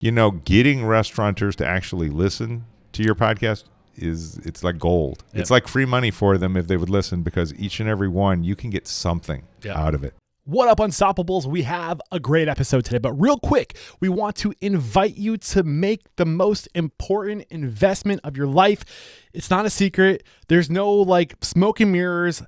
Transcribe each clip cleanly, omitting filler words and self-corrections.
Getting restaurateurs to actually listen to your podcast it's like gold. Yep. It's like free money for them if they would listen, because each and every one, you can get something out of it. What up, Unstoppables? We have a great episode today, but real quick, we want to invite you to make the most important investment of your life. It's not a secret. There's no smoke and mirrors.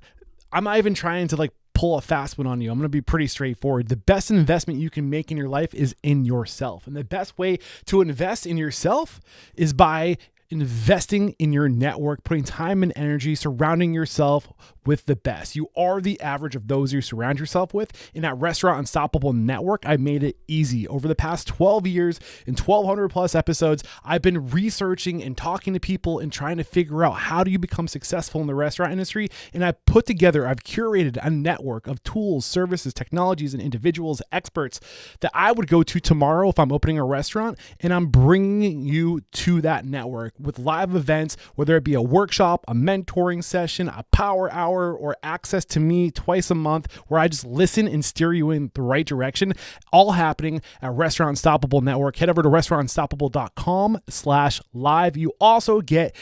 I'm not even trying to pull a fast one on you. I'm going to be pretty straightforward. The best investment you can make in your life is in yourself. And the best way to invest in yourself is by investing in your network, putting time and energy, surrounding yourself with the best. You are the average of those you surround yourself with. In that Restaurant Unstoppable network, I made it easy. Over the past 12 years and 1,200 plus episodes, I've been researching and talking to people and trying to figure out how do you become successful in the restaurant industry. And I've curated a network of tools, services, technologies, and individuals, experts that I would go to tomorrow if I'm opening a restaurant. And I'm bringing you to that network with live events, whether it be a workshop, a mentoring session, a power hour, or access to me twice a month where I just listen and steer you in the right direction, all happening at Restaurant Unstoppable Network. Head over to restaurantunstoppable.com/live. You also get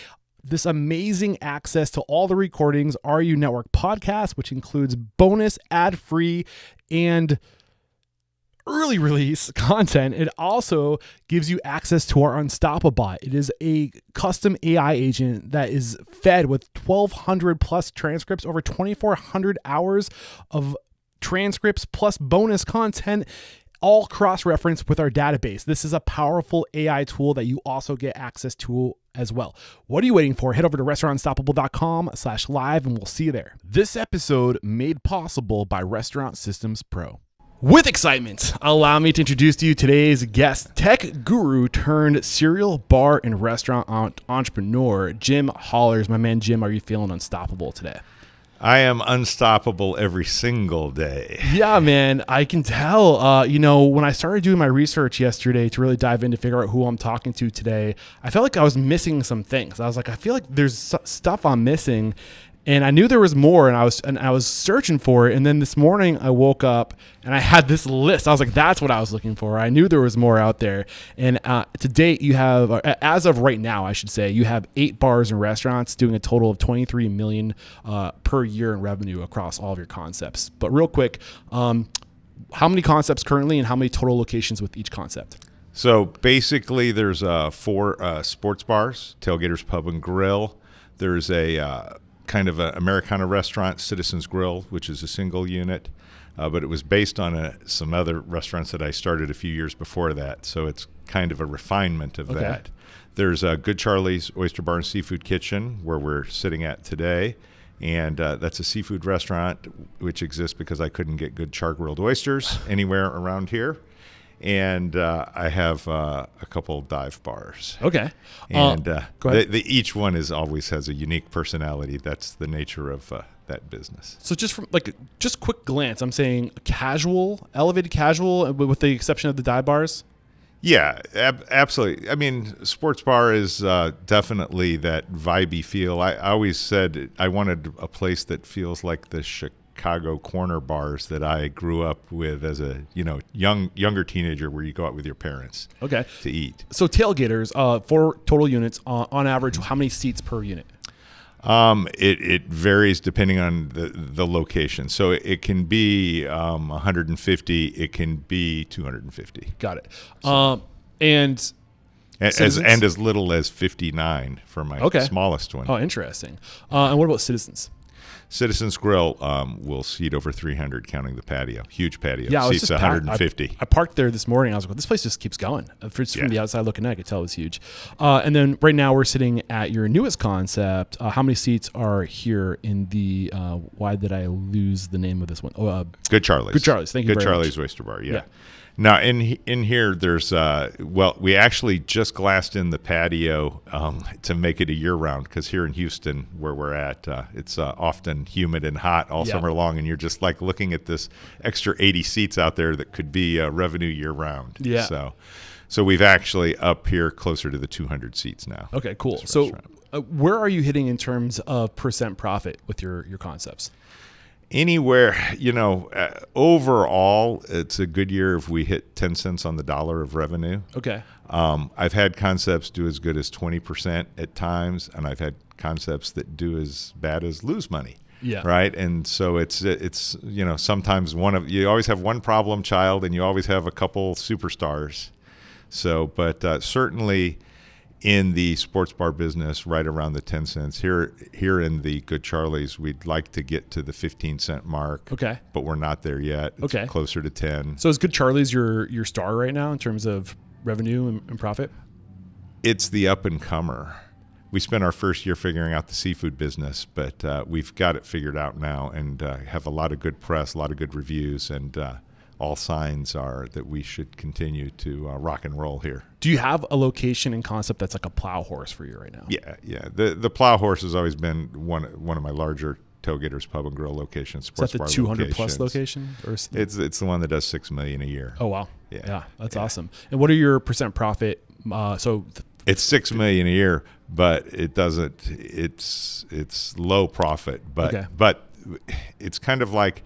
this amazing access to all the recordings, RU Network podcasts, which includes bonus, ad-free, and early release content. It also gives you access to our Unstoppable. It is a custom AI agent that is fed with 1,200 plus transcripts, over 2,400 hours of transcripts plus bonus content, all cross-referenced with our database. This is a powerful AI tool that you also get access to as well. What are you waiting for? Head over to restaurantunstoppable.com/live and we'll see you there. This episode made possible by Restaurant Systems Pro. With excitement, allow me to introduce to you today's guest, tech guru turned serial bar and restaurant entrepreneur, Jim Hollers. My man, Jim, are you feeling unstoppable today? I am unstoppable every single day. Yeah, man, I can tell. When I started doing my research yesterday to really dive in to figure out who I'm talking to today, I felt like I was missing some things. I was like, I feel like there's stuff I'm missing. And I knew there was more, and I was searching for it. And then this morning I woke up and I had this list. I was like, that's what I was looking for. I knew there was more out there. And to date, you have, as of right now, I should say, you have 8 bars and restaurants doing a total of $23 million per year in revenue across all of your concepts. But real quick, how many concepts currently and how many total locations with each concept? So basically there's 4 sports bars, Tailgators Pub and Grill. There's a kind of an Americana restaurant, Citizens Grill, which is a single unit, but it was based on some other restaurants that I started a few years before that, so it's kind of a refinement of that. There's Good Charlie's Oyster Bar and Seafood Kitchen, where we're sitting at today, and that's a seafood restaurant which exists because I couldn't get good char-grilled oysters anywhere around here. And I have a couple dive bars. Okay. And each one always has a unique personality. That's the nature of that business. So just from quick glance, I'm saying casual, elevated casual, with the exception of the dive bars. Yeah, absolutely. I mean, sports bar is definitely that vibey feel. I always said I wanted a place that feels like the Chicago corner bars that I grew up with as a younger teenager, where you go out with your parents to eat. So Tailgators, 4 total units. On average, how many seats per unit? It varies depending on the location. So it can be 150. It can be 250. Got it. And as little as 59 for my smallest one. Oh, interesting. And what about Citizens? Citizens Grill will seat over 300, counting the patio. Huge patio. Yeah, seats 150. I parked there this morning. I was like, well, this place just keeps going. From the outside looking in, I could tell it was huge. And then right now we're sitting at your newest concept. How many seats are here in the, why did I lose the name of this one? Good Charlie's. Good Charlie's. Thank you very much. Good Charlie's Oyster Bar, yeah. Now, in here, there's, we actually just glassed in the patio to make it a year-round, because here in Houston, where we're at, it's often humid and hot all summer long, and you're just looking at this extra 80 seats out there that could be revenue year-round. Yeah. So we've actually up here closer to the 200 seats now. Okay, cool. So where are you hitting in terms of percent profit with your concepts? Anywhere, overall, it's a good year if we hit 10 cents on the dollar of revenue. Okay. I've had concepts do as good as 20% at times, and I've had concepts that do as bad as lose money. Yeah. Right. And so it's sometimes you always have one problem child, and you always have a couple superstars. So, but certainly in the sports bar business, right around the 10 cents here in the Good Charlie's, we'd like to get to the 15-cent mark. Okay. But we're not there yet. It's closer to 10. So is Good Charlie's your star right now in terms of revenue and profit? It's the up and comer. We spent our first year figuring out the seafood business, but we've got it figured out now, and have a lot of good press, a lot of good reviews, and all signs are that we should continue to rock and roll here. Do you have a location and concept that's like a plow horse for you right now? Yeah. The plow horse has always been one of my larger Tailgators Pub and Grill locations. Is that the 200 plus location? Or it's the one that does $6 million a year. Oh wow! Yeah, that's awesome. And what are your percent profit? It's $6 million a year, but it doesn't. It's low profit, but it's kind of like,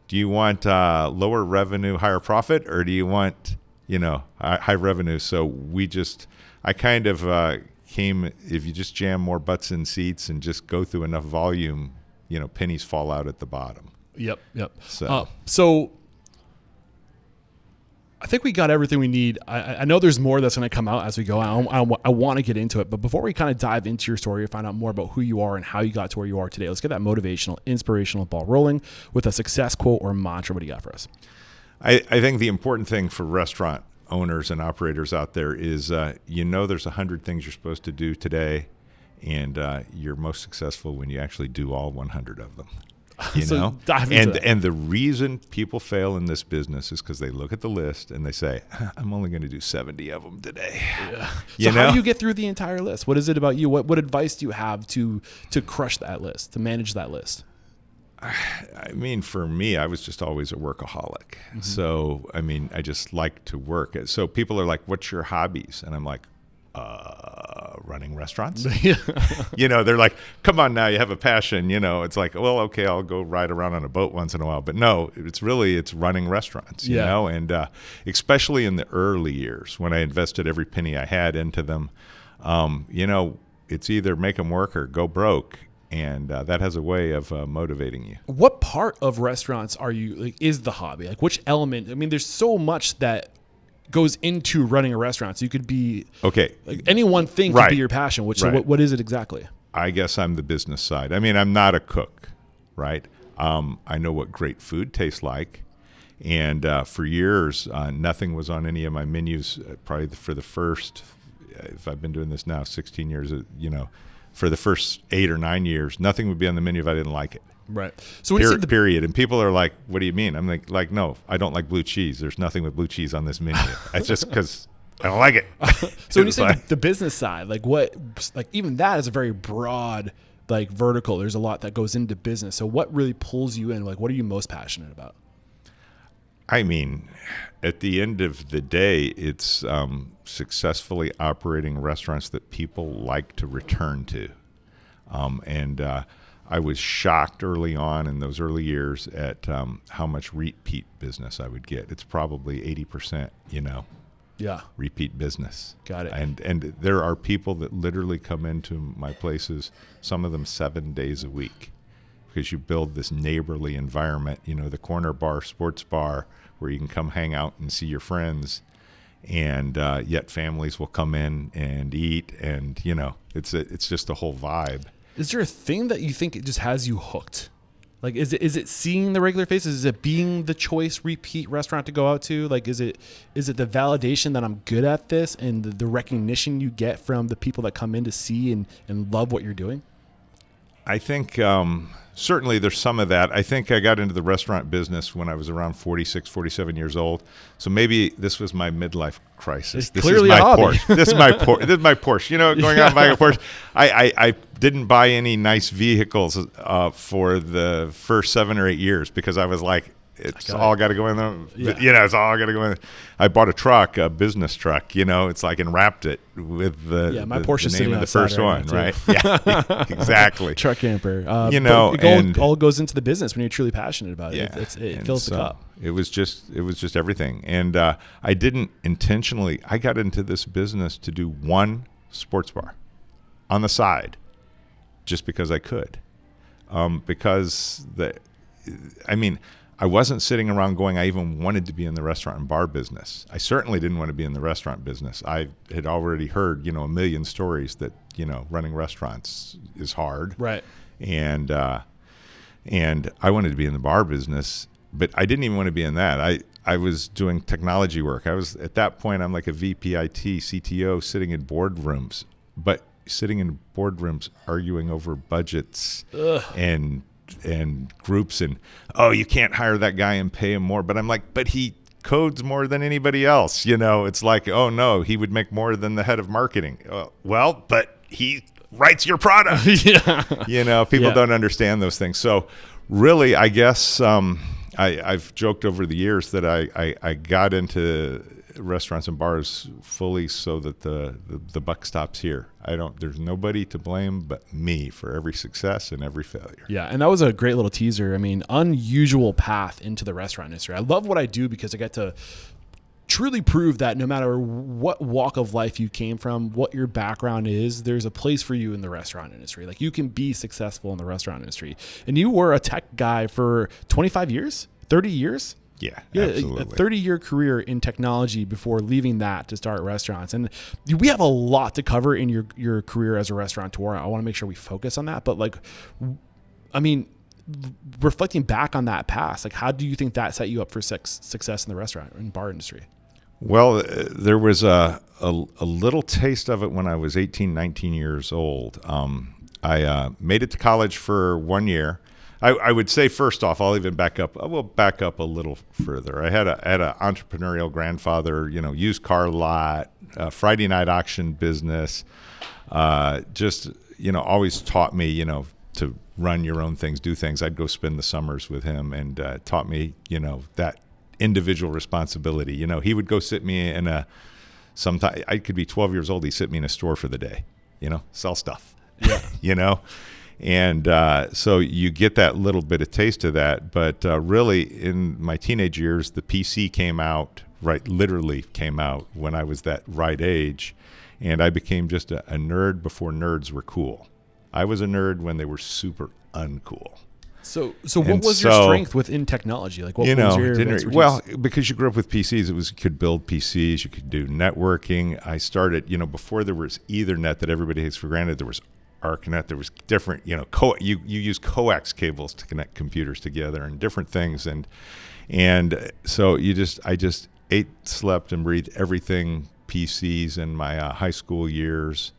do you want lower revenue, higher profit, or do you want high revenue? So I kind of came. If you just jam more butts in seats and just go through enough volume, pennies fall out at the bottom. Yep. So I think we got everything we need. I know there's more that's going to come out as we go. I want to get into it. But before we kind of dive into your story and find out more about who you are and how you got to where you are today, let's get that motivational, inspirational ball rolling with a success quote or mantra. What do you got for us? I think the important thing for restaurant owners and operators out there is, there's 100 things you're supposed to do today, and you're most successful when you actually do all 100 of them. And the reason people fail in this business is because they look at the list and they say, I'm only going to do 70 of them today. Yeah. How do you get through the entire list? What is it about you? What advice do you have to crush that list, to manage that list? I mean, for me, I was just always a workaholic. Mm-hmm. So, I just like to work. So people are like, what's your hobbies? And I'm like, running restaurants. They're like, come on now, you have a passion. It's like, well, okay, I'll go ride around on a boat once in a while. But no, it's running restaurants, you know, and especially in the early years when I invested every penny I had into them, it's either make them work or go broke. And that has a way of motivating you. What part of restaurants is the hobby? Like which element? There's so much that goes into running a restaurant. So you could be any one thing could be your passion. What is it exactly? I guess I'm the business side. I'm not a cook, right? I know what great food tastes like. And for years, nothing was on any of my menus. Probably for the first, if I've been doing this now 16 years, for the first 8 or 9 years, nothing would be on the menu if I didn't like it. Right. So when you said period. And people are like, what do you mean? I'm like, no, I don't like blue cheese. There's nothing with blue cheese on this menu. It's just because I don't like it. So when you say the business side, even that is a very broad, vertical. There's a lot that goes into business. So what really pulls you in? What are you most passionate about? At the end of the day, it's successfully operating restaurants that people like to return to. I was shocked early on in those early years at how much repeat business I would get. It's probably 80%, repeat business. Got it. And there are people that literally come into my places, some of them 7 days a week, because you build this neighborly environment, the corner bar, sports bar, where you can come hang out and see your friends. And yet families will come in and eat, and, it's just a whole vibe. Is there a thing that you think it just has you hooked? Is it seeing the regular faces? Is it being the choice repeat restaurant to go out to? Is it the validation that I'm good at this and the recognition you get from the people that come in to see and love what you're doing? I think certainly there's some of that. I think I got into the restaurant business when I was around 46, 47 years old. So maybe this was my midlife crisis. This is my Porsche. This is my Porsche. Going out and buying a Porsche. I didn't buy any nice vehicles for the first 7 or 8 years because I was like, It's all got to go in the, Yeah. it's all got to go in. I bought a truck, a business truck, it's like, and wrapped it with my the Porsche's name sitting of the outside first right one, now, right? too. Yeah, exactly. Truck camper. But it all goes into the business when you're truly passionate about it. Yeah, It fills the cup. It was just everything. And I didn't intentionally. I got into this business to do one sports bar on the side, just because I could. I wasn't sitting around going, I even wanted to be in the restaurant and bar business. I certainly didn't want to be in the restaurant business. I had already heard, a million stories that, running restaurants is hard. Right. And I wanted to be in the bar business, but I didn't even want to be in that. I was doing technology work. I was, at that point, I'm like a VPIT, CTO, sitting in boardrooms, but sitting in boardrooms arguing over budgets and groups and, you can't hire that guy and pay him more. But I'm like, but he codes more than anybody else. It's like, oh no, he would make more than the head of marketing. Well, but he writes your product. People don't understand those things. So really, I guess I've joked over the years that I got into restaurants and bars fully so that the buck stops here. There's nobody to blame but me for every success and every failure. Yeah, and that was a great little teaser. I mean, unusual path into the restaurant industry. I love what I do because I get to truly prove that no matter what walk of life you came from, what your background is, there's a place for you in the restaurant industry. Like, you can be successful in the restaurant industry. And you were a tech guy for 25 years, 30 years? Yeah, absolutely. A 30-year career in technology before leaving that to start restaurants. And we have a lot to cover in your career as a restaurateur. I want to make sure we focus on that. But reflecting back on that past, like, how do you think that set you up for success in the restaurant and bar industry? Well, there was a little taste of it when I was 18, 19 years old. I made it to college for 1 year. I would say, first off, I'll even back up. I will back up a little further. I had an entrepreneurial grandfather, used car lot, Friday night auction business. Always taught me, to run your own things, do things. I'd go spend the summers with him, and taught me, that individual responsibility. He would go sit me in sometime I could be 12 years old. He'd sit me in a store for the day, sell stuff. Yeah. And so you get that little bit of taste of that. But really, in my teenage years, the PC literally came out when I was that right age. And I became just a nerd before nerds were cool. I was a nerd when they were super uncool. So what was your strength within technology? Like, what was your expertise? Well, because you grew up with PCs, you could build PCs, you could do networking. I started, before there was Ethernet that everybody takes for granted, there was ArcNet. There was different, you use coax cables to connect computers together and different things. And so I just ate, slept, and breathed everything PCs in my high school years.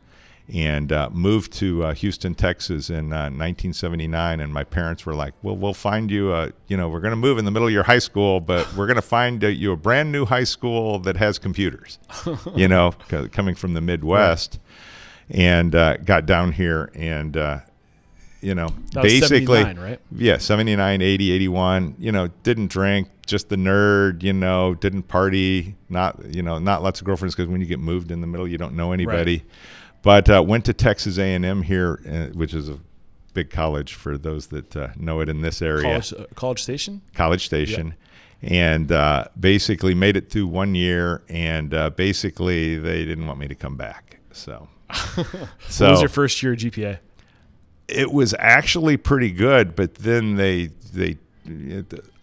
And moved to Houston, Texas in 1979. And my parents were like, well, we'll find you, we're going to move in the middle of your high school, but we're going to find you a brand new high school that has computers, coming from the Midwest. Right. And got down here and, basically, 79, right? Yeah, 79, 80, 81, didn't drink, just the nerd, didn't party, not lots of girlfriends, because when you get moved in the middle, you don't know anybody. Right. But went to Texas A&M here, which is a big college for those that know it in this area. College Station? College Station. Yep. And basically made it through 1 year, and basically they didn't want me to come back. So what was your first year GPA? It was actually pretty good, but then they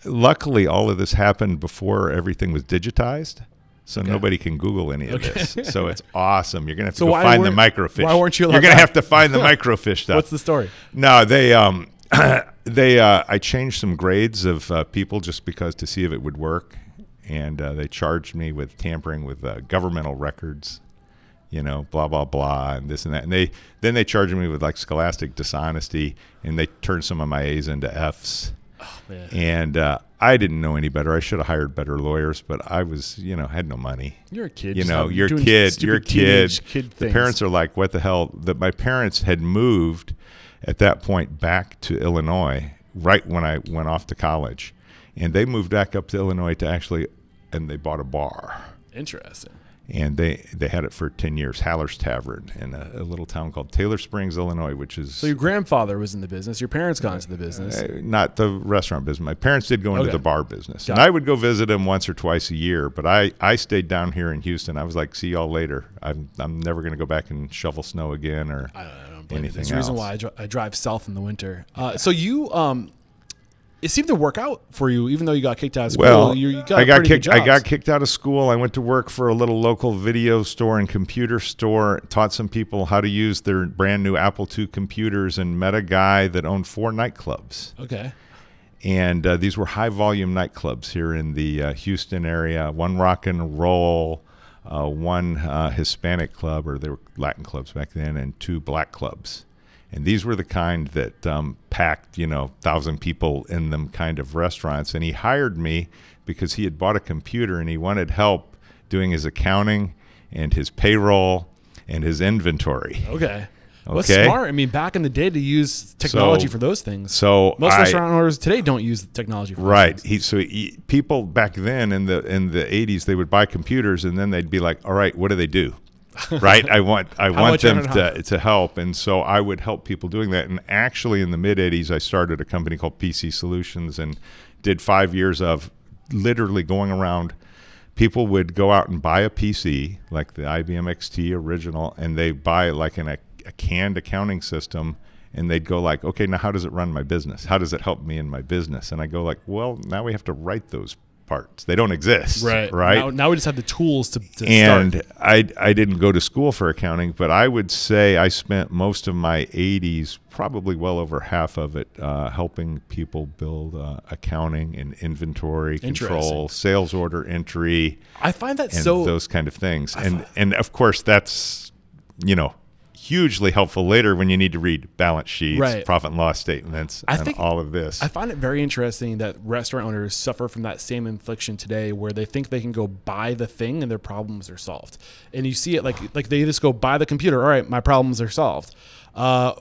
luckily all of this happened before everything was digitized. So nobody can Google any of this. So it's awesome. You're going to have to go find the microfiche. Why weren't you allowed? You're going to have to find the microfiche stuff. What's the story? No, I changed some grades of people just because to see if it would work. And they charged me with tampering with governmental records, blah, blah, blah, and this and that. And they charged me with like scholastic dishonesty, and they turned some of my A's into F's. Oh, man. And I didn't know any better. I should have hired better lawyers, but I was, had no money. You're a kid. You're a kid. The parents are like, what the hell? My parents had moved at that point back to Illinois right when I went off to college. And they moved back up to Illinois and they bought a bar. Interesting. And they had it for 10 years, Haller's Tavern, in a little town called Taylor Springs, Illinois, which is... So your grandfather was in the business. Your parents got into the business. Not the restaurant business. My parents did go into the bar business. Got and it. I would go visit them once or twice a year, but I stayed down here in Houston. I was like, see y'all later. I'm never going to go back and shovel snow again or I don't blame you. anything There's a else. reason why I drive south in the winter. So you... It seemed to work out for you, even though you got kicked out of school. Well, I got kicked out of school. I went to work for a little local video store and computer store. Taught some people how to use their brand new Apple II computers, and met a guy that owned 4 nightclubs. Okay. And these were high volume nightclubs here in the Houston area. 1 rock and roll, 1 Hispanic club, or they were Latin clubs back then, and 2 black clubs. And these were the kind that packed, 1,000 people in them kind of restaurants. And he hired me because he had bought a computer and he wanted help doing his accounting and his payroll and his inventory. Okay. Well, that's smart. I mean, back in the day to use technology for those things. So most restaurant owners today don't use technology for those things. People back then in the 80s, they would buy computers and then they'd be like, all right, what do they do? Right. I want them to help. And so I would help people doing that. And actually in the mid 80s, I started a company called PC Solutions and did 5 years of literally going around. People would go out and buy a PC like the IBM XT original, and they buy like a canned accounting system. And they'd go like, okay, now how does it run my business? How does it help me in my business? And I go like, well, now we have to write those parts. They don't exist. Right. Now we just have the tools to and start. I didn't go to school for accounting, but I would say I spent most of my 80s, probably well over half of it, helping people build accounting and inventory control, sales order entry. I find that and those kind of things. And of course that's, hugely helpful later when you need to read balance sheets, profit and loss statements, and all of this. I find it very interesting that restaurant owners suffer from that same infliction today, where they think they can go buy the thing and their problems are solved. And you see it like they just go buy the computer. All right, my problems are solved. I'm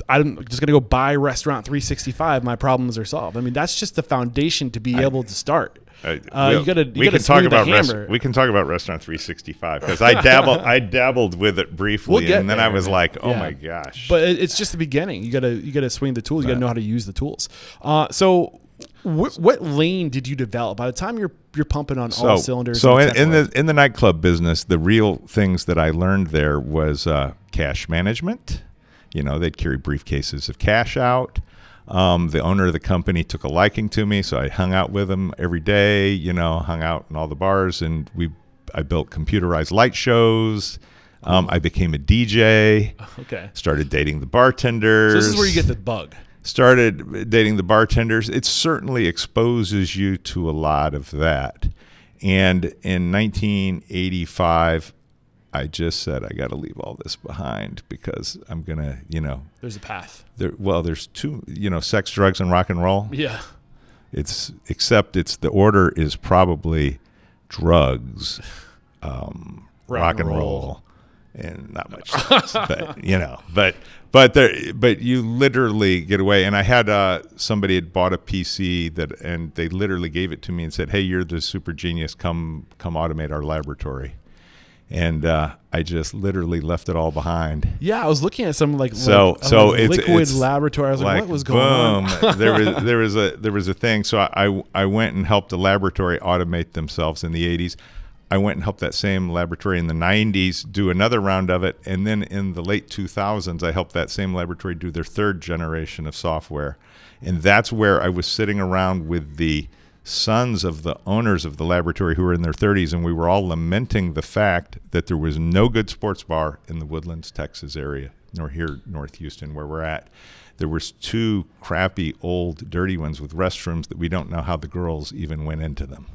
just going to go buy Restaurant 365. My problems are solved. I mean, that's just the foundation to be able to start. We can talk about Restaurant 365 because I dabbled with it briefly, and then I was like, oh my gosh! But it's just the beginning. You gotta swing the tools. You gotta know how to use the tools. So, what lane did you develop by the time you're pumping on all cylinders? So in the nightclub business, the real things that I learned there was cash management. They'd carry briefcases of cash out. The owner of the company took a liking to me, so I hung out with him every day, hung out in all the bars, and I built computerized light shows. I became a DJ. Okay. Started dating the bartenders. So this is where you get the bug. Started dating the bartenders. It certainly exposes you to a lot of that. And in 1985, I just said, I got to leave all this behind because I'm going to, There's a path. There's 2, sex, drugs, and rock and roll. Yeah. Except the order is probably drugs, rock and roll, and not much sex. But you literally get away. And I had somebody had bought a PC and they literally gave it to me and said, hey, you're the super genius. Come automate our laboratory. And I just literally left it all behind. Yeah, I was looking at some liquid laboratory. I was like, what was going on? there was a thing. So I went and helped the laboratory automate themselves in the 80s. I went and helped that same laboratory in the 90s do another round of it. And then in the late 2000s, I helped that same laboratory do their 3rd generation of software. And that's where I was sitting around with the sons of the owners of the laboratory who were in their 30s, and we were all lamenting the fact that there was no good sports bar in the Woodlands, Texas area, nor here, North Houston, where we're at. There was 2 crappy, old, dirty ones with restrooms that we don't know how the girls even went into them.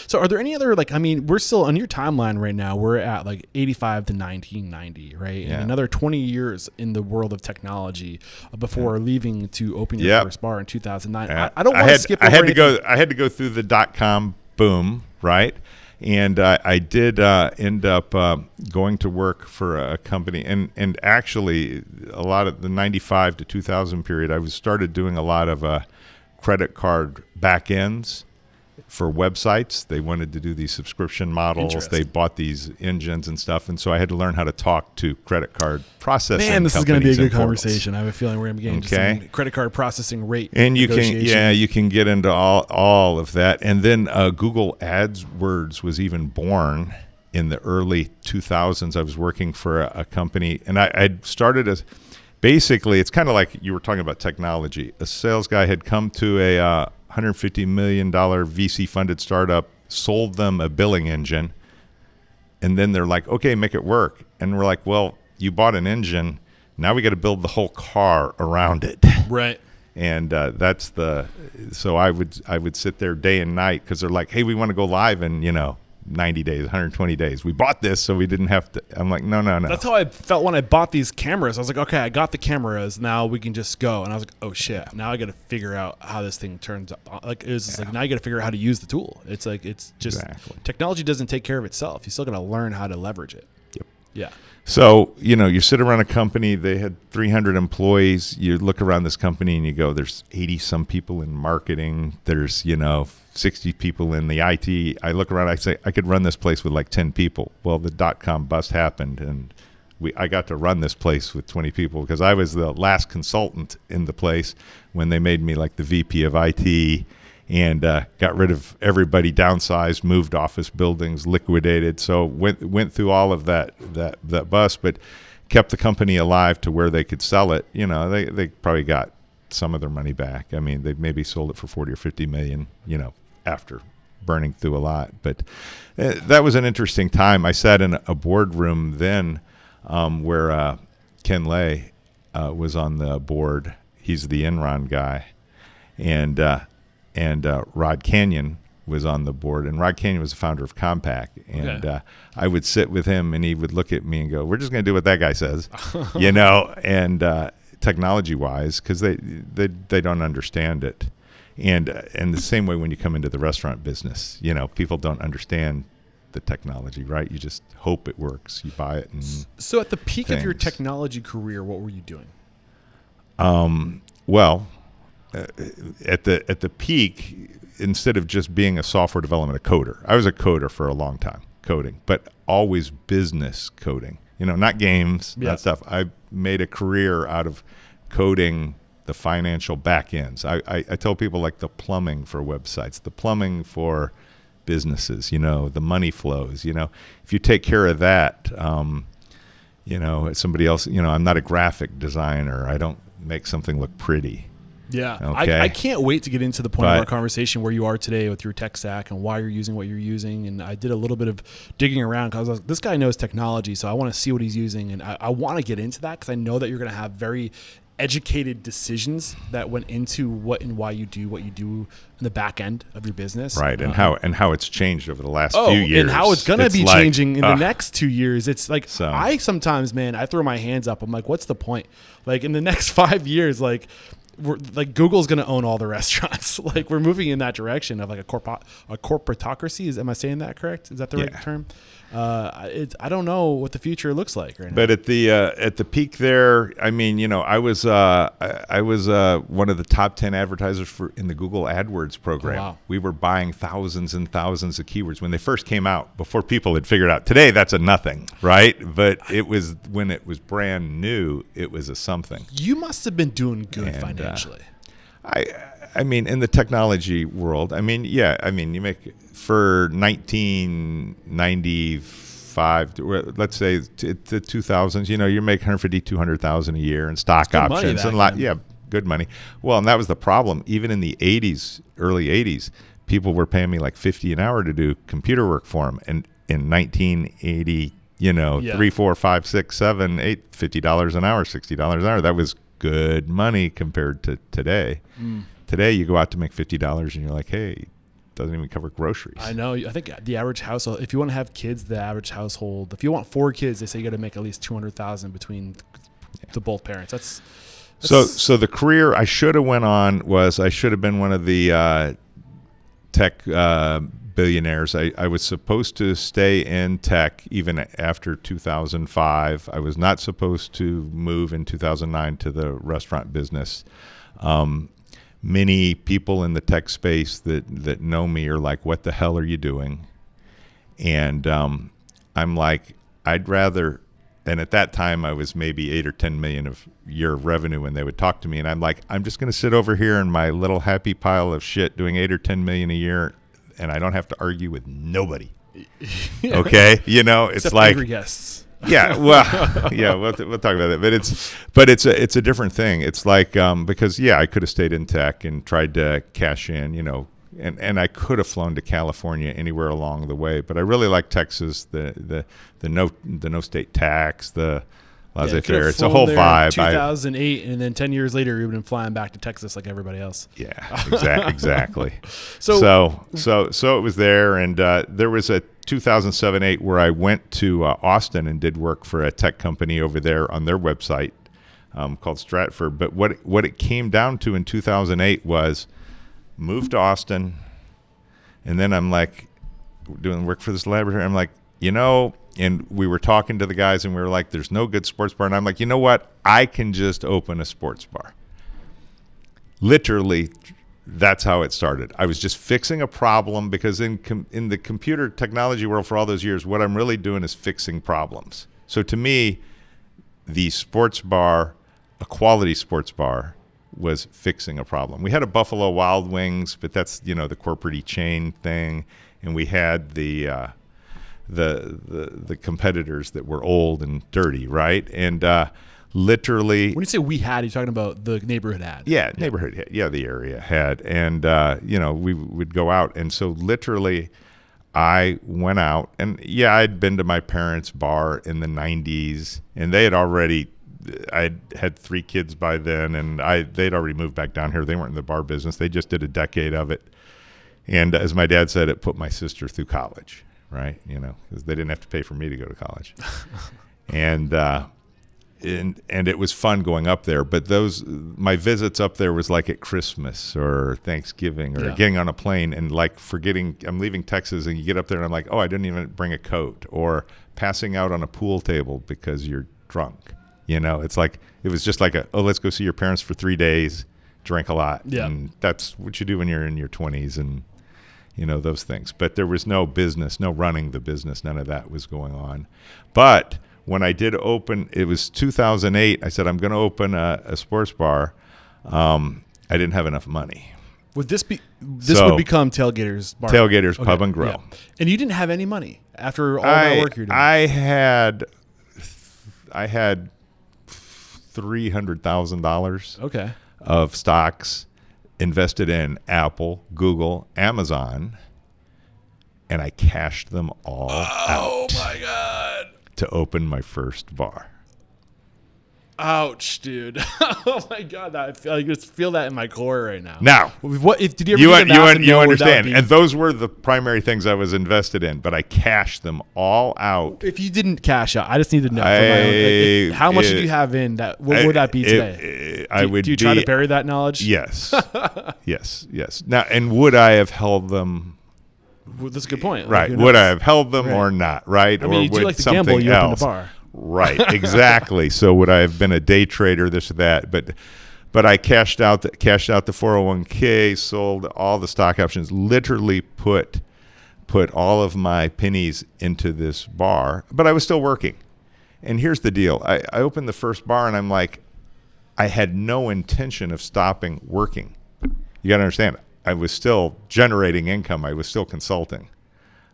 So are there any other, we're still on your timeline right now. We're at 85 to 1990, right? Yeah. And another 20 years in the world of technology before leaving to open your first bar in 2009. I don't want to skip over anything. I had to go through the .com boom, right? And I did end up going to work for a company, and actually a lot of the 95 to 2000 period, I started doing a lot of credit card back ends for websites. They wanted to do these subscription models. They bought these engines and stuff. And so I had to learn how to talk to credit card processing Man, this is going to be a good portals. conversation. I have a feeling we're going to be getting some credit card processing rate. And you can get into all of that. And then Google AdWords was even born in the early 2000s. I was working for a company, and I'd started as basically, it's kind of like you were talking about technology. A sales guy had come to a $150 million VC-funded startup, sold them a billing engine, and then they're like, okay, make it work. And we're like, well, you bought an engine. Now we got to build the whole car around it. Right. And so I would sit there day and night because they're like, hey, we want to go live in, 90 days, 120 days. We bought this so we didn't have to. I'm like, no. That's how I felt when I bought these cameras. I was like, okay, I got the cameras. Now we can just go. And I was like, oh shit. Now I got to figure out how this thing turns out. Like, like now you got to figure out how to use the tool. It's like, it's just technology doesn't take care of itself. You still got to learn how to leverage it. Yep. Yeah. So, you sit around a company, they had 300 employees. You look around this company and you go, there's 80 some people in marketing. There's, 60 people in the IT. I look around, I say, I could run this place with like 10 people. Well, the .com bust happened, and I got to run this place with 20 people because I was the last consultant in the place when they made me like the VP of IT and got rid of everybody, downsized, moved office buildings, liquidated. So went through all of that bust, but kept the company alive to where they could sell it. They probably got some of their money back. I mean, they maybe sold it for 40 or 50 million, after burning through a lot. But that was an interesting time. I sat in a boardroom then where Ken Lay was on the board. He's the Enron guy. And Rod Canyon was on the board. And Rod Canyon was the founder of Compaq. And I would sit with him, and he would look at me and go, we're just going to do what that guy says, and technology-wise, because they don't understand it. And the same way when you come into the restaurant business, people don't understand the technology, right? You just hope it works. You buy it. So at the peak of your technology career, what were you doing? Well, at the peak, instead of just being a software development, a coder. I was a coder for a long time, coding, but always business coding. Not games, not stuff. I made a career out of coding the financial back ends. I tell people like the plumbing for websites, the plumbing for businesses, the money flows. If you take care of that, somebody else, I'm not a graphic designer. I don't make something look pretty. Yeah. Okay. I can't wait to get into the point of our conversation where you are today with your tech stack and why you're using what you're using. And I did a little bit of digging around because I was like, this guy knows technology, so I want to see what he's using. And I want to get into that because I know that you're going to have very educated decisions that went into what and why you do what you do in the back end of your business. Right. And how it's changed over the last few years. And how it's going to be changing in the next 2 years. It's like, I sometimes, man, I throw my hands up. I'm like, what's the point? Like in the next 5 years, Google's going to own all the restaurants. Like we're moving in that direction of like a corporatocracy. Am I saying that correct? Is that the right term? I don't know what the future looks like right now. But at the peak there, I mean, I was one of the top 10 advertisers in the Google AdWords program. Oh, wow. We were buying thousands and thousands of keywords when they first came out, before people had figured out. Today, that's a nothing, right? But it was when it was brand new, it was a something. You must have been doing good financially. I mean, in the technology world, you make for 1995, let's say the 2000s, you make 150, 200,000 a year in stock options and good money. Well, and that was the problem. Even in the 80s, early 80s, people were paying me like $50 an hour to do computer work for them. And in 1980, 3, 4, 5, 6, 7, 8, $50 an hour, $60 an hour. That was good money compared to today. Today, you go out to make $50 and you're like, hey, doesn't even cover groceries. I know. I think the average household, if you want to have kids, the average household, if you want 4 kids, they say you got to make at least $200,000 between the both parents. That's so the career I should have went on was I should have been one of the tech billionaires. I was supposed to stay in tech even after 2005. I was not supposed to move in 2009 to the restaurant business. many people in the tech space that know me are like, what the hell are you doing? And I'm like, I'd rather, and at that time I was maybe 8 or 10 million of year of revenue when they would talk to me. And I'm like, I'm just going to sit over here in my little happy pile of shit doing 8 or 10 million a year. And I don't have to argue with nobody. Okay. You know, it's Except like, angry guests. yeah, well, yeah, we'll talk about that. But it's a different thing. It's like, because I could have stayed in tech and tried to cash in, you know, and I could have flown to California anywhere along the way, but I really like Texas, the no state tax, the laissez-faire. It's a whole vibe. 2008, and then 10 years later, you've been flying back to Texas like everybody else. Yeah, exactly. So it was there, and there was a 2007-8 where I went to Austin and did work for a tech company over there on their website called Stratford. But what it came down to in 2008 was moved to Austin, and then I'm like doing work for this laboratory. I'm like, you know, and we were talking to the guys, and we were like, there's no good sports bar. And I'm like, you know what? I can just open a sports bar. Literally, that's how it started. I was just fixing a problem because in the computer technology world for all those years, what I'm really doing is fixing problems. So to me, the sports bar, a quality sports bar, was fixing a problem. We had a Buffalo Wild Wings, but that's, you know, the corporate chain thing, and we had the competitors that were old and dirty, right? And literally, when you say we had, you're talking about the neighborhood had. Yeah, neighborhood had. Yeah, the area had. And, you know, we would go out. And so literally I went out. And, I'd been to my parents' bar in the 90s. And they had already, I had 3 kids by then. And they'd already moved back down here. They weren't in the bar business. They just did a decade of it. And as my dad said, it put my sister through college, right? You know, because they didn't have to pay for me to go to college. And it was fun going up there, but my visits up there was like at Christmas or Thanksgiving or getting on a plane and like forgetting I'm leaving Texas, and you get up there and I'm like, oh, I didn't even bring a coat, or passing out on a pool table because you're drunk. You know, it's like, it was just like let's go see your parents for 3 days, drink a lot. Yeah. And that's what you do when you're in your 20s and, you know, those things. But there was no business, no running the business. None of that was going on. But when I did open, it was 2008. I said, I'm going to open a sports bar. I didn't have enough money. Would this would become Tailgators Bar? Tailgators Pub and Grill. Yeah. And you didn't have any money after all that work you're doing? I had $300,000 of stocks invested in Apple, Google, Amazon, and I cashed them all out. Oh, my God. To open my first bar. Ouch, dude! Oh my God, I just feel that in my core right now. Now, what did you ever you understand? And those were the primary things I was invested in, but I cashed them all out. If you didn't cash out, I just need to know. How much did you have in that? What would that be today? Do you try to bury that knowledge? Yes, yes. Now, and would I have held them? Well, that's a good point. Right. Would I have held them or not? Right. I mean, you do like to gamble, you open a bar. Right. Exactly. So would I have been a day trader, this or that? But I cashed out the 401k, sold all the stock options, literally put all of my pennies into this bar. But I was still working. And here's the deal. I opened the first bar, and I'm like, I had no intention of stopping working. You got to understand, I was still generating income. I was still consulting.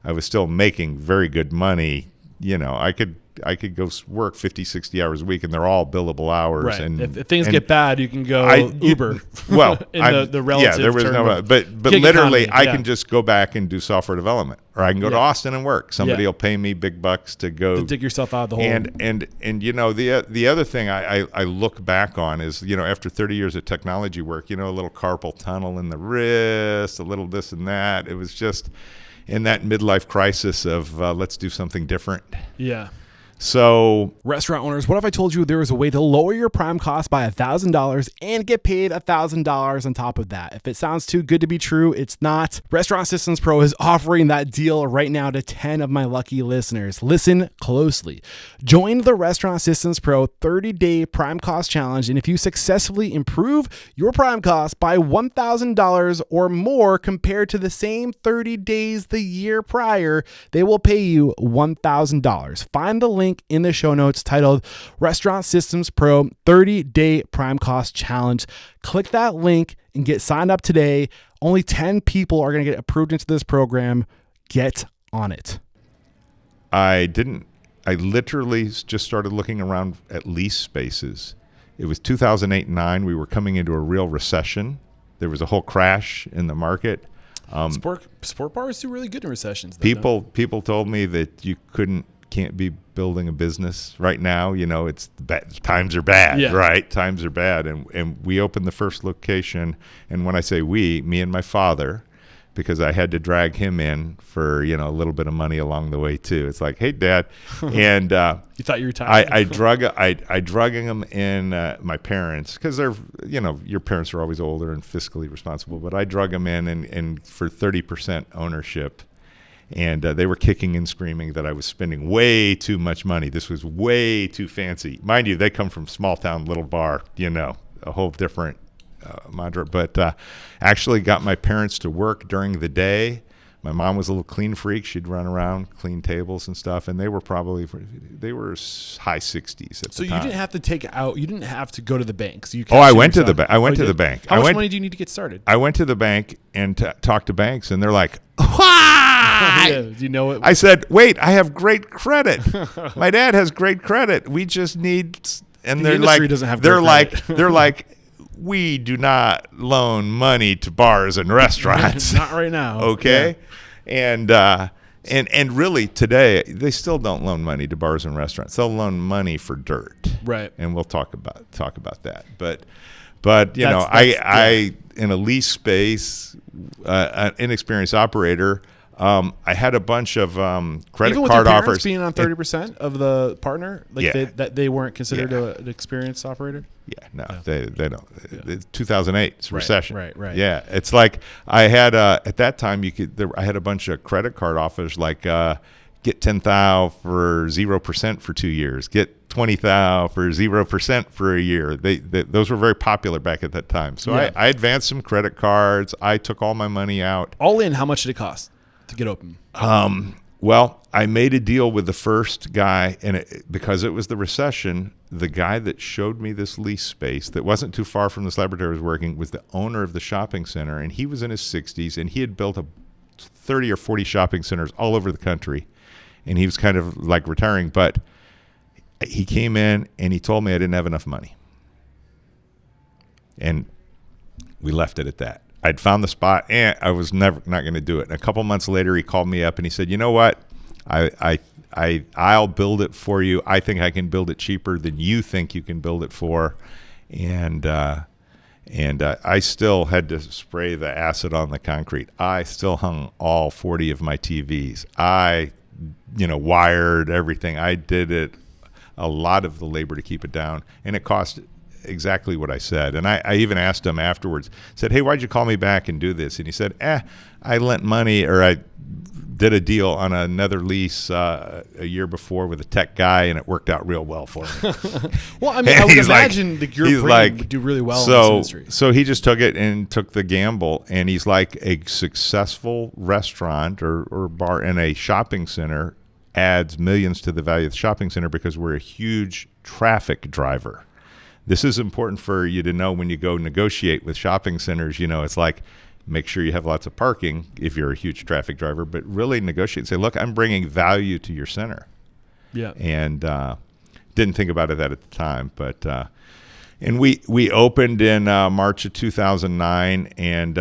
I was still making very good money. You know, I could go work 50, 60 hours a week, and they're all billable hours. Right. And if things get bad, you can go Uber. Well, in the relative there was term but literally, I can just go back and do software development, or I can go to Austin and work. Somebody will pay me big bucks to go to dig yourself out of the hole. And you know, the other thing I look back on is, you know, after 30 years of technology work, you know, a little carpal tunnel in the wrist, a little this and that. It was just in that midlife crisis of let's do something different. Yeah. So restaurant owners, what if I told you there was a way to lower your prime cost by $1,000 and get paid $1,000 on top of that? If it sounds too good to be true, it's not. Restaurant Systems Pro is offering that deal right now to 10 of my lucky listeners. Listen closely. Join the Restaurant Systems Pro 30-day prime cost challenge, and if you successfully improve your prime cost by $1,000 or more compared to the same 30 days the year prior, they will pay you $1,000. Find the link in the show notes titled Restaurant Systems Pro 30-Day Prime Cost Challenge. Click that link and get signed up today. Only 10 people are going to get approved into this program. Get on it. I literally just started looking around at lease spaces. It was 2008 and 9. We were coming into a real recession. There was a whole crash in the market. Sport bars do really good in recessions. People told me that you can't be building a business right now. You know, it's times are bad, right? Times are bad. And we opened the first location. And when I say we, me and my father, because I had to drag him in for, a little bit of money along the way too. It's like, hey, Dad. And you thought you were tired? I drug him in, my parents, because they're, your parents are always older and fiscally responsible, but I drug him in and for 30% ownership. And they were kicking and screaming that I was spending way too much money. This was way too fancy. Mind you, they come from small town, little bar, a whole different mantra. But actually got my parents to work during the day. My mom was a little clean freak. She'd run around, clean tables and stuff. And they were high 60s at the time. So you didn't have to you didn't have to go to the bank. So I went to the bank. I went to the bank. How much money do you need to get started? I went to the bank and talked to banks, and they're like, do you know it? I said, wait, I have great credit. My dad has great credit. We just need, and they're like, they're like, we do not loan money to bars and restaurants. Not right now. Okay. Yeah. And really today, they still don't loan money to bars and restaurants. They'll loan money for dirt. Right. And we'll talk about that. But I in a lease space, an inexperienced operator, I had a bunch of credit Even with card your offers. Being on 30% of the partner, that they weren't considered an experienced operator. Yeah, no, they don't. Yeah. 2008, it's recession. Right. Yeah, it's like I had at that time I had a bunch of credit card offers like get 10,000 for 0% for 2 years, get 20,000 for 0% for a year. Those were very popular back at that time. So I advanced some credit cards. I took all my money out. All in, how much did it cost to get open? Well, I made a deal with the first guy, and because it was the recession, the guy that showed me this lease space that wasn't too far from this laboratory I was working was the owner of the shopping center, and he was in his 60s, and he had built 30 or 40 shopping centers all over the country, and he was kind of like retiring, but he came in and he told me I didn't have enough money, and we left it at that. I'd found the spot, and I was never not going to do it. And a couple months later, he called me up and he said, "You know what? I'll build it for you. I think I can build it cheaper than you think you can build it for." And I still had to spray the acid on the concrete. I still hung all 40 of my TVs. I, wired everything. I did it, a lot of the labor to keep it down, and it cost exactly what I said. And I even asked him afterwards, said, "Hey, why'd you call me back and do this?" And he said, I lent money, or I did a deal on another lease a year before with a tech guy, and it worked out real well for me. Well, I mean, I would imagine that your brand would do really well in this industry. So he just took it and took the gamble, and he's like, a successful restaurant or bar in a shopping center adds millions to the value of the shopping center because we're a huge traffic driver. This is important for you to know when you go negotiate with shopping centers. It's like, make sure you have lots of parking if you're a huge traffic driver, but really negotiate and say, look, I'm bringing value to your center. Yeah. And didn't think about it at the time, but and we opened in March of 2009, and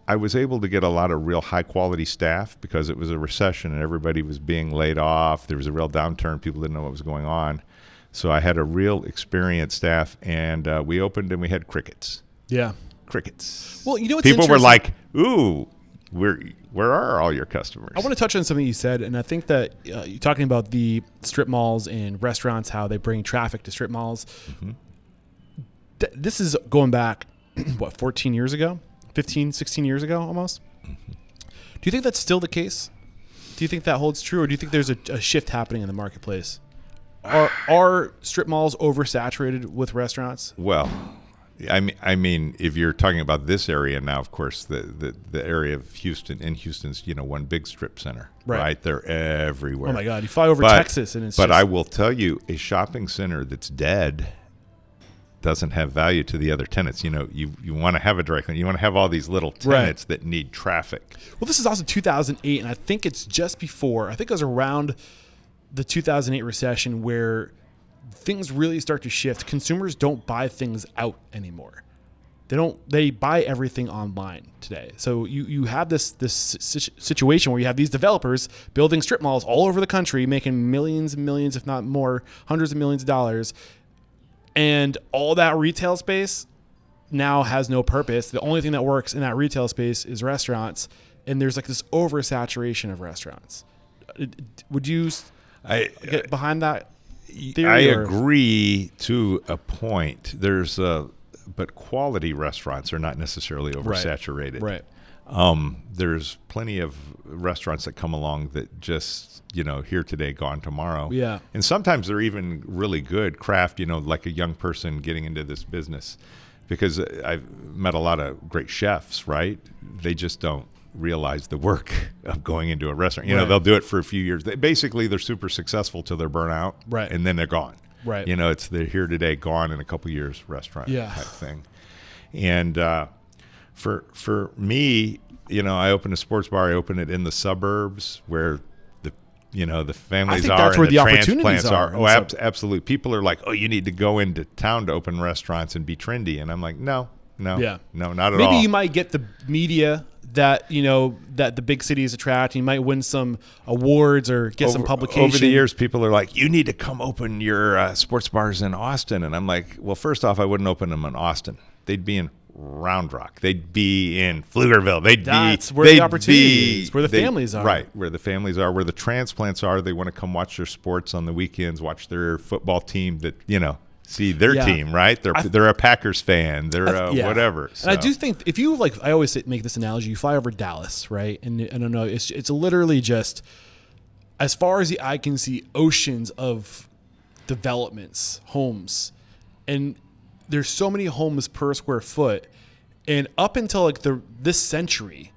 I was able to get a lot of real high quality staff because it was a recession and everybody was being laid off. There was a real downturn. People didn't know what was going on. So I had a real experienced staff, and we opened and we had crickets. Yeah. Crickets. Well, what's people were like, "Ooh, where are all your customers? I want to touch on something you said, and I think that you're talking about the strip malls and restaurants, how they bring traffic to strip malls. Mm-hmm. This is going back, 14 years ago? 15, 16 years ago almost? Mm-hmm. Do you think that's still the case? Do you think that holds true, or do you think there's a shift happening in the marketplace? Are strip malls oversaturated with restaurants? Well, I mean, if you're talking about this area now, of course, the area of Houston, and Houston's, one big strip center, right? They're everywhere. Oh my God, you fly over Texas and it's But I will tell you, a shopping center that's dead doesn't have value to the other tenants. You want to have a direct, you want to have all these little tenants that need traffic. Well, this is also 2008, and I think it's just before, I think it was around the 2008 recession where things really start to shift. Consumers don't buy things out anymore. They buy everything online today. So you have this situation where you have these developers building strip malls all over the country, making millions and millions, if not more, hundreds of millions of dollars. And all that retail space now has no purpose. The only thing that works in that retail space is restaurants. And there's like this oversaturation of restaurants. Would you get behind that theory? I agree to a point. But quality restaurants are not necessarily oversaturated. Right. There's plenty of restaurants that come along that just, here today, gone tomorrow. Yeah. And sometimes they're even really good craft, like a young person getting into this business, because I've met a lot of great chefs, right? They just don't realize the work of going into a restaurant. They'll do it for a few years. They're super successful till they're burnt out. Right. And then they're gone. Right. It's the here today, gone in a couple years restaurant type thing. And for me, I opened a sports bar. I opened it in the suburbs where the families are, that's where and the opportunities transplants are. Oh, absolutely. People are like, oh, you need to go into town to open restaurants and be trendy. And I'm like, no, not at all. Maybe you might get the media that that the big cities attract. You might win some awards or get some publication. Over the years, people are like, you need to come open your sports bars in Austin. And I'm like, well, first off, I wouldn't open them in Austin. They'd be in Round Rock. They'd be in Pflugerville. That's where the opportunity is, where the families are. Right, where the families are, where the transplants are. They want to come watch their sports on the weekends, watch their football team that, see their team, right? They're a Packers fan. They're whatever. So. And I do think if you I always make this analogy, you fly over Dallas, right? And I don't know, it's literally just, as far as the eye can see, oceans of developments, homes. And there's so many homes per square foot. And up until this century,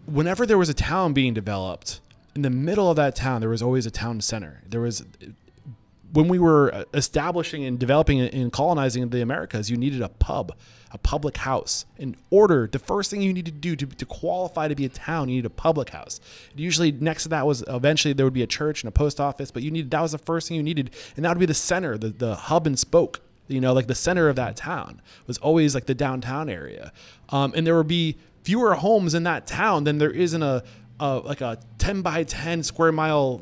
whenever there was a town being developed, in the middle of that town, there was always a town center. When we were establishing and developing and colonizing the Americas, you needed a pub, a public house. The first thing you needed to do to qualify to be a town, you needed a public house. Usually next to that was eventually there would be a church and a post office, but that was the first thing you needed. And that would be the center, the hub and spoke. The center of that town was always the downtown area. And there would be fewer homes in that town than there is in a 10 by 10 square mile,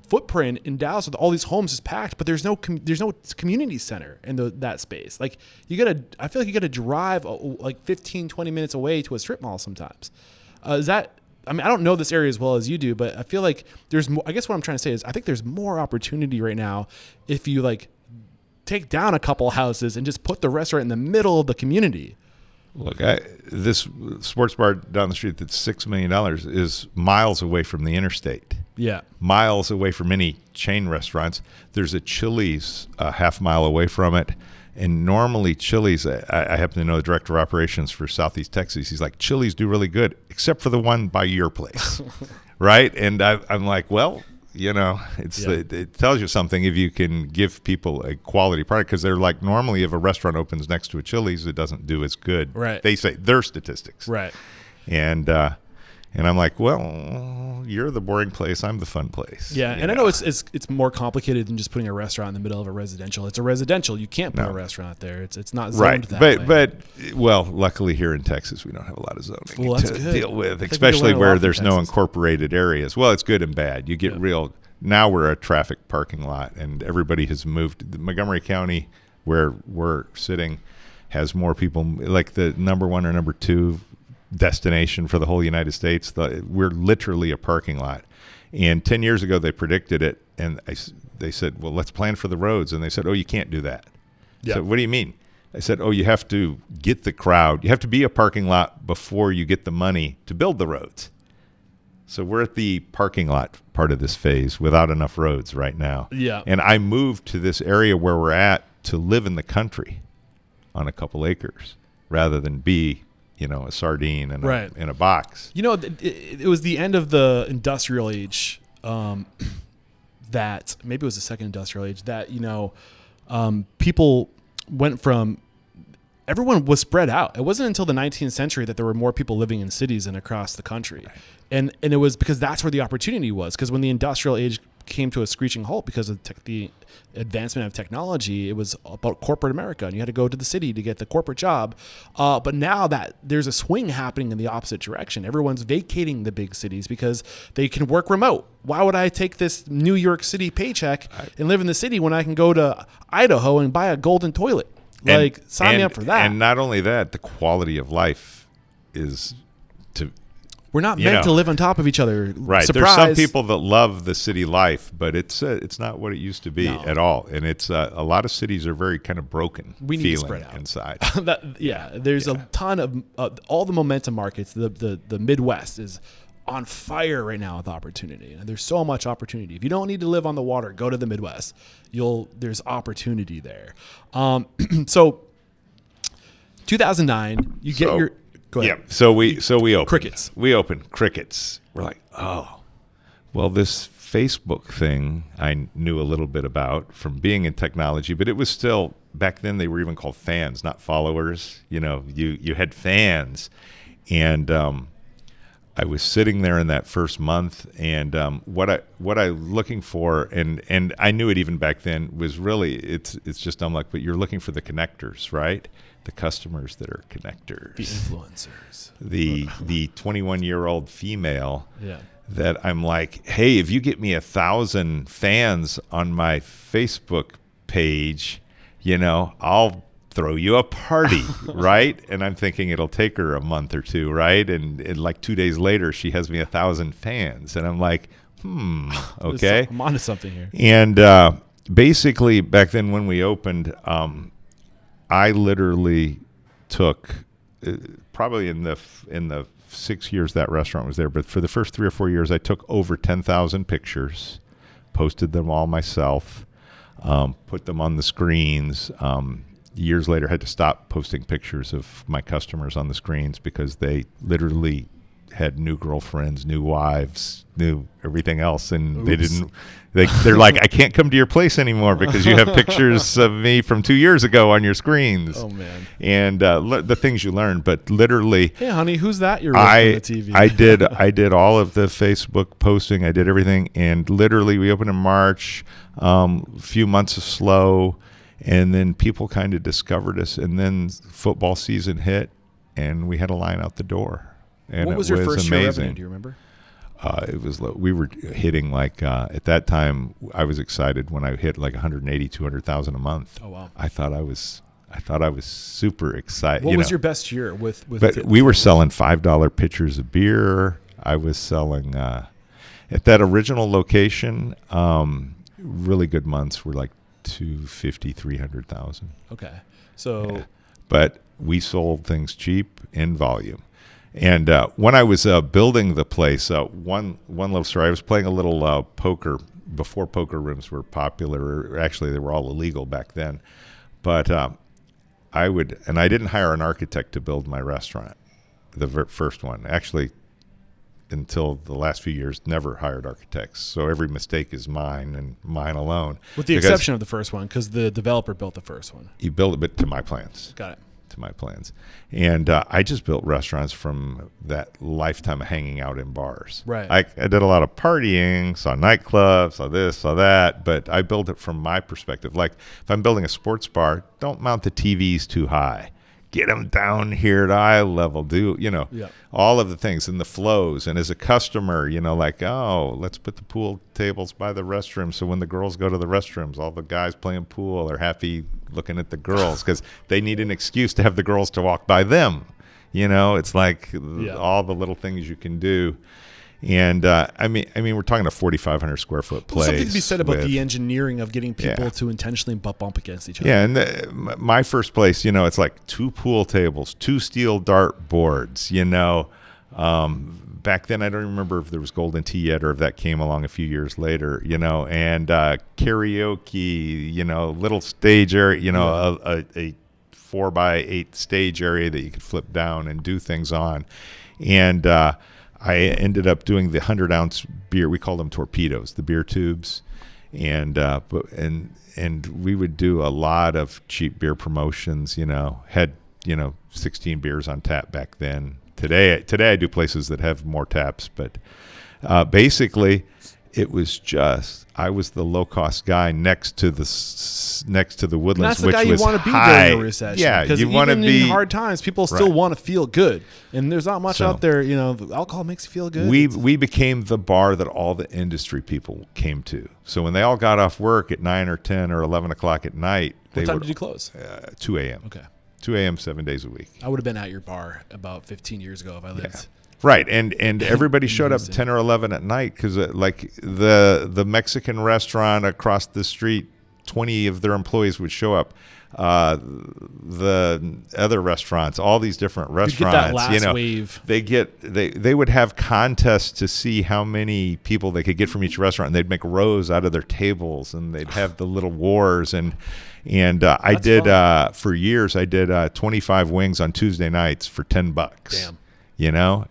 footprint in Dallas with all these homes is packed, but there's no community center in that space. I feel like you got to drive 15, 20 minutes away to a strip mall sometimes. I don't know this area as well as you do, but I feel like there's more. I guess what I'm trying to say is I think there's more opportunity right now if you take down a couple houses and just put the restaurant in the middle of the community. Look, this sports bar down the street that's $6 million is miles away from the interstate. Yeah. Miles away from any chain restaurants. There's a Chili's a half mile away from it. And normally Chili's, I happen to know the director of operations for Southeast Texas. He's like, Chili's do really good, except for the one by your place. Right? And I'm like, well, it tells you something if you can give people a quality product, because they're like, normally if a restaurant opens next to a Chili's, it doesn't do as good. Right. They say their statistics. Right. And I'm like, well, you're the boring place. I'm the fun place. Yeah. And I know it's more complicated than just putting a restaurant in the middle of a residential. It's a residential. You can't put a restaurant there. It's not zoned that way. But luckily here in Texas, we don't have a lot of zoning to deal with, especially where there's no incorporated areas. Well, it's good and bad. You get now we're a traffic parking lot, and everybody has moved. Montgomery County, where we're sitting, has more people. Like the number one or number two destination for the whole United States. We're literally a parking lot. And 10 years ago, they predicted it, and they said, well, let's plan for the roads. And they said, oh, you can't do that. Yeah. So what do you mean? I said, oh, you have to get the crowd. You have to be a parking lot before you get the money to build the roads. So we're at the parking lot part of this phase without enough roads right now. Yeah. And I moved to this area where we're at to live in the country on a couple acres rather than be, a sardine in a box. It was the end of the industrial age that maybe it was the second industrial age that, people went from everyone was spread out. It wasn't until the 19th century that there were more people living in cities and across the country. Right. And it was because that's where the opportunity was. Because when the industrial age came to a screeching halt because of the advancement of technology, it was about corporate America, and you had to go to the city to get the corporate job. But now that there's a swing happening in the opposite direction, everyone's vacating the big cities because they can work remote. Why would I take this New York City paycheck and live in the city when I can go to Idaho and buy a golden toilet? Sign me up for that. And not only that, the quality of life is to... We're not meant to live on top of each other. Right. Surprise. There's some people that love the city life, but it's not what it used to be at all. And it's a lot of cities are very kind of broken. We need to spread out inside. There's a ton of all the momentum markets. The Midwest is on fire right now with opportunity. And there's so much opportunity. If you don't need to live on the water, go to the Midwest. There's opportunity there. So 2009, go ahead. Yeah. So we opened. Crickets. We opened Crickets. We're like, oh, well, this Facebook thing I knew a little bit about from being in technology, but it was still, back then they were even called fans, not followers. You had fans. And I was sitting there in that first month, and what I looking for, and I knew it even back then, was really it's just I'm like, but you're looking for the connectors, right? The customers that are connectors, the influencers, the 21-year-old female. Yeah. That I'm like, hey, if you get me 1,000 fans on my Facebook page, I'll throw you a party, right? And I'm thinking it'll take her a month or two, right? And like 2 days later, she has me 1,000 fans, and I'm like, okay, I'm onto something here. And basically, back then when we opened, I literally took probably in the 6 years that restaurant was there, but for the first 3 or 4 years, I took over 10,000 pictures, posted them all myself, put them on the screens. Years later, had to stop posting pictures of my customers on the screens because they literally had new girlfriends, new wives, new everything else, and they're like, I can't come to your place anymore because you have pictures of me from 2 years ago on your screens. Oh man! And the things you learn, but literally, hey honey, who's that you're with on the TV? I did all of the Facebook posting. I did everything, and literally, we opened in March. A few months of slow. And then people kind of discovered us, and then football season hit, and we had a line out the door. And what was your first year revenue? Do you remember? It was we were hitting at that time. I was excited when I hit like 180, 200,000 a month. Oh wow! I thought I was super excited. What was your best year with? But we were selling $5 pitchers of beer. I was selling at that original location. Really good months were like 250, 300,000. Okay. So, yeah. But we sold things cheap in volume. And when I was building the place, one little story, I was playing a little poker before poker rooms were popular. Actually, they were all illegal back then. But I didn't hire an architect to build my restaurant, the first one. Actually, until the last few years, never hired architects. So every mistake is mine and mine alone. With the exception of the first one, because the developer built the first one. He built it, but to my plans. Got it. To my plans. And I just built restaurants from that lifetime of hanging out in bars. Right. I did a lot of partying, saw nightclubs, saw this, saw that, but I built it from my perspective. Like if I'm building a sports bar, don't mount the TVs too high. Get them down here at eye level, all of the things and the flows. And as a customer, let's put the pool tables by the restroom. So when the girls go to the restrooms, all the guys playing pool are happy looking at the girls because they need an excuse to have the girls to walk by them. It's like all the little things you can do. And I mean, we're talking a 4,500 square foot place. Something to be said about the engineering of getting people to intentionally bump against each other. Yeah, and my first place, it's like 2 pool tables, 2 steel dart boards. Back then, I don't remember if there was Golden Tee yet or if that came along a few years later. And karaoke, little stage area, a 4x8 stage area that you could flip down and do things on. And I ended up doing the 100-ounce beer. We called them torpedoes, the beer tubes, and we would do a lot of cheap beer promotions. Had 16 beers on tap back then. Today I do places that have more taps, but basically it was just I was the low cost guy next to the Woodlands, that's the which guy was you want to be high. during a recession. Yeah, because you want to be in hard times. People still want to feel good, and there's not much out there. Alcohol makes you feel good. We became the bar that all the industry people came to. So when they all got off work at 9 or 10 or 11 o'clock at night, what time did you close? 2 a.m. Okay. 2 a.m. 7 days a week. I would have been at your bar about 15 years ago if I lived. Yeah. Right, and everybody showed up 10 or 11 at night because like the Mexican restaurant across the street, 20 of their employees would show up. The other restaurants, all these different restaurants, get that last wave. They would have contests to see how many people they could get from each restaurant, and they'd make rows out of their tables, and they'd have the little wars. And I did for years. I did 25 wings on Tuesday nights for $10. Damn.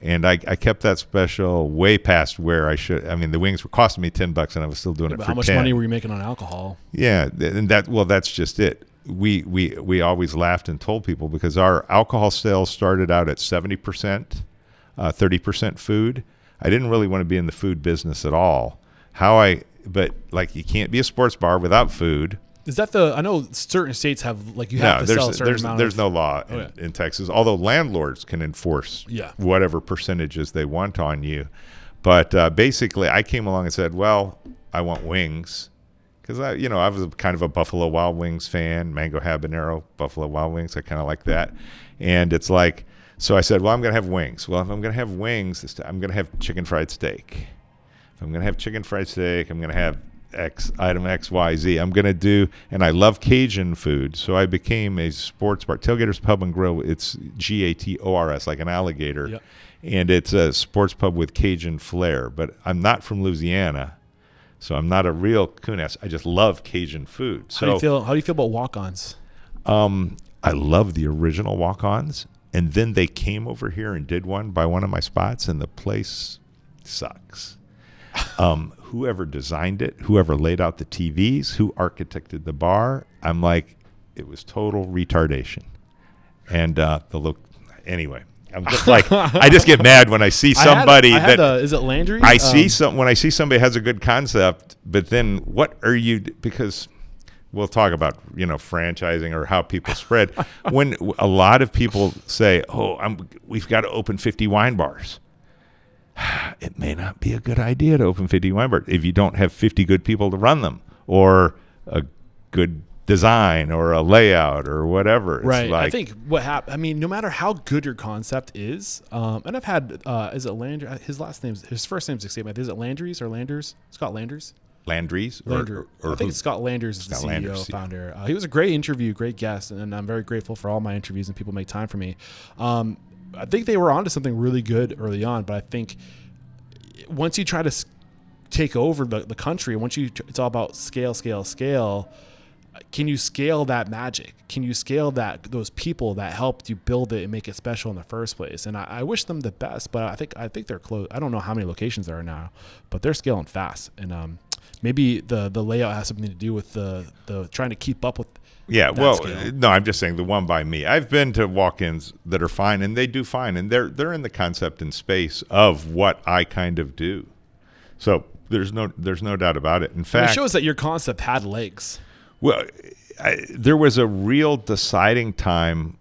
And I kept that special way past where I should. I mean, the wings were costing me $10, and I was still doing it for 10. How much money were you making on alcohol? Yeah, and that's just it. We always laughed and told people because our alcohol sales started out at 70%, 30% food. I didn't really want to be in the food business at all. But you can't be a sports bar without food. Is that I know certain states have you have to sell a certain amount. There's no law in Texas, although landlords can enforce whatever percentages they want on you. But basically, I came along and said, well, I want wings. Because I was kind of a Buffalo Wild Wings fan, mango habanero, Buffalo Wild Wings. I kind of like that. And it's like, so I said, well, I'm going to have wings. Well, if I'm going to have wings, I'm going to have chicken fried steak. If I'm going to have chicken fried steak, I'm going to have item X, Y, Z. I'm going to do, and I love Cajun food. So I became a sports bar. Tailgators Pub and Grill, it's Gators, like an alligator. Yep. And it's a sports pub with Cajun flair. But I'm not from Louisiana. So I'm not a real coon-ass. I just love Cajun food. So how do you feel about walk-ons? I love the original walk-ons. And then they came over here and did one by one of my spots, and the place sucks. Whoever designed it, whoever laid out the TVs, who architected the bar, I'm like, it was total retardation. And anyway. I'm just like, I just get mad when I see somebody is it Landry? When I see somebody has a good concept, but then what are you? Because we'll talk about franchising or how people spread. When a lot of people say, we've got to open 50 wine bars. It may not be a good idea to open 50 wine bars if you don't have 50 good people to run them or a good design or a layout or whatever. It's right. I think what happened, no matter how good your concept is, and I've had, is it Landry? His first name's escaped me. Is it Landry's or Landers? Scott Landers? Landry's? Or I think Scott Landers is the CEO, founder. He was a great interview, great guest, and I'm very grateful for all my interviews and people make time for me. I think they were onto something really good early on, but I think once you try to take over the country, it's all about scale. Can you scale that magic? Can you scale those people that helped you build it and make it special in the first place? And I wish them the best, but I think they're close. I don't know how many locations there are now, but they're scaling fast. And maybe the layout has something to do with the trying to keep up with. Yeah, scale. No, I'm just saying the one by me. I've been to walk-ins that are fine, and they do fine, and they're in the concept and space of what I kind of do. So there's no doubt about it. In fact, it shows that your concept had legs. Well, there was a real deciding time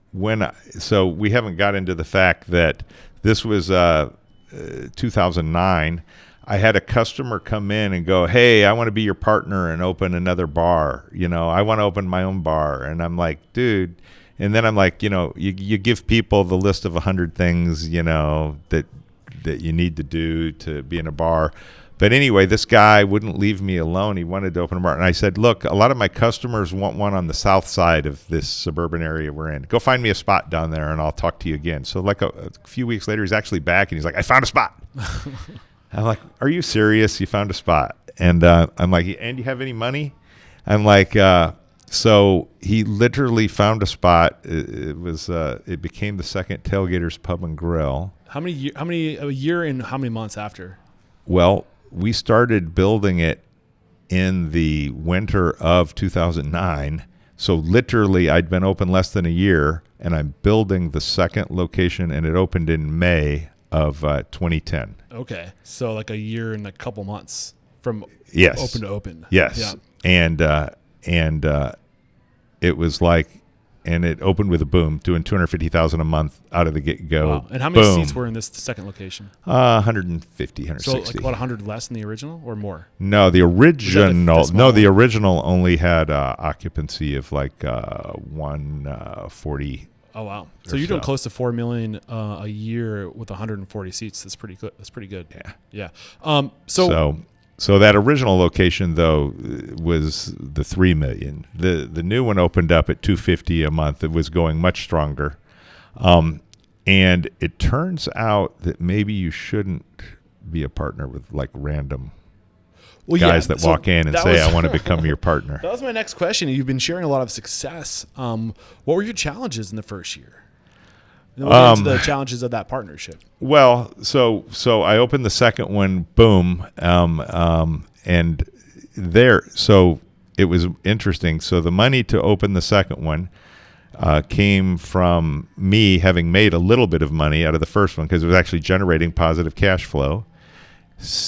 so we haven't got into the fact that this was 2009. I had a customer come in and go, hey, I want to be your partner and open another bar. I want to open my own bar. And I'm like, dude, And then I'm like, you give people the list of 100 things, that you need to do to be in a bar. But anyway, this guy wouldn't leave me alone. He wanted to open a bar. And I said, look, a lot of my customers want one on the south side of this suburban area we're in. Go find me a spot down there, and I'll talk to you again. So like a few weeks later, he's actually back, and he's like, I found a spot. I'm like, are you serious? You found a spot? And I'm like, and you have any money? I'm like, so he literally found a spot. It became the second Tailgators Pub and Grill. A year and how many months after? Well, we started building it in the winter of 2009. So literally I'd been open less than a year, and I'm building the second location, and it opened in May of 2010. Okay. So like a year and a couple months from open to open. Yes. Yeah. And it was like, and it opened with a boom, doing $250,000 a month out of the get-go. Wow. And how many seats were in this second location? 150, 160. So like about 100 less than the original, or more? No, the original only had occupancy of like 140. Oh wow! So you're doing close to $4 million a year with 140 seats. That's pretty good. That's pretty good. Yeah. So that original location though was the $3 million. The new one opened up at $250 a month. It was going much stronger, and it turns out that maybe you shouldn't be a partner with like random guys that walk in and say, I want to become your partner. That was my next question. You've been sharing a lot of success. What were your challenges in the first year? And we'll get into the challenges of that partnership. Well, so I opened the second one, boom, and there. So it was interesting. So the money to open the second one came from me having made a little bit of money out of the first one because it was actually generating positive cash flow.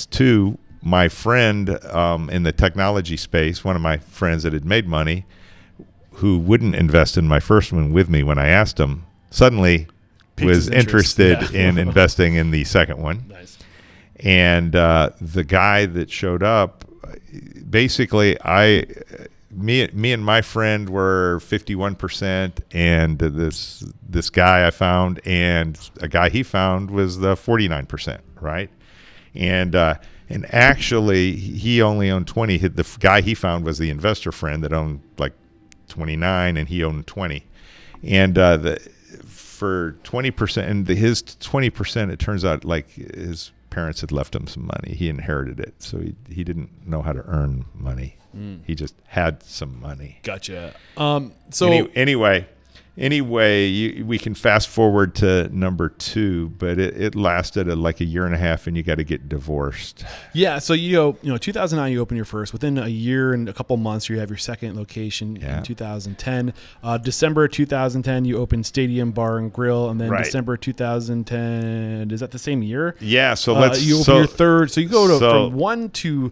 Two, my friend in the technology space, one of my friends that had made money, who wouldn't invest in my first one with me when I asked him, suddenly was interested in investing in the second one. Nice. And the guy that showed up, basically, me and my friend were 51%, and this guy I found and a guy he found was the 49%, right? And actually, he only owned 20. The guy he found was the investor friend that owned like 29, and he owned 20. And for 20%, and his 20%, it turns out like his parents had left him some money. He inherited it, so he didn't know how to earn money. He just had some money. Gotcha. Anyway, we can fast forward to number 2, but it lasted like a year and a half, and you got to get divorced. Yeah. So 2009 you open your first. Within a year and a couple months, you have your second location in 2010. December 2010, you opened Stadium Bar and Grill, and then December 2010. Is that the same year? Yeah. So you open your third. So you go from 1 to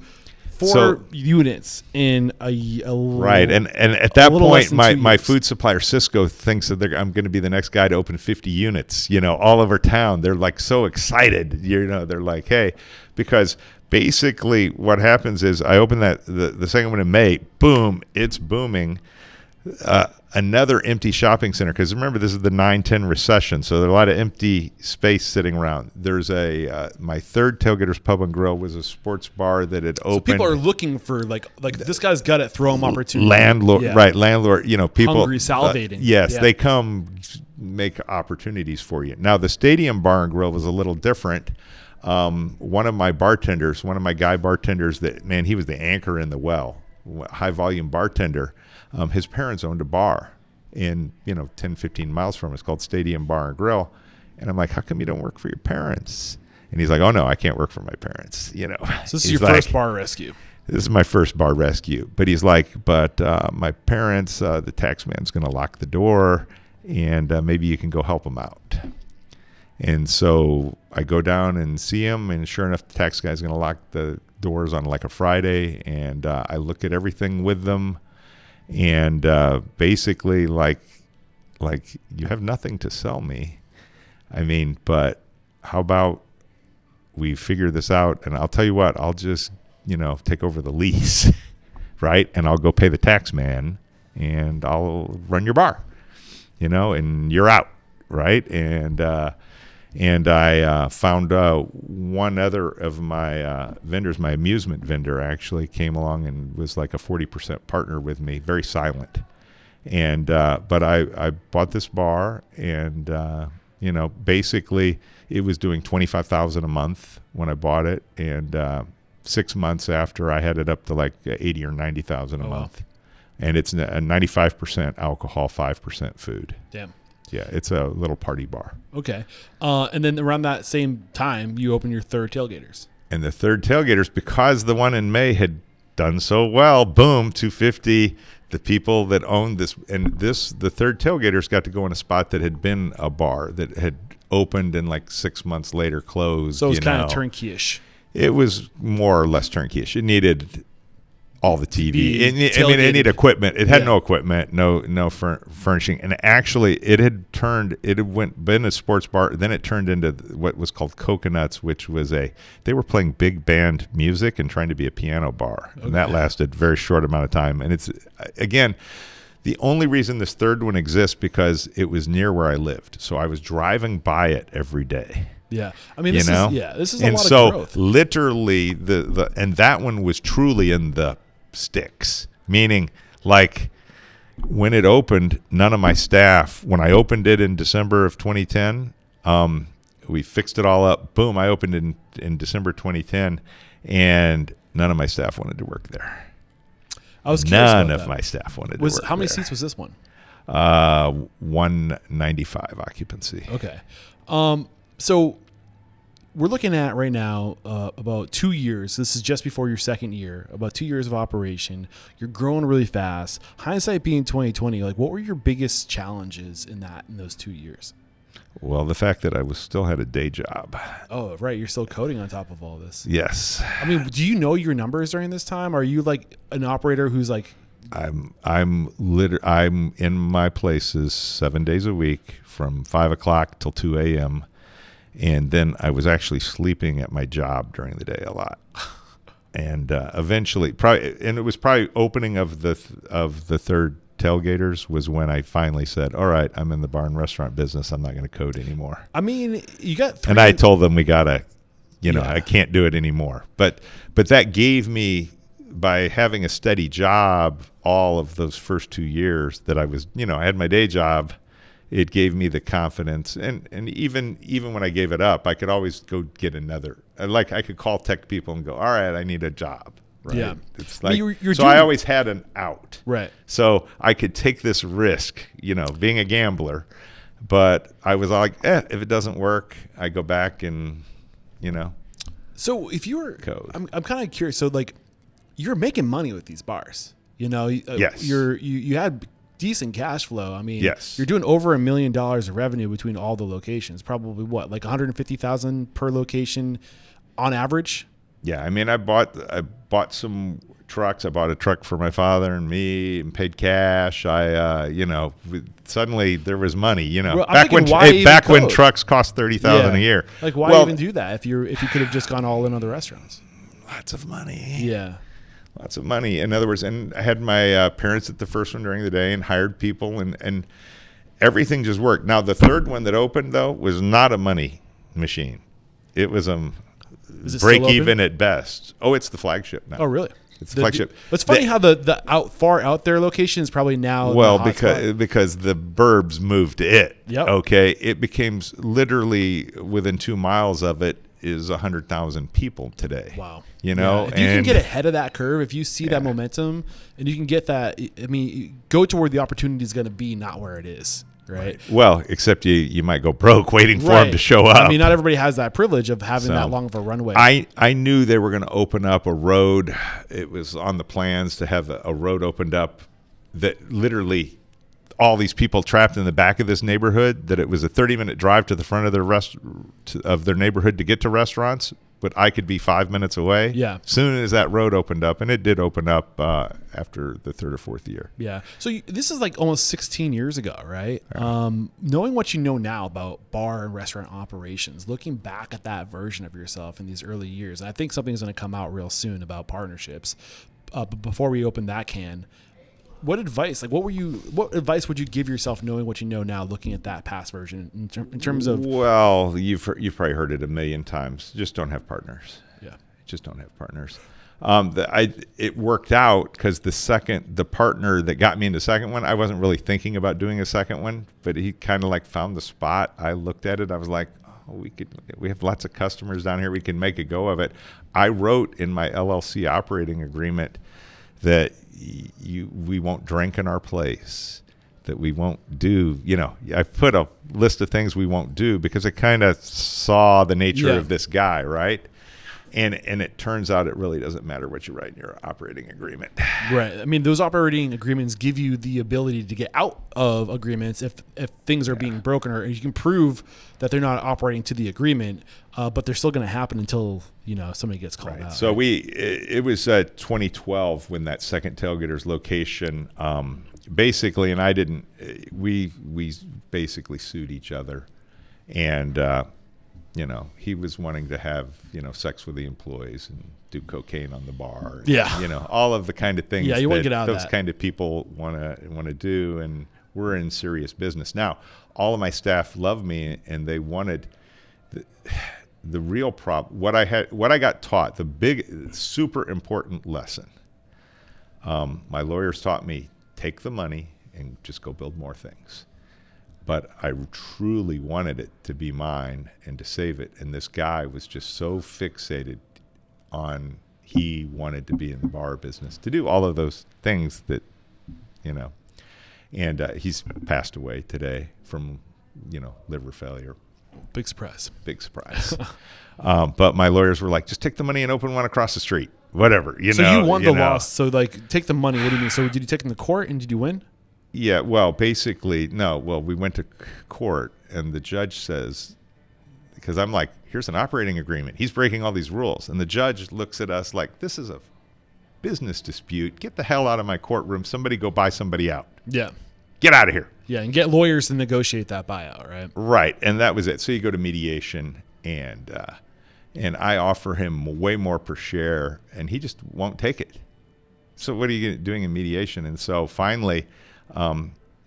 4 units in a right, and at that point, my food supplier Cisco thinks that I'm going to be the next guy to open 50 units. All over town, they're like so excited. They're like, hey, because basically what happens is I open the second one in May, boom, it's booming. Another empty shopping center, because remember this is the 9-10 recession, so there's a lot of empty space sitting around. There's my third Tailgators Pub and Grill was a sports bar that had opened. So people are looking for like this guy's got it. Throw him opportunity. Landlord. People hungry, salivating. Yes, they come make opportunities for you. Now the Stadium Bar and Grill was a little different. One of my guy bartenders, he was the anchor in the well, high volume bartender. His parents owned a bar in 10, 15 miles from us called Stadium Bar and Grill. And I'm like, how come you don't work for your parents? And he's like, oh, no, I can't work for my parents. So this is your first bar rescue. This is my first bar rescue. But he's like, my parents, the tax man's going to lock the door, and maybe you can go help them out. And so I go down and see him, and sure enough, the tax guy's going to lock the doors on like a Friday. And I look at everything with them. And basically, like you have nothing to sell me. I mean, but how about we figure this out? And I'll tell you what, I'll just take over the lease, right? And I'll go pay the tax man, and I'll run your bar. and you're out, right? And I found one other of my vendors, my amusement vendor, actually came along and was like a 40% partner with me, very silent. And but I bought this bar, and basically it was doing $25,000 a month when I bought it, and 6 months after, I had it up to like 80 or 90,000 a month. And it's a 95% alcohol, 5% food. Damn. Yeah, it's a little party bar. Okay. And then around that same time, you open your third Tailgators. And the third Tailgators, because the one in May had done so well, boom, 250. The people that owned this, the third Tailgators got to go in a spot that had been a bar that had opened and like 6 months later closed. So it was kind of turnkey-ish. It was more or less turnkey-ish. It needed all the TV. It needed equipment. It had no equipment, no furnishing, and actually, it had been a sports bar. Then it turned into what was called Coconuts, which was they were playing big band music and trying to be a piano bar, and that lasted a very short amount of time. And it's again, the only reason this third one exists because it was near where I lived, so I was driving by it every day. Yeah, I mean, this is a lot of growth. So literally, and that one was truly in the sticks, meaning like when it opened, none of my staff, when I opened it in December of 2010, we fixed it all up. Boom, I opened it in December 2010, and none of my staff wanted to work there. I was curious none about of that. my staff wanted to work How many there. seats was this one? 195 occupancy. Okay. So we're looking at right now about 2 years. This is just before your second year, about 2 years of operation. You're growing really fast. Hindsight being 2020, like what were your biggest challenges in those 2 years? Well, the fact that I still had a day job. Oh, right. You're still coding on top of all this. Yes. I mean, do you know your numbers during this time? Are you like an operator who's like... I'm in my places 7 days a week from 5 o'clock till 2 a.m. And then I was actually sleeping at my job during the day a lot. And eventually, it was probably opening of the third Tailgators was when I finally said, all right, I'm in the bar and restaurant business. I'm not going to code anymore. I mean, you got 3... And I told them we got to, I can't do it anymore. But that gave me, by having a steady job all of those first 2 years that I was, I had my day job, it gave me the confidence. And even when I gave it up, I could always go get another. Like I could call tech people and go, all right, I need a job. Right? Yeah. It's like, I always had an out. Right. So I could take this risk, being a gambler. But I was like, if it doesn't work, I go back and, So if you were, code. I'm kind of curious. So like, you're making money with these bars, Yes. You had decent cash flow. I mean, yes. You're doing over $1 million of revenue between all the locations. Probably what, like 150,000 per location on average? Yeah, I mean, I bought some trucks. I bought a truck for my father and me, and paid cash. Suddenly there was money. Well, back when trucks cost $30,000 a year. Like, why even do that if you could have just gone all in on the restaurants? Lots of money. Yeah. Lots of money. In other words, and I had my parents at the first one during the day and hired people, and everything just worked. Now, the third one that opened, though, was not a money machine. It was break even at best. Oh, it's the flagship now. Oh, really? It's the flagship. It's funny how the far out there location is probably now. Well, because the burbs moved to it. Yep. Okay. It became literally within 2 miles of it is 100,000 people today. Wow. If you can get ahead of that curve, if you see that momentum and you can get that, I mean, go to where the opportunity is going to be, not where it is. Right. Well, except you might go broke waiting for them to show up. I mean, not everybody has that privilege of having that long of a runway. I knew they were going to open up a road. It was on the plans to have a road opened up that literally all these people trapped in the back of this neighborhood, that it was a 30-minute drive to the front of their neighborhood to get to restaurants, but I could be 5 minutes away. Yeah. As soon as that road opened up, and it did open up after the third or fourth year. Yeah. So this is like almost 16 years ago, right? Knowing what you know now about bar and restaurant operations, looking back at that version of yourself in these early years, and I think something's going to come out real soon about partnerships. But before we open that can, what advice would you give yourself knowing what you know now, looking at that past version in terms of? Well, you've probably heard it a million times. Just don't have partners. Yeah. Just don't have partners. It worked out because the partner that got me into the second one, I wasn't really thinking about doing a second one, but he kind of like found the spot. I looked at it. I was like, oh, we have lots of customers down here. We can make a go of it. I wrote in my LLC operating agreement that we won't drink in our place, that we won't do, I put a list of things we won't do because I kind of saw the nature of this guy, right? And it turns out it really doesn't matter what you write in your operating agreement. Right. I mean, those operating agreements give you the ability to get out of agreements if things are being broken, or you can prove that they're not operating to the agreement, but they're still going to happen until somebody gets called out. So it was 2012 when that second Tailgators location basically, and I didn't. We basically sued each other, and he was wanting to have sex with the employees and do cocaine on the bar. And, all of the kind of things. Yeah, you want to get out of those that. kind of people want to do, and we're in serious business now. All of my staff love me, and they wanted the real problem. What I got taught, the big, super important lesson. My lawyers taught me: take the money and just go build more things. But I truly wanted it to be mine and to save it. And this guy was just so fixated on he wanted to be in the bar business, to do all of those things that, And he's passed away today from, liver failure. Big surprise. Big surprise. But my lawyers were like, just take the money and open one across the street. Whatever, So you won the loss. So, take the money. What do you mean? So did you take it to court and did you win? Yeah, well, basically, no. Well, we went to court, and the judge says, because I'm like, here's an operating agreement. He's breaking all these rules. And the judge looks at us like, this is a business dispute. Get the hell out of my courtroom. Somebody go buy somebody out. Yeah. Get out of here. Yeah, and get lawyers to negotiate that buyout, right? Right, and that was it. So you go to mediation, and I offer him way more per share, and he just won't take it. So what are you doing in mediation? And so finally,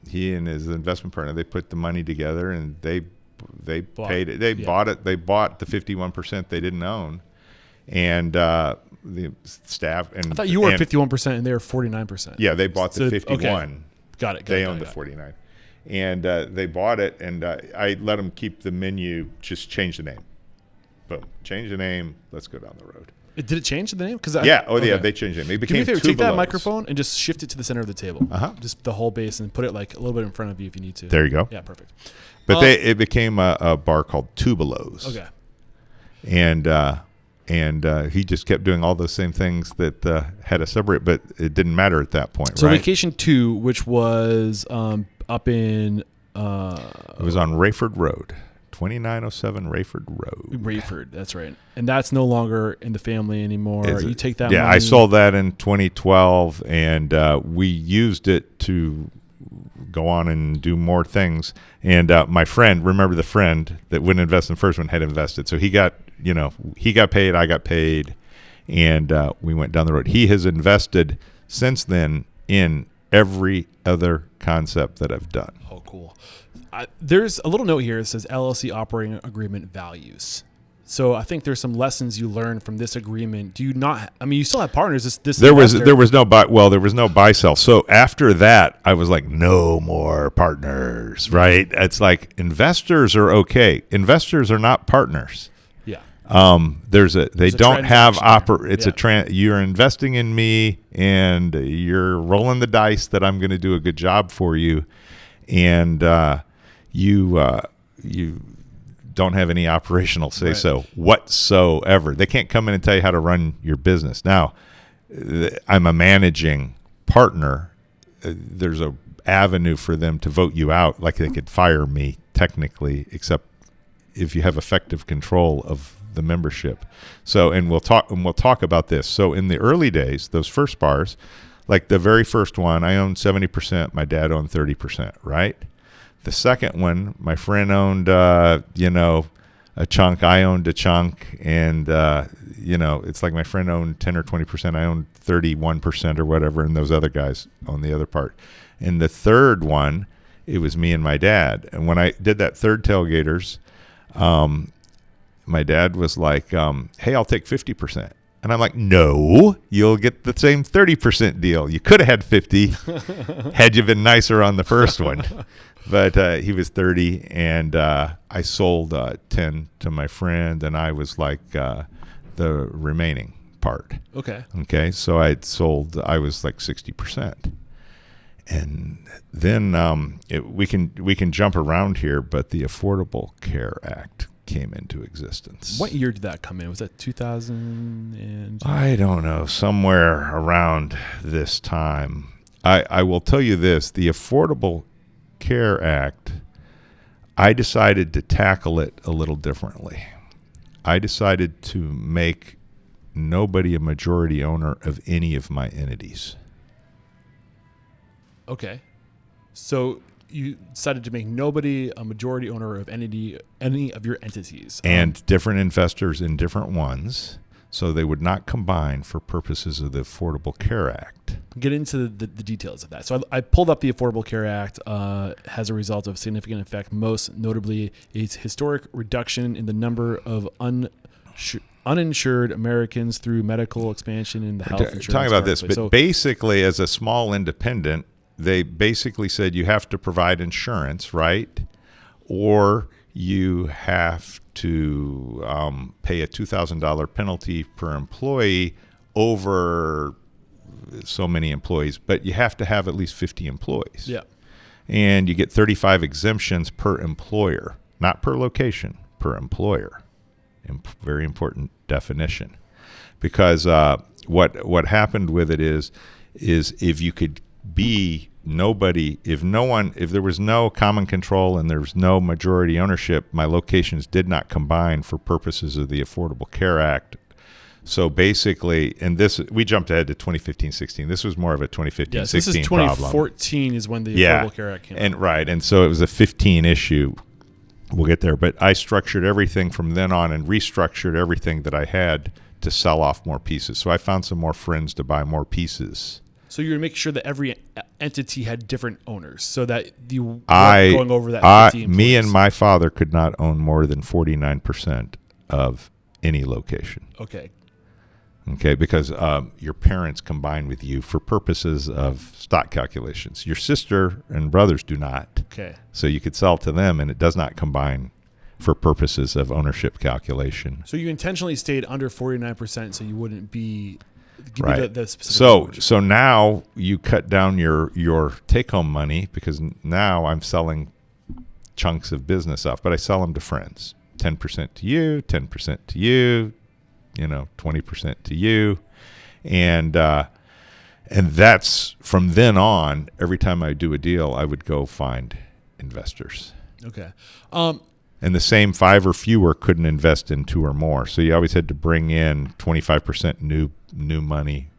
he and his investment partner, they put the money together, and they paid it. They bought it. They bought the 51% they didn't own, and the staff. And I thought you were 51% and they were 49%. Yeah, they bought the 51. Okay. Got it. They owned the 49, and they bought it. And I let them keep the menu. Just change the name. Boom. Change the name. Let's go down the road. Did it change the name? Yeah, they changed the name. It became Do me a favor, take that Tubelos. microphone and just shift it to the center of the table. Just the whole base, and put it like a little bit in front of you if you need to. There you go. Yeah, perfect. But it became a bar called Tubelos. Okay. And he just kept doing all those same things that had us separate, but it didn't matter at that point, So right? Location 2, which was up in... it was on Rayford Road. 2907 Rayford Road. Rayford, that's right. And that's no longer in the family anymore. You take that Yeah, money. I sold that in 2012, and we used it to go on and do more things. And my friend, remember the friend that wouldn't invest in the first one, had invested. So he got paid, I got paid, and we went down the road. He has invested since then in every other concept that I've done. Oh, cool. There's a little note here that says LLC operating agreement values. So I think there's some lessons you learned from this agreement. Do you not? I mean, you still have partners. There was no buy sell. So after that, I was like, no more partners. Right? It's like investors are okay. Investors are not partners. Yeah. They don't have you're investing in me, and you're rolling the dice that I'm going to do a good job for you, and you don't have any operational say-so whatsoever. They can't come in and tell you how to run your business. Now, I'm a managing partner. There's a avenue for them to vote you out, like they could fire me technically, except if you have effective control of the membership. So, and we'll talk about this. So in the early days, those first bars, like the very first one, I owned 70%, my dad owned 30%, right? The second one, my friend owned, a chunk. I owned a chunk, and it's like my friend owned 10 or 20%. I owned 31% or whatever, and those other guys owned the other part. And the third one, it was me and my dad. And when I did that third Tailgators, my dad was like, hey, I'll take 50%. And I'm like, no, you'll get the same 30% deal. You could have had 50 had you been nicer on the first one. But he was 30, and I sold 10 to my friend, and I was like the remaining part. Okay, so I was like 60%. And then we can jump around here, but the Affordable Care Act came into existence. What year did that come in? Was that 2000? I don't know, somewhere around this time. I will tell you this, the Affordable Care Act, I decided to tackle it a little differently. I decided to make nobody a majority owner of any of my entities. Okay. So you decided to make nobody a majority owner of any of your entities. And different investors in different ones, so they would not combine for purposes of the Affordable Care Act. Get into the details of that. So I pulled up the Affordable Care Act as a result of significant effect, most notably its historic reduction in the number of uninsured Americans through medical expansion in the health insurance. Talking about this, but basically as a small independent, they basically said you have to provide insurance, right? Or you have to pay a $2,000 penalty per employee over so many employees, but you have to have at least 50 employees. Yeah. And you get 35 exemptions per employer, not per location, per employer. Very important definition. Because what happened with it is if you could be nobody, if there was no common control and there was no majority ownership, my locations did not combine for purposes of the Affordable Care Act. So basically, and we jumped ahead to 2015-16. This was more of a 2015-16 problem. This is 2014 is when the Affordable Care Act came out. Right, and so it was a 15 issue. We'll get there. But I structured everything from then on and restructured everything that I had to sell off more pieces. So I found some more friends to buy more pieces. So you're making sure that every entity had different owners, so that you weren't going over that 50 employees. Me and my father could not own more than 49% of any location. Okay, because your parents combine with you for purposes of stock calculations. Your sister and brothers do not. Okay. So you could sell to them, and it does not combine for purposes of ownership calculation. So you intentionally stayed under 49%, so you wouldn't be. Right. The specific so now you cut down your take-home money, because now I'm selling chunks of business off, but I sell them to friends. 10% to you, 10% to you, 20% to you, and that's from then on. Every time I do a deal, I would go find investors. Okay. And the same 5 or fewer couldn't invest in 2 or more. So you always had to bring in 25% new money.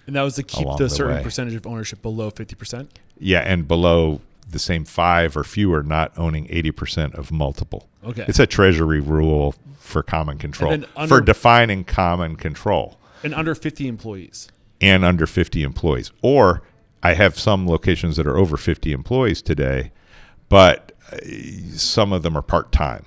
And that was to keep the certain percentage of ownership below 50%? Yeah, and below the same 5 or fewer not owning 80% of multiple. Okay. It's a treasury rule for common control, for defining common control. And under 50 employees. And under 50 employees. Or I have some locations that are over 50 employees today, but some of them are part-time,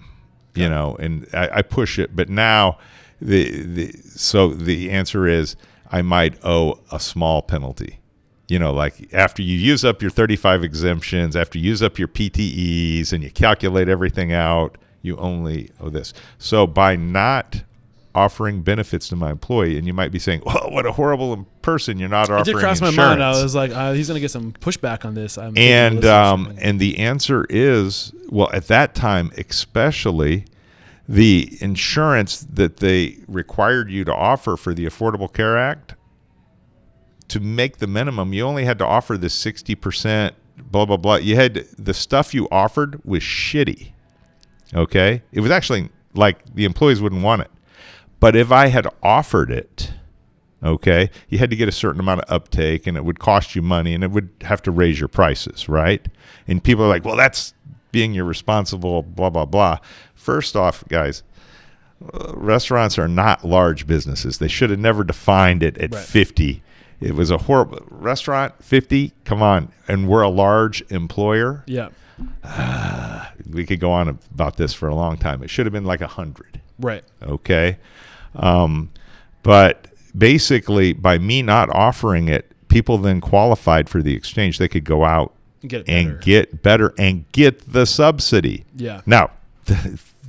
and I push it. But now so the answer is I might owe a small penalty. Like after you use up your 35 exemptions, after you use up your PTEs and you calculate everything out, you only owe this. So by not offering benefits to my employee, and you might be saying, well, what a horrible person, you're not offering insurance. It did cross my mind. I was like, he's going to get some pushback on this. And the answer is, well, at that time especially, the insurance that they required you to offer for the Affordable Care Act, to make the minimum, you only had to offer the 60%, blah, blah, blah. You had the stuff you offered was shitty, okay? It was actually like the employees wouldn't want it. But if I had offered it, okay, you had to get a certain amount of uptake, and it would cost you money, and it would have to raise your prices, right? And people are like, well, that's being irresponsible, blah, blah, blah. First off, guys, Restaurants are not large businesses. They should have never defined it at 50. It was a horrible restaurant. 50. Come on, and we're a large employer. Yeah. We could go on about this for a long time. It should have been like 100. Right. Okay. But basically, by me not offering it, people then qualified for the exchange. They could go out and get better and get the subsidy. Yeah. Now,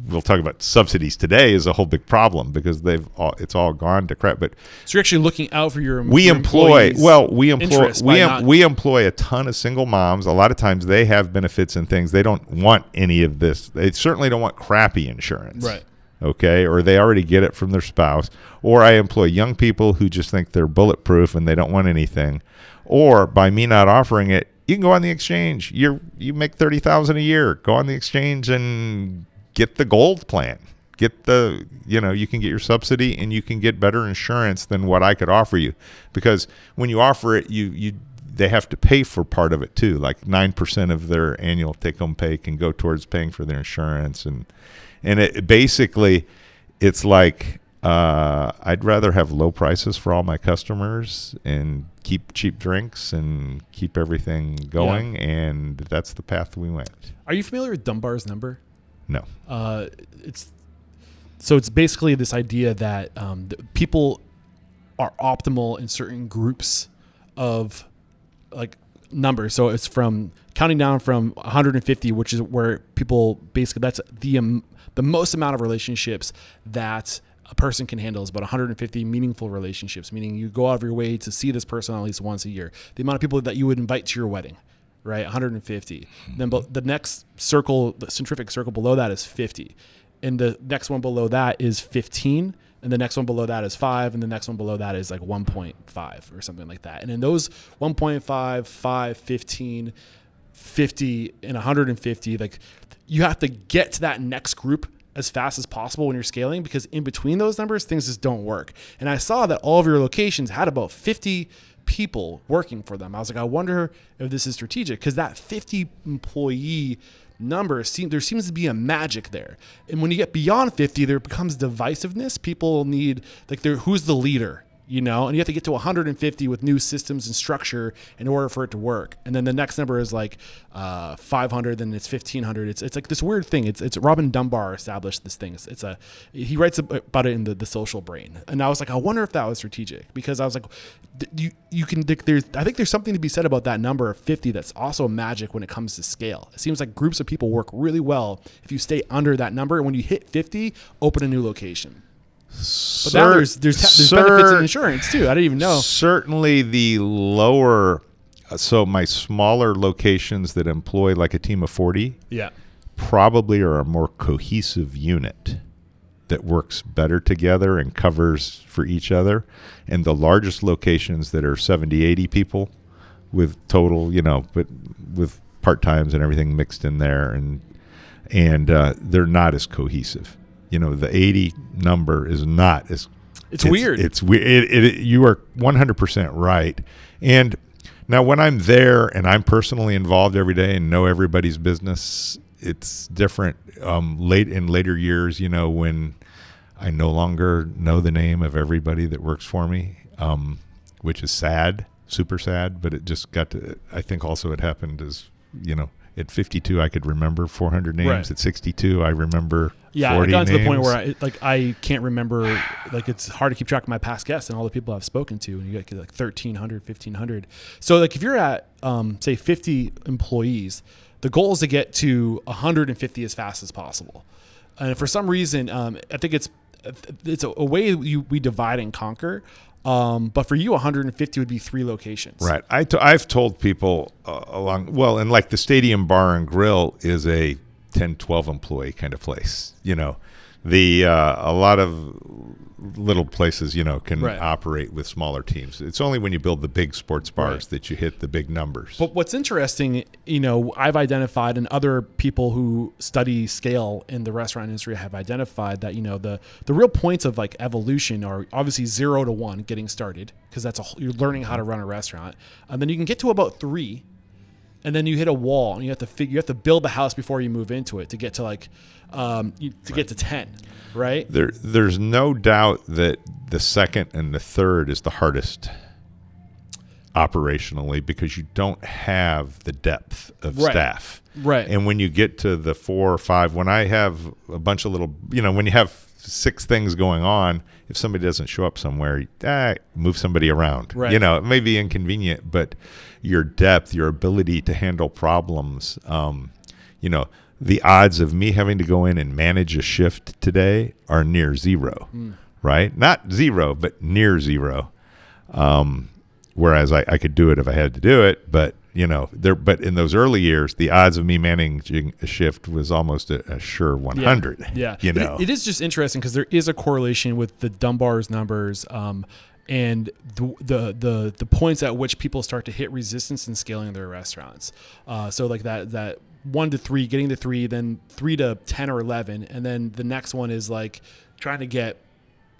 we'll talk about subsidies today is a whole big problem because it's all gone to crap. But so you're actually looking out for your we employ a ton of single moms. A lot of times they have benefits and things. They don't want any of this. They certainly don't want crappy insurance. Right. Okay, or they already get it from their spouse. Or I employ young people who just think they're bulletproof and they don't want anything. Or by me not offering it, you can go on the exchange. You make $30,000 a year. Go on the exchange and get the gold plan. You can get your subsidy and you can get better insurance than what I could offer you. Because when you offer it, they have to pay for part of it too. Like 9% of their annual take-home pay can go towards paying for their insurance, and it basically, it's like I'd rather have low prices for all my customers and keep cheap drinks and keep everything going, and that's the path we went. Are you familiar with Dunbar's number? No. It's basically this idea that people are optimal in certain groups of like numbers. So it's from counting down from 150, which is where people basically, that's the most amount of relationships that a person can handle is about 150 meaningful relationships, meaning you go out of your way to see this person at least once a year. The amount of people that you would invite to your wedding, right? 150. Then the next circle, the centrifugal circle below that is 50. And the next one below that is 15. And the next one below that is 5. And the next one below that is like 1.5 or something like that. And in those 1.5, 5, 15, 50, and 150, like you have to get to that next group as fast as possible when you're scaling, because in between those numbers, things just don't work. And I saw that all of your locations had about 50 people working for them. I was like, I wonder if this is strategic, because that 50 employee number, there seems to be a magic there. And when you get beyond 50, there becomes divisiveness. People need, like, who's the leader? And you have to get to 150 with new systems and structure in order for it to work. And then the next number is like 500, then it's 1500. It's like this weird thing. It's Robin Dunbar established this thing. He writes about it in the Social Brain. And I was like, I wonder if that was strategic, because I was like, I think there's something to be said about that number of 50 that's also magic when it comes to scale. It seems like groups of people work really well if you stay under that number. And when you hit 50, open a new location. But now there's benefits in insurance too. I didn't even know. Certainly the lower, so my smaller locations that employ like a team of 40, probably are a more cohesive unit that works better together and covers for each other. And the largest locations that are 70, 80 people with total, but with part-times and everything mixed in there, and they're not as cohesive. The 80 number is not as... It's weird. It's weird. You are 100% right. And now when I'm there and I'm personally involved every day and know everybody's business, it's different. In later years, when I no longer know the name of everybody that works for me, which is sad, super sad, but it just got to... I think also it happened as, at 52, I could remember 400 names. Right. At 62, I remember 40 names. I got to the point where I can't remember. Like, it's hard to keep track of my past guests and all the people I've spoken to. And you get like 1,300, 1,500. So, like, if you're at, say, 50 employees, the goal is to get to 150 as fast as possible. And for some reason, I think it's a way we divide and conquer. But for you, 150 would be 3 locations. Right. I've told people and like the Stadium Bar and Grill is a 10, 12 employee kind of place. A lot of little places, can operate with smaller teams. It's only when you build the big sports bars that you hit the big numbers. But what's interesting, I've identified, and other people who study scale in the restaurant industry have identified that, the real points of like evolution are obviously 0 to 1, getting started, because you're learning how to run a restaurant. And then you can get to about 3. and then you hit a wall, and you have to build the house before you move into it to get to like get to 10, right? There's no doubt that the second and the third is the hardest operationally because you don't have the depth of staff. Right. And when you get to the 4 or 5, when I have a bunch of little, when you have 6 things going on, if somebody doesn't show up somewhere, move somebody around. Right. It may be inconvenient, but your depth, your ability to handle problems, the odds of me having to go in and manage a shift today are near zero, right? Not zero, but near zero. Whereas I could do it if I had to do it, but but in those early years, the odds of me managing a shift was almost a sure 100. Yeah. It is just interesting because there is a correlation with the Dunbar's numbers and the points at which people start to hit resistance in scaling their restaurants. So like that 1 to 3, getting to 3, then 3 to 10 or 11, and then the next one is like trying to get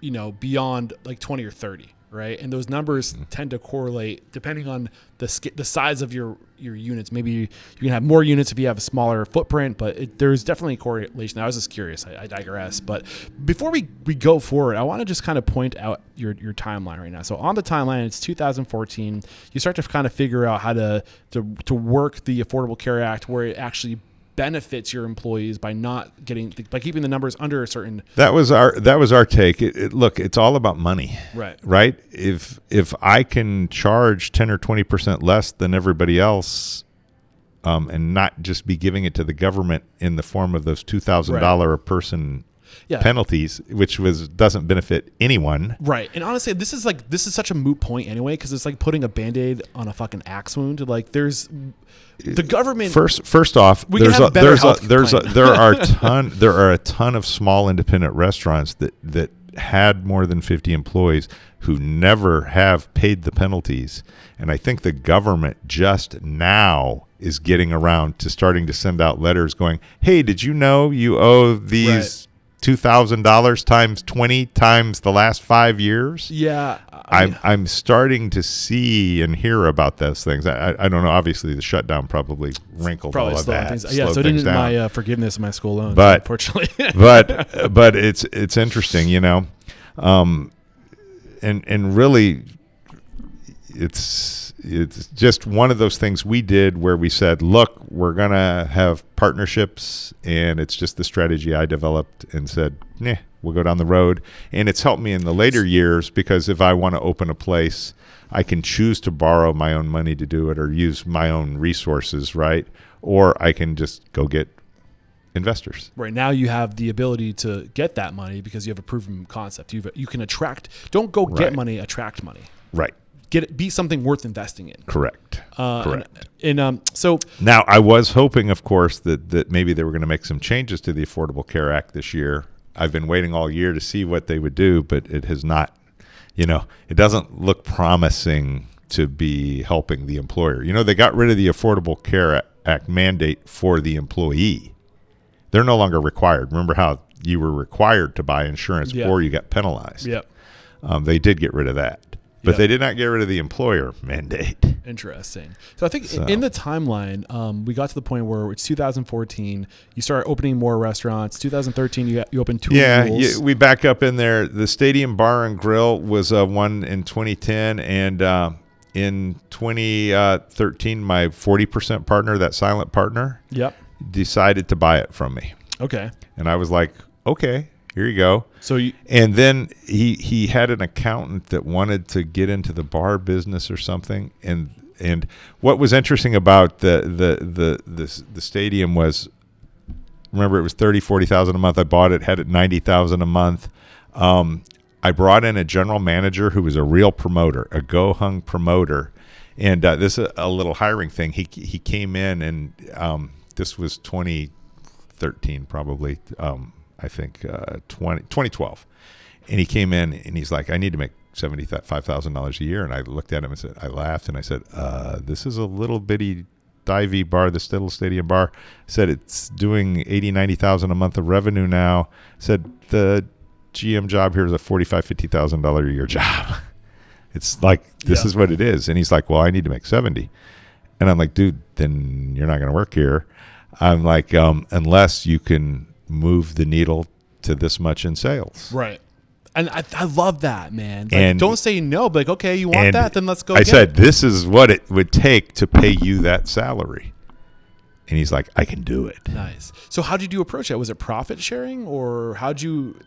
beyond like 20 or 30. Right, and those numbers tend to correlate depending on the size of your units. Maybe you can have more units if you have a smaller footprint, but there's definitely a correlation. I was just curious. I digress. But before we go forward, I want to just kind of point out your timeline right now. So on the timeline, it's 2014. You start to kind of figure out how to work the Affordable Care Act where it actually benefits your employees by by keeping the numbers under a certain. That was our take. Look, it's all about money, right? If I can charge 10 or 20% less than everybody else, and not just be giving it to the government in the form of those $2,000 a person penalties, which doesn't benefit anyone. Right. And honestly, this is such a moot point anyway, because it's like putting a Band-Aid on a fucking axe wound. Like there's the government. First off, there are a ton of small independent restaurants that had more than 50 employees who never have paid the penalties. And I think the government just now is getting around to starting to send out letters going, hey, did you know you owe these $2,000 times 20 times the last 5 years? Yeah. I'm starting to see and hear about those things. I don't know. Obviously, the shutdown probably wrinkled all of that. So didn't my forgiveness of my school loans, but, unfortunately. but it's interesting, and really, it's just one of those things we did where we said, look, we're going to have partnerships, and it's just the strategy I developed and said, we'll go down the road. And it's helped me in the later years because if I want to open a place, I can choose to borrow my own money to do it or use my own resources, right? Or I can just go get investors. Right now you have the ability to get that money because you have a proven concept. You can attract, don't go get money, attract money. Right. Be something worth investing in. Correct. Correct. So now I was hoping, of course, that maybe they were going to make some changes to the Affordable Care Act this year. I've been waiting all year to see what they would do, but it has not. It doesn't look promising to be helping the employer. They got rid of the Affordable Care Act mandate for the employee. They're no longer required. Remember how you were required to buy insurance or you got penalized? Yep. They did get rid of that. But they did not get rid of the employer mandate. Interesting. So I think in the timeline, we got to the point where it's 2014. You start opening more restaurants. 2013, you opened 2 schools. We back up in there. The Stadium Bar and Grill was one in 2010. And in 2013, my 40% partner, that silent partner, decided to buy it from me. Okay. And I was like, okay. Here you go. And then he had an accountant that wanted to get into the bar business or something. And what was interesting about the stadium was, remember, it was $40,000 a month. I bought it, had it $90,000 a month. I brought in a general manager who was a real promoter, a go-hung promoter. And this is a little hiring thing. He came in, and this was 2013 probably. I think 2012. And he came in and he's like, I need to make $75,000 a year. And I looked at him and said, I laughed and I said, this is a little bitty divey bar, the Stittle Stadium bar. I said, it's doing $90,000 a month of revenue now. I said, the GM job here is a $45,000, $50,000 a year job. It's like, this is what it is. And he's like, well, I need to make 70. And I'm like, dude, then you're not going to work here. I'm like, unless you can move the needle to this much in sales. Right. And I love that, man. Like, And- don't say no, but like, okay, you want And that, then let's go I get said, it. this is what it would take to pay you that salary. And he's like, I can do it. Nice. So how did you approach that? Was it profit sharing, or how'd you?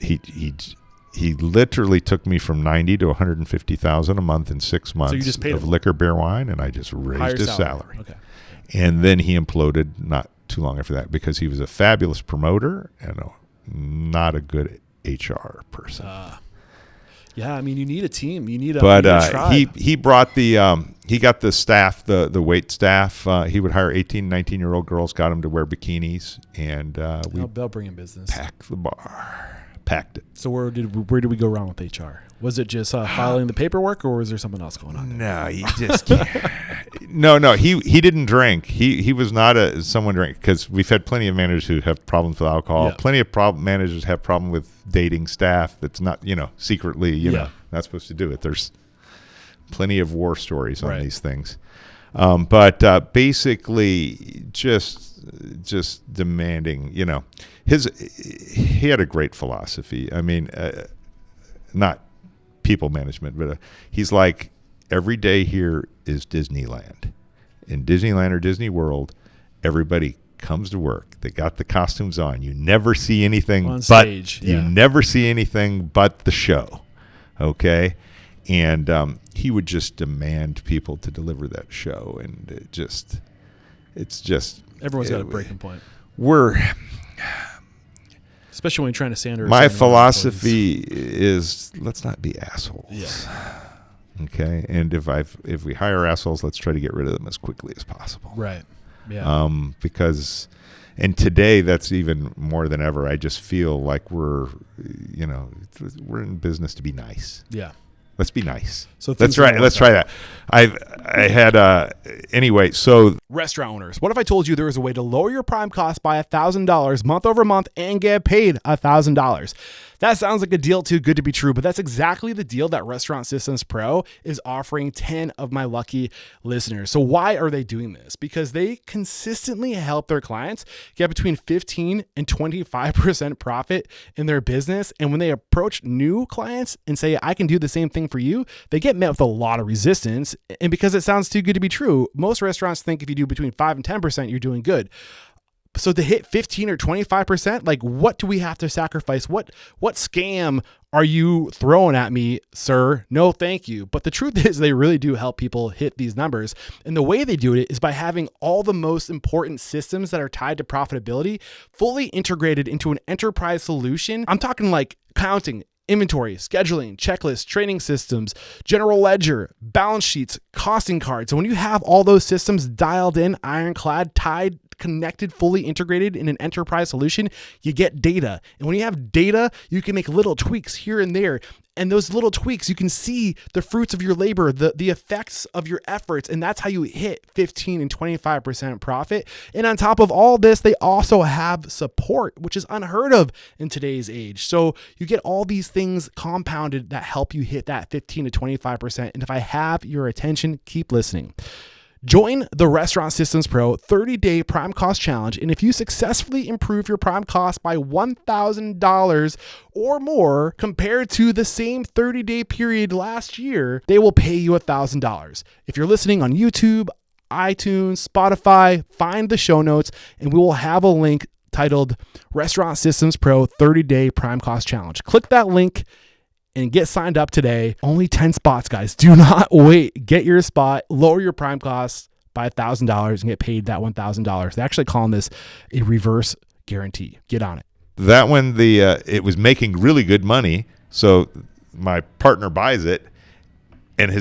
He literally took me from 90 to 150,000 a month in 6 months you just paid of him. liquor, beer, wine, and I just Higher raised his salary. Okay. And then he imploded not too long after that because he was a fabulous promoter and not a good HR person. Yeah, I mean, you need a team. You need a. But you need a tribe. he brought he got the staff, the wait staff. He would hire 18, 19-year-old girls, got them to wear bikinis, and They'll bring in business. packed the bar. Packed it. So where did we go wrong with HR? Was it just filing the paperwork, or was there something else going on? No, he just no. He didn't drink. He was not someone drink because we've had plenty of managers who have problems with alcohol. Yeah. Plenty of managers have problem with dating staff. That's not secretly not supposed to do it. There's plenty of war stories on these things. But basically just demanding, he had a great philosophy. I mean, not people management, but he's like, every day here is Disneyland. In Disneyland or Disney World, everybody comes to work. They got the costumes on. You never see anything on but stage. you never see anything but the show. Okay. And he would just demand people to deliver that show, and it's just Everyone's got a breaking point, we're especially when you're trying to standardize. my philosophy is let's not be assholes. Yeah. Okay. And if we hire assholes, let's try to get rid of them as quickly as possible. Right. Yeah. And today that's even more than ever. I just feel like we're in business to be nice. Yeah. Let's be nice. So Let's try that. I had anyway. So Restaurant owners, what if I told you there was a way to lower your prime cost by $1,000 month over month and get paid $1,000? That sounds like a deal too good to be true, but that's exactly the deal that Restaurant Systems Pro is offering 10 of my lucky listeners. So why are they doing this? Because they consistently help their clients get between 15 and 25% profit in their business. And when they approach new clients and say, I can do the same thing for you, they get met with a lot of resistance. And because it sounds too good to be true, most restaurants think if you do between 5 and 10%, you're doing good. So to hit 15 or 25%, like what do we have to sacrifice? What scam are you throwing at me, sir? No, thank you. But the truth is they really do help people hit these numbers. And the way they do it is by having all the most important systems that are tied to profitability fully integrated into an enterprise solution. I'm talking like counting, inventory, scheduling, checklists, training systems, general ledger, balance sheets, costing cards. So when you have all those systems dialed in, ironclad, tied, connected, fully integrated in an enterprise solution, you get data. And when you have data, you can make little tweaks here and there. And those little tweaks, you can see the fruits of your labor, the effects of your efforts. And that's how you hit 15 and 25% profit. And on top of all this, they also have support, which is unheard of in today's age. So you get all these things compounded that help you hit that 15 to 25%. And if I have your attention, keep listening. Join the Restaurant Systems Pro 30-day Prime Cost Challenge, and if you successfully improve your prime cost by $1,000 or more compared to the same 30-day period last year, they will pay you $1,000. If you're listening on YouTube, iTunes, Spotify, find the show notes, and we will have a link titled Restaurant Systems Pro 30-day Prime Cost Challenge. Click that link and get signed up today. Only 10 spots, guys. Do not wait. Get your spot, lower your prime costs by $1,000 and get paid that $1,000. They're actually calling this a reverse guarantee. Get on it. that one, it was making really good money. So my partner buys it, and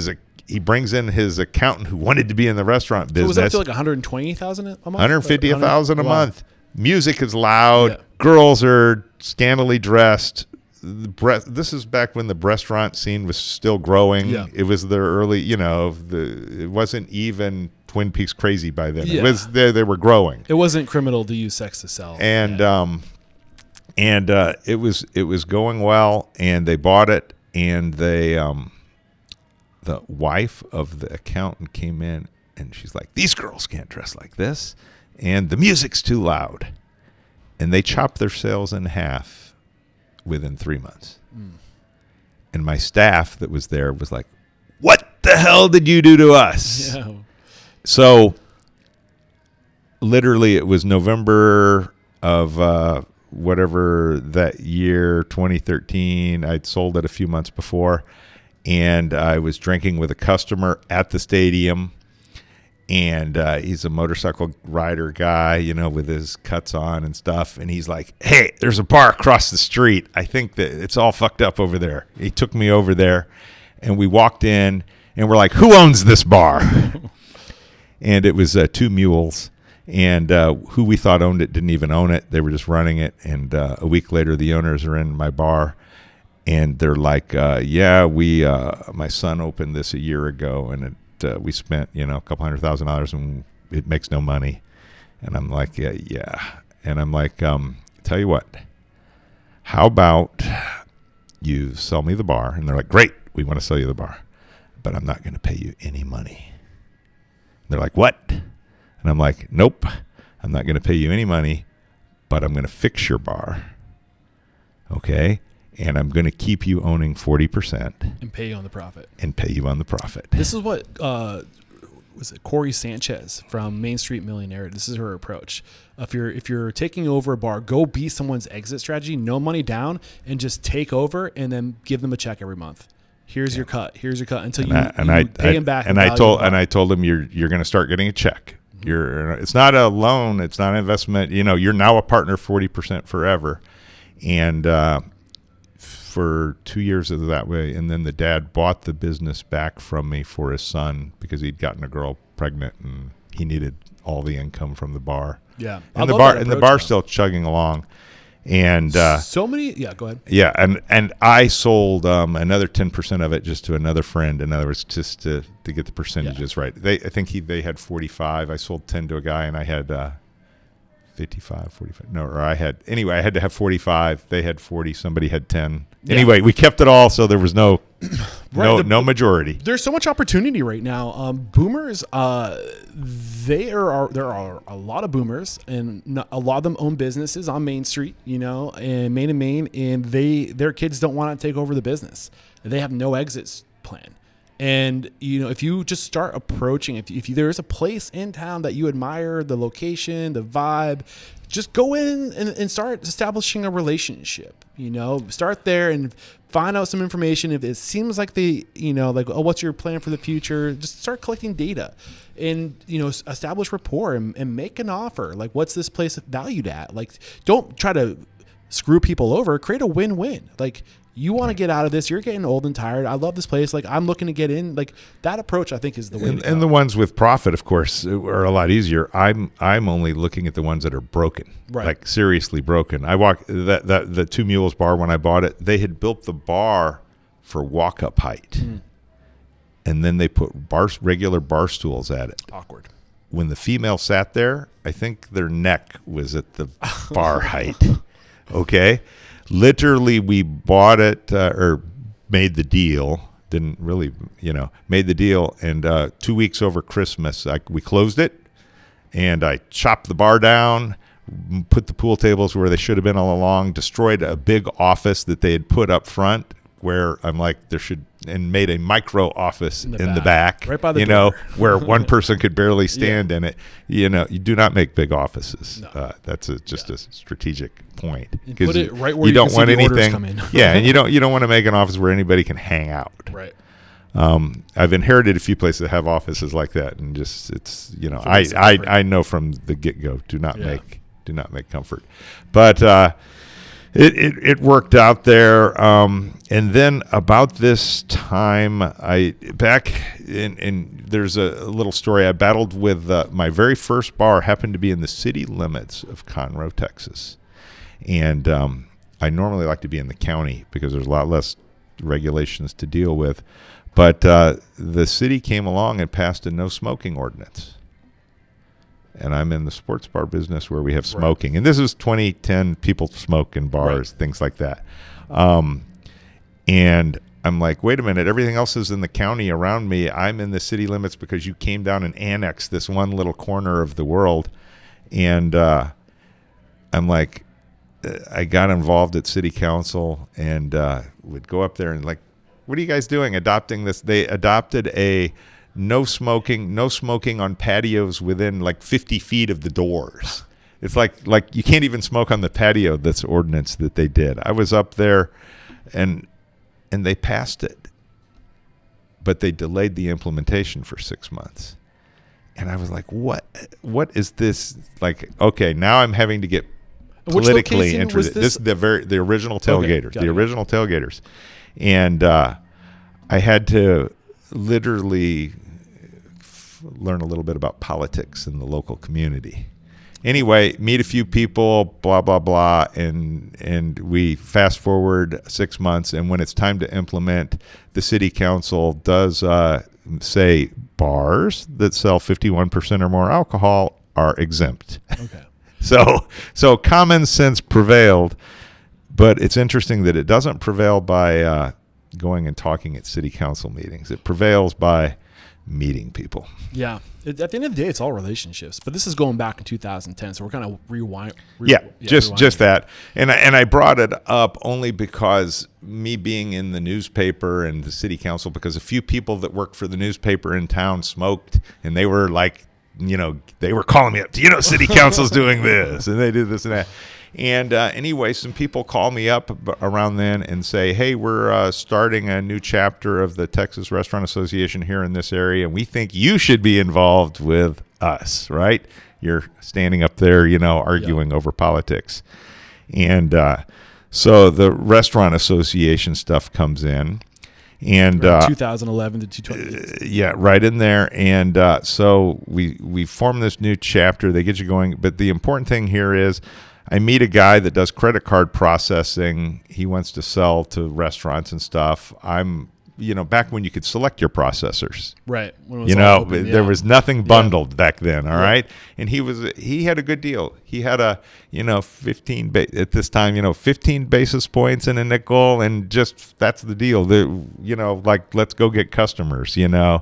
he brings in his accountant who wanted to be in the restaurant business. So was that to like $120,000 a month? $150,000 a month. Music is loud. Yeah. Girls are scantily dressed. This is back when the restaurant scene was still growing. Yeah. It was the early, it wasn't even Twin Peaks crazy by then. Yeah. It was they were growing. It wasn't criminal to use sex to sell. And it was going well, and they bought it, and they the wife of the accountant came in And she's like, these girls can't dress like this. And the music's too loud. And they chopped their sales in half within 3 months. And my staff that was there was like, what the hell did you do to us? Yeah. So literally it was November of whatever that year, 2013. I'd sold it a few months before. And I was drinking with a customer at the stadium. And he's a motorcycle rider guy, you know, with his cuts on and stuff. And he's like, hey, there's a bar across the street. I think that it's all fucked up over there. He took me over there, and we walked in, and we're like, who owns this bar? And it was Two Mules. And who we thought owned it didn't even own it. They were just running it. And a week later, the owners are in my bar. And they're like, my son opened this a year ago, and we spent, a couple $100,000 and it makes no money. And I'm like, yeah. And I'm like, tell you what, how about you sell me the bar? And they're like, great, we want to sell you the bar, but I'm not going to pay you any money. They're like, what? And I'm like, nope, I'm not going to pay you any money, but I'm going to fix your bar. Okay. And I'm going to keep you owning 40%. And pay you on the profit. This is what, was it Corey Sanchez from Main Street Millionaire? This is her approach. If you're taking over a bar, go be someone's exit strategy, no money down, and just take over and then give them a check every month. Here's your cut. Until you pay him back. And I told him you're going to start getting a check. It's not a loan. It's not an investment. You're now a partner 40% forever. And, for 2 years of that way, and then the dad bought the business back from me for his son because he'd gotten a girl pregnant and he needed all the income from the bar. Yeah, and the bar's still chugging along, and go ahead. Yeah, and I sold another 10% of it just to another friend. In other words, just to get the percentages right. I think they had 45. I sold 10 to a guy, and I had 55, 45. No, or I had to have 45. They had 40. Somebody had 10. Yeah. Anyway, we kept it all, so there was no majority. There's so much opportunity right now. Boomers, there are a lot of boomers, and a lot of them own businesses on Main Street, and Main and Main, and their kids don't want to take over the business. They have no exit plan. And, if you just start approaching, if there's a place in town that you admire, the location, the vibe, just go in and start establishing a relationship, start there and find out some information. If it seems like what's your plan for the future? Just start collecting data and, establish rapport and make an offer. Like, what's this place valued at? Like, don't try to screw people over, create a win-win. Like, you want to get out of this. You're getting old and tired. I love this place. Like, I'm looking to get in. Like, that approach, I think, is the way to go. And the ones with profit, of course, are a lot easier. I'm only looking at the ones that are broken, right? Like seriously broken. I walked the Two Mules bar when I bought it. They had built the bar for walk-up height, and then they put regular bar stools at it. Awkward. When the female sat there, I think their neck was at the bar height. Okay. Literally, we bought it or made the deal. Didn't really, made the deal. And 2 weeks over Christmas, we closed it, and I chopped the bar down, put the pool tables where they should have been all along, destroyed a big office that they had put up front where I'm like, and made a micro office in the back, right by the door. Where one person could barely stand in it. You do not make big offices. No. That's just a strategic point, because put it right where you don't want anything. Come in. Yeah, and you don't want to make an office where anybody can hang out. Right. I've inherited a few places that have offices like that, and just I know from the get-go, do not make comfort, but. It worked out there, and then about this time, there's a little story. I battled with my very first bar happened to be in the city limits of Conroe, Texas, and I normally like to be in the county because there's a lot less regulations to deal with, but the city came along and passed a no smoking ordinance. And I'm in the sports bar business where we have smoking. Right. And this is 2010, people smoke in bars, things like that. And I'm like, wait a minute, everything else is in the county around me. I'm in the city limits because you came down and annexed this one little corner of the world. And I'm like, I got involved at city council and would go up there and like, what are you guys doing adopting this? They adopted a no smoking on patios within like 50 feet of the doors. It's like you can't even smoke on the patio. That's ordinance that they did. I was up there and they passed it, but they delayed the implementation for 6 months. And I was like, what is this? Like, okay, now I'm having to get politically interested. This is the original Tailgators, original Tailgators. And I had to literally learn a little bit about politics in the local community. Anyway, meet a few people, blah, blah, blah, and we fast forward 6 months, and when it's time to implement, the city council does say bars that sell 51% or more alcohol are exempt. Okay. So common sense prevailed, but it's interesting that it doesn't prevail by going and talking at city council meetings. It prevails by meeting people. Yeah. At the end of the day, it's all relationships. But this is going back in 2010, so we're kind of rewind. Just that. And I brought it up only because me being in the newspaper and the city council, because a few people that worked for the newspaper in town smoked, and they were like, they were calling me up, city council's doing this, and they did this and that. And anyway, some people call me up around then and say, hey, we're starting a new chapter of the Texas Restaurant Association here in this area, and we think you should be involved with us, right? You're standing up there, arguing over politics. And so the Restaurant Association stuff comes in. And 2011 to 2020. Yeah, right in there. And so we form this new chapter. They get you going. But the important thing here is I meet a guy that does credit card processing. He wants to sell to restaurants and stuff. I'm, back when you could select your processors. Right. When it was there was nothing bundled back then, all right? And he had a good deal. He had a, 15 at this time, 15 basis points in a nickel, and just that's the deal. Let's go get customers, Boom.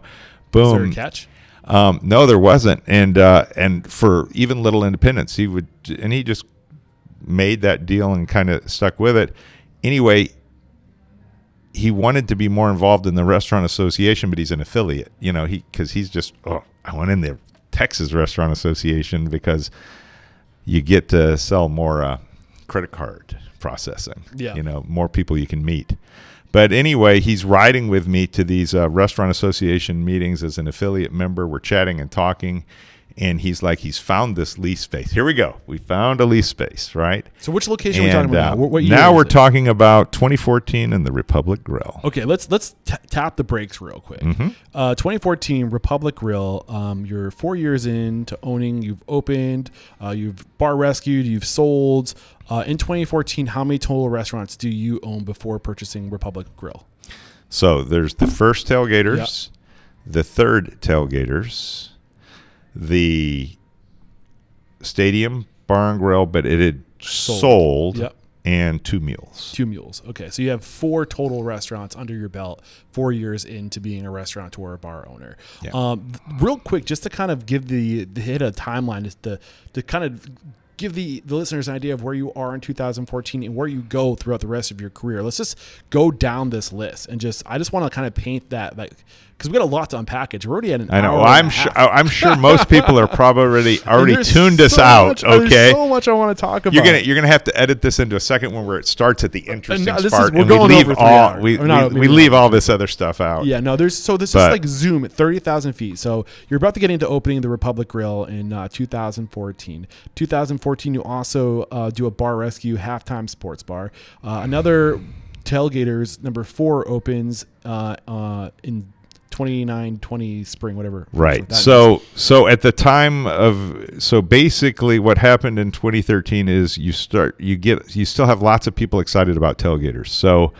Was there a catch? No, there wasn't. And for even little independents, he just made that deal and kind of stuck with it. Anyway, he wanted to be more involved in the Restaurant Association, but he's an affiliate, because he's just, I went in the Texas Restaurant Association because you get to sell more credit card processing, more people you can meet. But anyway, he's riding with me to these Restaurant Association meetings as an affiliate member. We're chatting and talking. And he's found this lease space. Here we go. We found a lease space, right? So which location are we talking about now? What year now we're talking about 2014 and the Republic Grille. Okay, let's tap the brakes real quick. 2014 Republic Grille. You're 4 years into owning. You've opened. You've bar rescued. You've sold. In 2014, how many total restaurants do you own before purchasing Republic Grille? So there's the first Tailgators, the third Tailgators, the Stadium Bar and Grill, but it had sold and Two Mules. Two Mules. Okay, so you have 4 total restaurants under your belt 4 years into being a restaurateur or a bar owner. Yeah. Real quick, just to kind of give the hit a timeline, just to kind of give the listeners an idea of where you are in 2014 and where you go throughout the rest of your career. Let's just go down this list and I just want to kind of paint that, because we got a lot to unpack. We're already at an hour. I'm sure most people are probably already tuned us out. Okay, there's so much I want to talk about. You're gonna have to edit this into a second one where it starts at the interesting part, and we leave all this other stuff out. Yeah, no. This is like Zoom at 30,000 feet. So you're about to get into opening the Republic Grille in 2014. 2014, you also do a bar rescue halftime sports bar. Another Tailgators number 4 opens in 20 spring, whatever. Right. So at the time basically what happened in 2013 is you still have lots of people excited about Tailgators. So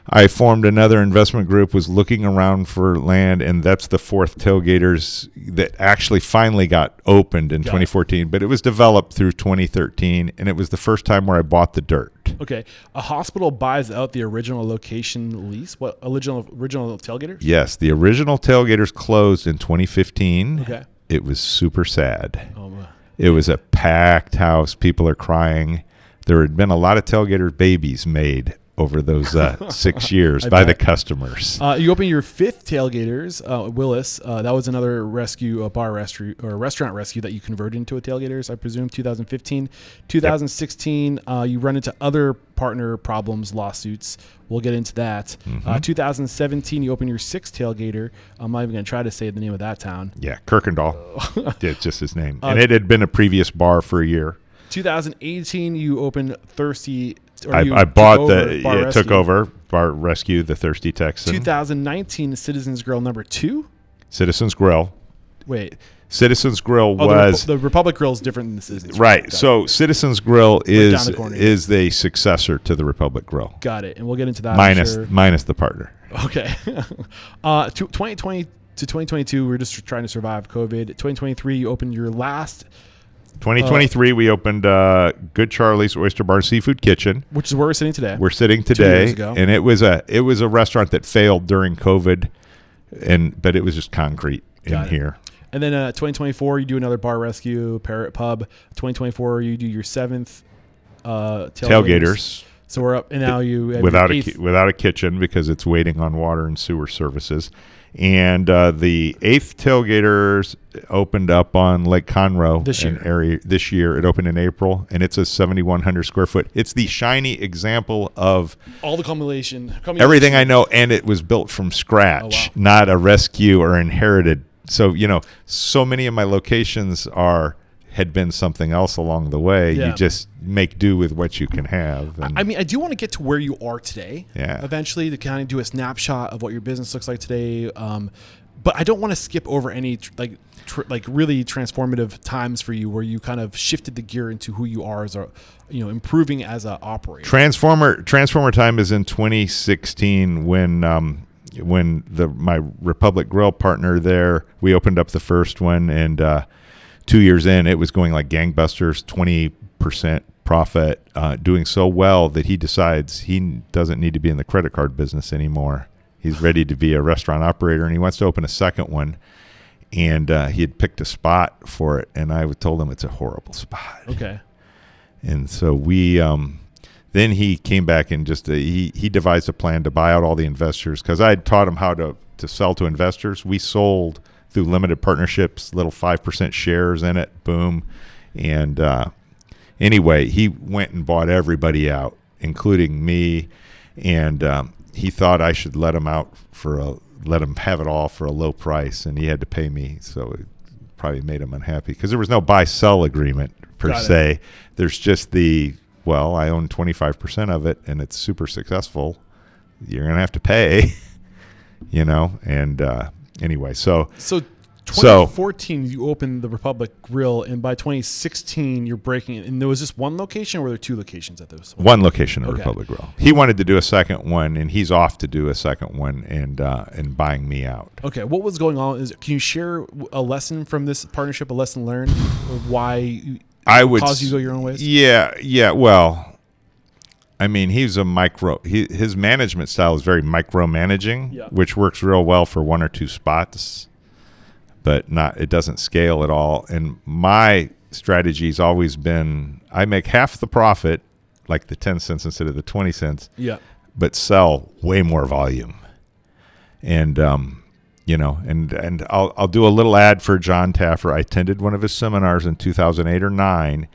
I formed another investment group, was looking around for land, and that's the 4th Tailgators that actually finally got opened in 2014, but it was developed through 2013, and it was the first time where I bought the dirt. Okay. A hospital buys out the original location lease. What original Tailgators? Yes, the original Tailgators closed in 2015. Okay. It was super sad. Oh, It was a packed house. People are crying. There had been a lot of Tailgaters babies made over those 6 years by the customers. You opened your fifth Tailgators, Willis. That was another rescue, a bar rescue or a restaurant rescue that you converted into a Tailgators, I presume, 2015. 2016, you run into other partner problems, lawsuits. We'll get into that. 2017, you opened your sixth Tailgator. I'm not even going to try to say the name of that town. Yeah, Kirkendall. It's just his name. And it had been a previous bar for a year. 2018, you opened Thirsty. I bought took over Bar Rescue, the Thirsty Texan. 2019, Citizens Grille number 2. Citizens Grille. Wait. Citizens Grille was the Republic Grille is different than the Citizens. Right. So Citizens Grille is the the successor to the Republic Grille. Got it. And we'll get into that. Minus the partner. Okay. 2020 to 2022, we're just trying to survive COVID. 2023, you opened your last. 2023, we opened Good Charlie's Oyster Bar and Seafood Kitchen, which is where we're sitting today. We're sitting today, 2 years ago. And it was a restaurant that failed during COVID, but it was just concrete in here. And then 2024, you do another bar rescue, Parrot Pub. 2024, you do your seventh Tailgators. So we're up, and now you have without a kitchen because it's waiting on water and sewer services. And the eighth Tailgators opened up on Lake Conroe this year. It opened in April, and it's a 7,100 square foot. It's the shiny example of all the culmination. Everything I know, and it was built from scratch, not a rescue or inherited. So, so many of my locations had been something else along the way. Yeah. You just make do with what you can have. And I do want to get to where you are today. Yeah. Eventually, to kind of do a snapshot of what your business looks like today. But I don't want to skip over any really transformative times for you where you kind of shifted the gear into who you are as improving as an operator. Transformer time is in 2016 when my Republic Grille partner there, we opened up the first one, and 2 years in, it was going like gangbusters, 20% profit, doing so well that he decides he doesn't need to be in the credit card business anymore. He's ready to be a restaurant operator, and he wants to open a second one. And he had picked a spot for it, and I told him it's a horrible spot. Okay. And so we then he came back and just he devised a plan to buy out all the investors, because I had taught him how to sell to investors. We sold through limited partnerships, little 5% shares in it, boom. And anyway, he went and bought everybody out, including me. And he thought I should let him have it all for a low price, and he had to pay me. So it probably made him unhappy because there was no buy-sell agreement per se. There's just I own 25% of it, and it's super successful. You're going to have to pay, and anyway, so 2014 you opened the Republic Grille, and by 2016 you're breaking it. And there was just one location, or were there two locations at this? One location of Republic Grille. He wanted to do a second one, and he's off to do a second one and buying me out. Okay, what was going on? Can you share a lesson from this partnership, a lesson learned, of why caused you to go your own ways? Yeah. Well, I mean, his management style is very micromanaging, which works real well for one or two spots, but it doesn't scale at all. And my strategy's always been, I make half the profit, like the 10 cents instead of the 20 cents, but sell way more volume. And and I'll do a little ad for John Taffer. I attended one of his seminars in 2008 or 9,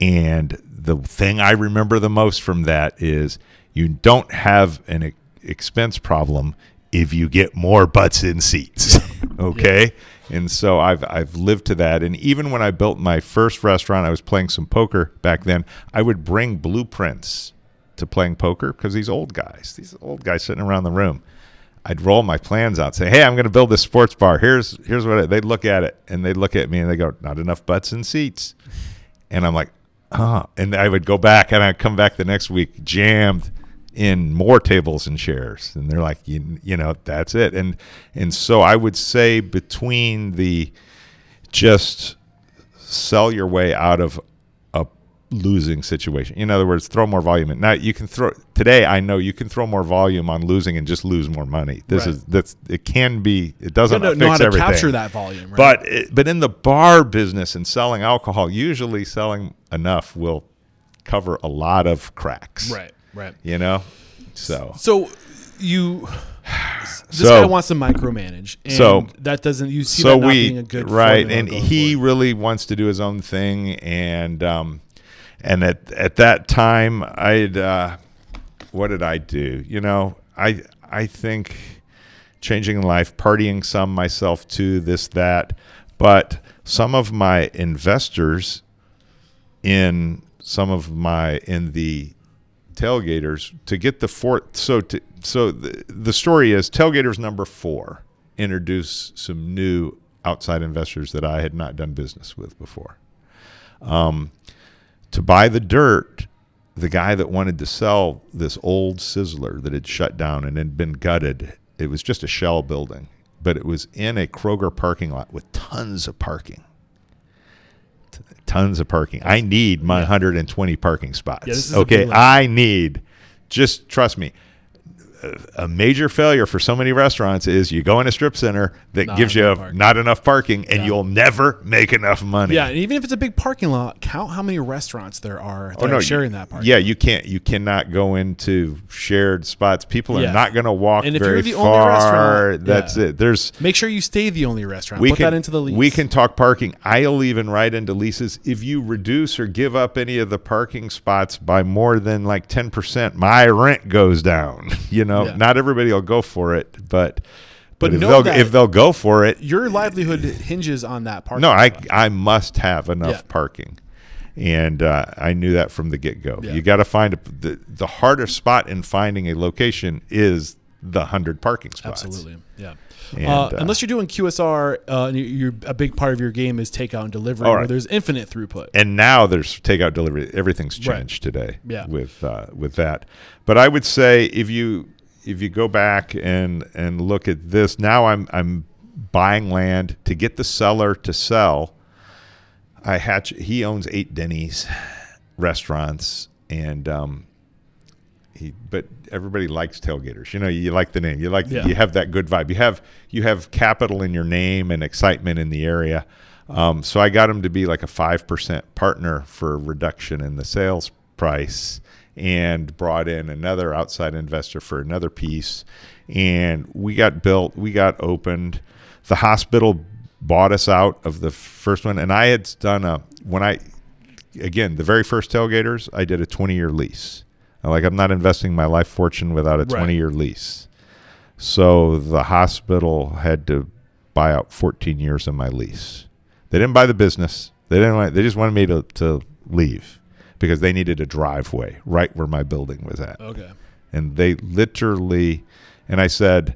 and the thing I remember the most from that is you don't have an expense problem if you get more butts in seats. Okay? Yeah. And so I've lived to that. And even when I built my first restaurant, I was playing some poker back then. I would bring blueprints to playing poker because these old guys sitting around the room, I'd roll my plans out, say, hey, I'm going to build this sports bar. Here's what they'd look at it, and they'd look at me and they go, not enough butts and seats. And I'm like, and I would go back, and I'd come back the next week jammed in more tables and chairs. And they're like, that's it. And so I would say between the just sell your way out of losing situation. In other words, throw more volume in. Now you can throw today. I know you can throw more volume on losing and just lose more money. It can be. It doesn't fix know how to everything. capture that volume. Right? But in the bar business and selling alcohol, usually selling enough will cover a lot of cracks. Right. So this guy wants to micromanage, and that doesn't. You see that not being a good right, and he really wants to do his own thing, and at that time, what did I do? I think changing life, partying some myself too, this, that, but some of my investors in the Tailgators to get the fourth. So the story is Tailgators number 4 introduced some new outside investors that I had not done business with before. To buy the dirt, the guy that wanted to sell this old sizzler that had shut down and had been gutted, it was just a shell building, but it was in a Kroger parking lot with tons of parking. I need my 120 parking spots. Just trust me. A major failure for so many restaurants is you go in a strip center that gives you not enough parking, and you'll never make enough money. Yeah, and even if it's a big parking lot, count how many restaurants there are that are sharing that parking. Yeah, you cannot go into shared spots. People are not going to walk and if very you're the far. Only restaurant, that's it. Make sure you stay the only restaurant. Put that into the lease. We can talk parking. I'll even write into leases, if you reduce or give up any of the parking spots by more than like 10%, my rent goes down. Not everybody will go for it, but if they'll go for it, your livelihood hinges on that parking. No, I must have enough parking, and I knew that from the get-go. You got to find the hardest spot in finding a location is the 100 parking spots. Absolutely, yeah. And, unless you're doing QSR, you're a big part of your game is takeout and delivery, where there's infinite throughput. And now there's takeout delivery. Everything's changed today. With that. But I would say if you go back and look at this, now I'm buying land to get the seller to sell. He owns 8 Denny's restaurants, and but everybody likes Tailgators. You like the name. You have that good vibe. You have capital in your name and excitement in the area. So I got him to be like a 5% partner for reduction in the sales price, and brought in another outside investor for another piece. And we got built. We got opened. The hospital bought us out of the first one, and I had done the very first Tailgators, I did a 20-year lease. I'm not investing my life fortune without a 20-year lease. So the hospital had to buy out 14 years of my lease. They didn't buy the business. They just wanted me to leave because they needed a driveway right where my building was at. Okay. And they literally, and I said,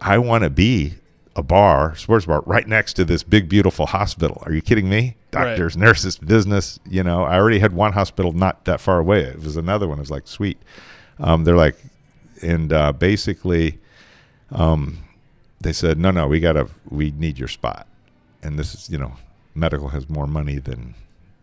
I want to be a sports bar right next to this big, beautiful hospital. Are you kidding me? Doctors, nurses, business. I already had one hospital not that far away. It was another one. It was like, sweet. They're like, and basically, they said, no, we need your spot. And this is, medical has more money than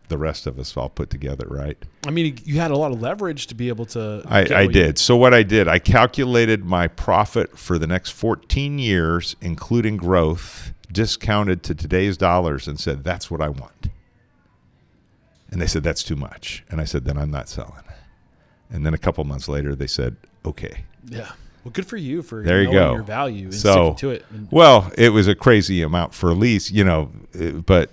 the rest of us all put together, right? I mean, you had a lot of leverage to be able to. I did. So what I did, I calculated my profit for the next 14 years, including growth, discounted to today's dollars, and said, that's what I want. And they said, that's too much. And I said, then I'm not selling. And then a couple months later, they said, okay. Yeah. Well, good for you for knowing your value and sticking to it. Well, it was a crazy amount for a lease, but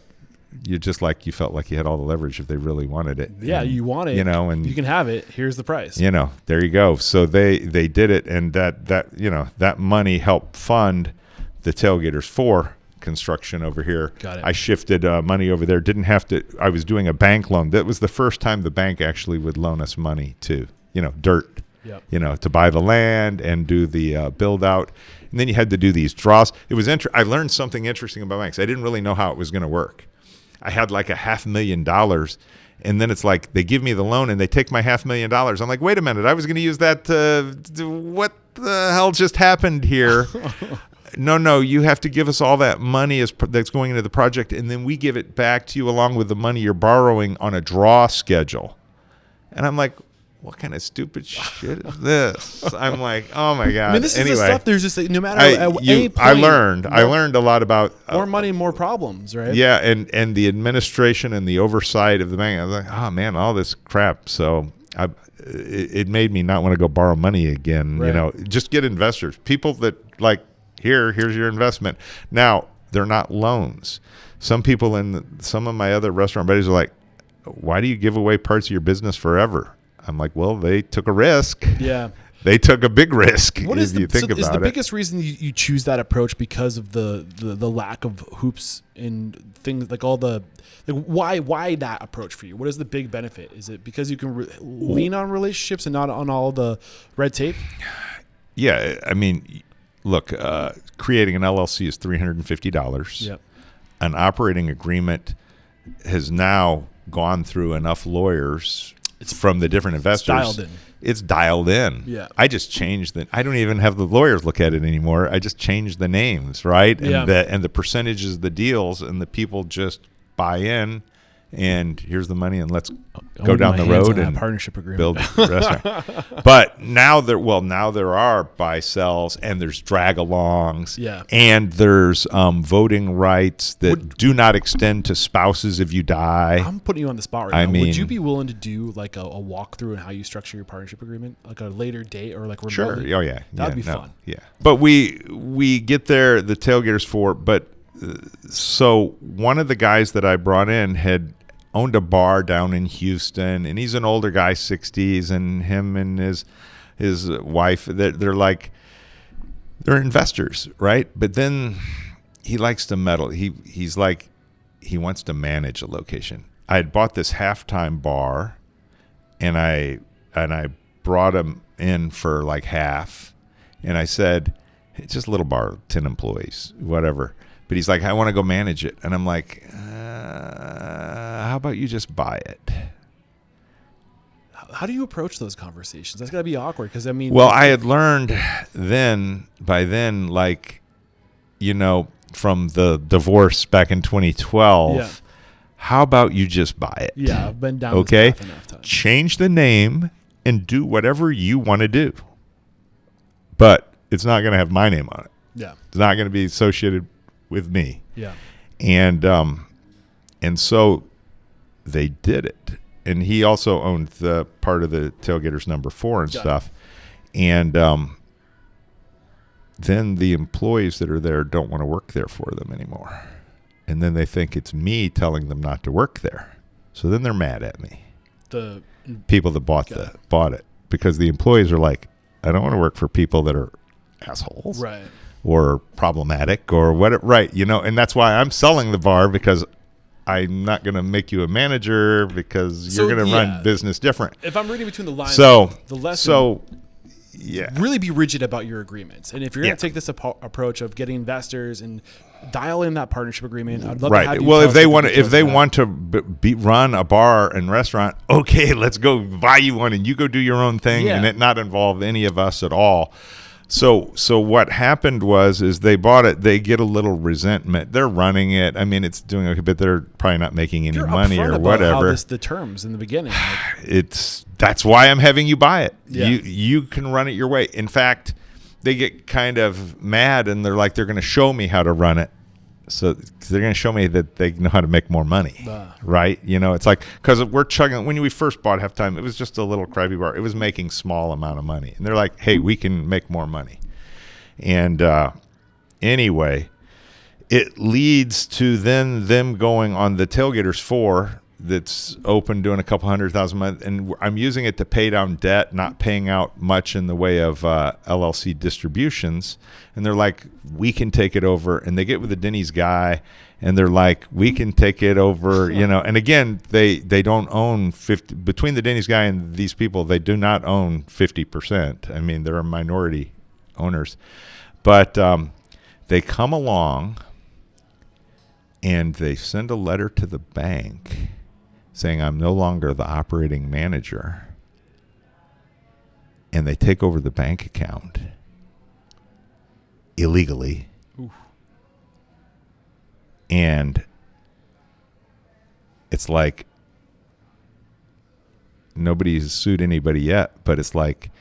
you felt like you had all the leverage if they really wanted it. Yeah, you want it. And you can have it. Here's the price. There you go. So they did it, and that money helped fund the Tailgators 4 construction over here. Got it. I shifted money over there. Didn't have to. I was doing a bank loan. That was the first time the bank actually would loan us money to, dirt. Yep. To buy the land and do the build out. And then you had to do these draws. It was I learned something interesting about banks. I didn't really know how it was going to work. I had like $500,000, and then it's like they give me the loan and they take my $500,000. I'm like, wait a minute, I was going to use that. What the hell just happened here? no, you have to give us all that money that's going into the project, and then we give it back to you along with the money you're borrowing on a draw schedule. And I'm like, what kind of stupid shit is this? I'm like, oh my God. I mean, this is the stuff. There's just no matter at any point. I learned a lot about more money, more problems, right? Yeah, and the administration and the oversight of the bank. I was like, oh man, all this crap. So it made me not want to go borrow money again. Right. Just get investors, people that like, here's your investment. Now they're not loans. Some people some of my other restaurant buddies are like, why do you give away parts of your business forever? I'm like, well, they took a risk. Yeah. They took a big risk. Is the biggest reason you choose that approach because of the lack of hoops and things like all the why that approach for you? What is the big benefit? Is it because you can lean on relationships and not on all the red tape? Yeah, I mean, look, creating an LLC is $350. Yep. An operating agreement has now gone through enough lawyers from the different investors. It's dialed in. Yeah. I just changed I don't even have the lawyers look at it anymore. I just changed the names, right? And the percentages of the deals, and the people just buy in, and here's the money, and let's go down the road and partnership agreement. Build a restaurant. But now there are buy sells, and there's drag-alongs, and there's voting rights that do not extend to spouses if you die. I'm putting you on the spot right now. Would you be willing to do like a walkthrough on how you structure your partnership agreement, like a later date or like remotely? Sure. Oh yeah. That'd be fun. Yeah. But we get there, the Tailgators so one of the guys that I brought in had owned a bar down in Houston, and he's an older guy, 60s, and him and his wife, they're investors, right? But then he likes to meddle. He's like, he wants to manage a location. I had bought this halftime bar, and I brought him in for like half, and I said, it's just a little bar, 10 employees, whatever. But he's like, I want to go manage it. And I'm like, how about you just buy it? How do you approach those conversations? That's got to be awkward because, I mean. Well, I had learned by then, like, from the divorce back in 2012, how about you just buy it? Yeah, I've been down okay? this path enough times. Change the name and do whatever you want to do. But it's not going to have my name on it. Yeah. It's not going to be associated with me. Yeah. And so they did it. And he also owned the part of the Tailgators number 4 and stuff. And then the employees that are there don't want to work there for them anymore. And then they think it's me telling them not to work there. So then they're mad at me. The people that bought it, because the employees are like, I don't want to work for people that are assholes. Right. Or problematic or what, right? And that's why I'm selling the bar, because I'm not going to make you a manager because you're going to run business different. If I'm reading between the lines, the lesson, really be rigid about your agreements. And if you're going to take this approach of getting investors and dial in that partnership agreement, I'd love to have you. Well, if they want to run a bar and restaurant, okay, let's go buy you one and you go do your own thing and it not involve any of us at all. So what happened is they bought it. They get a little resentment. They're running it. I mean, it's doing okay, but they're probably not making any money or whatever. The terms in the beginning. That's why I'm having you buy it. Yeah. You can run it your way. In fact, they get kind of mad and they're like, they're going to show me how to run it. So they're going to show me that they know how to make more money, right? It's like, because we're chugging. When we first bought Halftime, it was just a little crabby bar. It was making small amount of money, and they're like, "Hey, we can make more money." And anyway, it leads to then them going on the Tailgators 4 that's open, doing a couple $100,000 a month, and I'm using it to pay down debt, not paying out much in the way of LLC distributions. And they're like, we can take it over. And they get with the Denny's guy, and they're like, we can take it over, And again, they don't own 50 between the Denny's guy and these people. They do not own 50%. I mean, they're minority owners, but they come along and they send a letter to the bank saying, I'm no longer the operating manager. And they take over the bank account illegally. Oof. And it's like nobody's sued anybody yet, but it's like,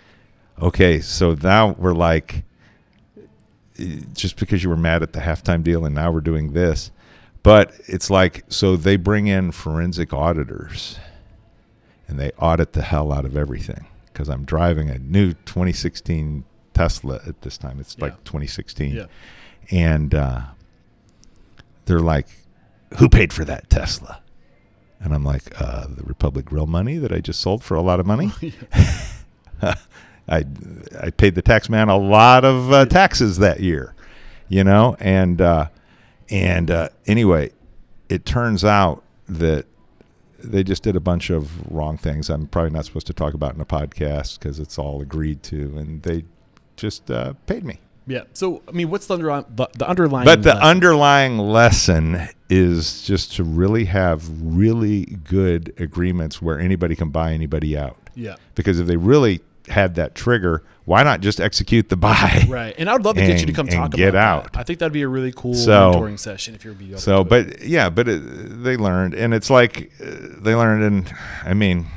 okay, so now we're like, just because you were mad at the halftime deal and now we're doing this. But it's like, so they bring in forensic auditors and they audit the hell out of everything, because I'm driving a new 2016 Tesla at this time. It's like 2016. Yeah. And they're like, who paid for that Tesla? And I'm like, the Republic Grille money that I just sold for a lot of money. I paid the tax man a lot of taxes that year, you know? And anyway, it turns out that they just did a bunch of wrong things I'm probably not supposed to talk about in a podcast because it's all agreed to, and they just paid me. Yeah. So, I mean, what's the underlying But the lesson? underlying lesson is just to really have really good agreements where anybody can buy anybody out. Yeah. Because if they really had that trigger, why not just execute the buy? Right. And I would love to get you to come talk get about out. that. I think that'd be a really cool mentoring session if you're be open to it. They learned, and it's like they learned, and I mean,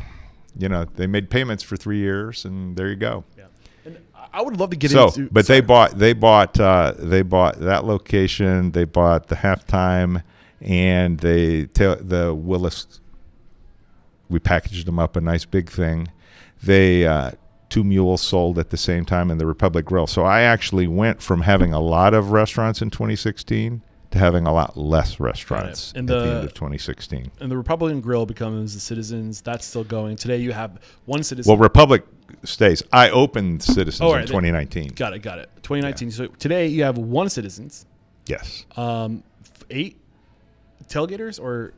you know, they made payments for 3 years, and there you go. Yeah. And I would love to get So, into. but they bought that location, they bought the halftime, and the Willis. We packaged them up a nice big thing. They 2 mules sold at the same time in the Republic Grille. So I actually went from having a lot of restaurants in 2016 to having a lot less restaurants at the end of 2016. And the Republic Grille becomes the Citizens. That's still going. Today you have one Citizen. Well, Republic stays. I opened Citizens in 2019. Got it. 2019. Yeah. So today you have one Citizens. Yes. 8 Tailgators or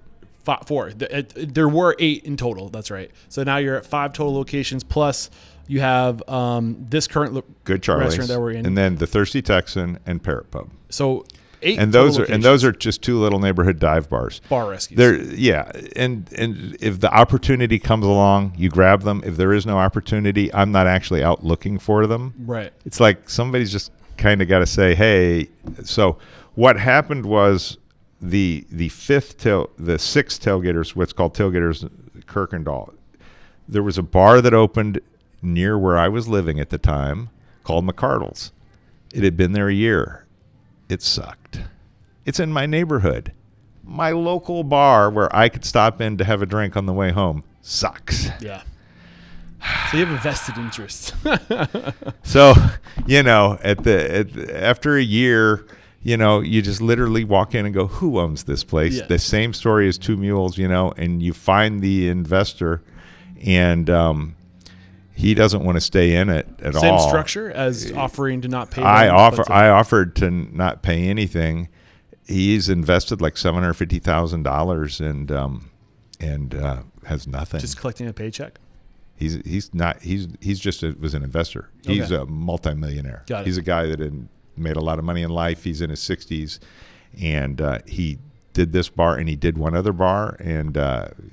4. There were 8 in total. That's right. So now you're at 5 total locations plus you have this current Good Charlie's restaurant that we're in, and then the Thirsty Texan and Parrot Pub. So 8 and those are just 2 little neighborhood dive bars. Bar rescues. And if the opportunity comes along, you grab them. If there is no opportunity, I'm not actually out looking for them. Right. It's like somebody's just kind of got to say, hey. So what happened was the 6th Tailgators, what's called Tailgators Kirkendall. There was a bar that opened near where I was living at the time called McCardle's. It had been there a year. It sucked. It's in my neighborhood. My local bar where I could stop in to have a drink on the way home sucks. Yeah. So you have a vested interest. So, you know, after a year, you know, you just literally walk in and go, who owns this place? Yeah. The same story as 2 Mules, you know, and you find the investor, and he doesn't want to stay in it at all. Same structure as offering to not pay. I offered to not pay anything. He's invested like $750,000 and has nothing. Just collecting a paycheck. He's just was an investor. He's a multimillionaire. Got it. He's a guy that had made a lot of money in life. He's in his 60s, and he did this bar and he did one other bar, and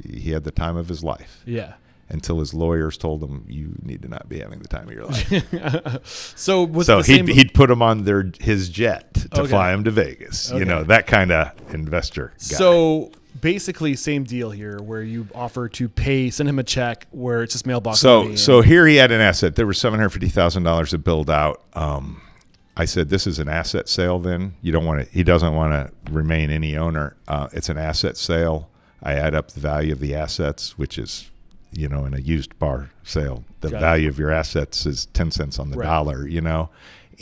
he had the time of his life. Yeah. Until his lawyers told him, you need to not be having the time of your life. So he'd put him on his jet to fly him to Vegas. You know, that kind of investor guy. So basically same deal here where you offer to send him a check where it's just mailbox money. So here he had an asset. There was $750,000 to build out. I said, this is an asset sale then. He doesn't want to remain any owner. It's an asset sale. I add up the value of the assets, which is, you know, in a used bar sale, the value of your assets is 10 cents on the dollar, you know,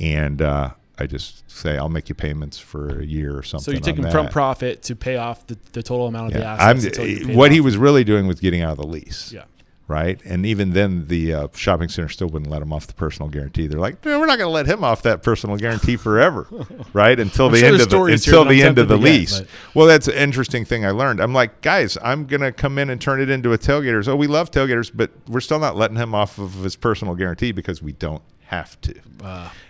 and I just say, I'll make you payments for a year or something. So you take him from profit to pay off the total amount of the assets. What he was really doing was getting out of the lease. Yeah. Right. And even then, the shopping center still wouldn't let him off the personal guarantee. They're like, no, we're not going to let him off that personal guarantee forever. Right. Until the end of the lease. Well, that's an interesting thing I learned. I'm like, guys, I'm going to come in and turn it into a Tailgators. Oh, we love Tailgators, but we're still not letting him off of his personal guarantee because we don't have to.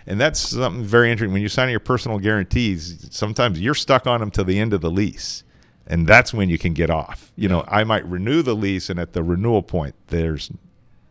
And that's something very interesting. When you're signing your personal guarantees, sometimes you're stuck on them till the end of the lease. And that's when you can get off. You know, I might renew the lease, and at the renewal point, there's,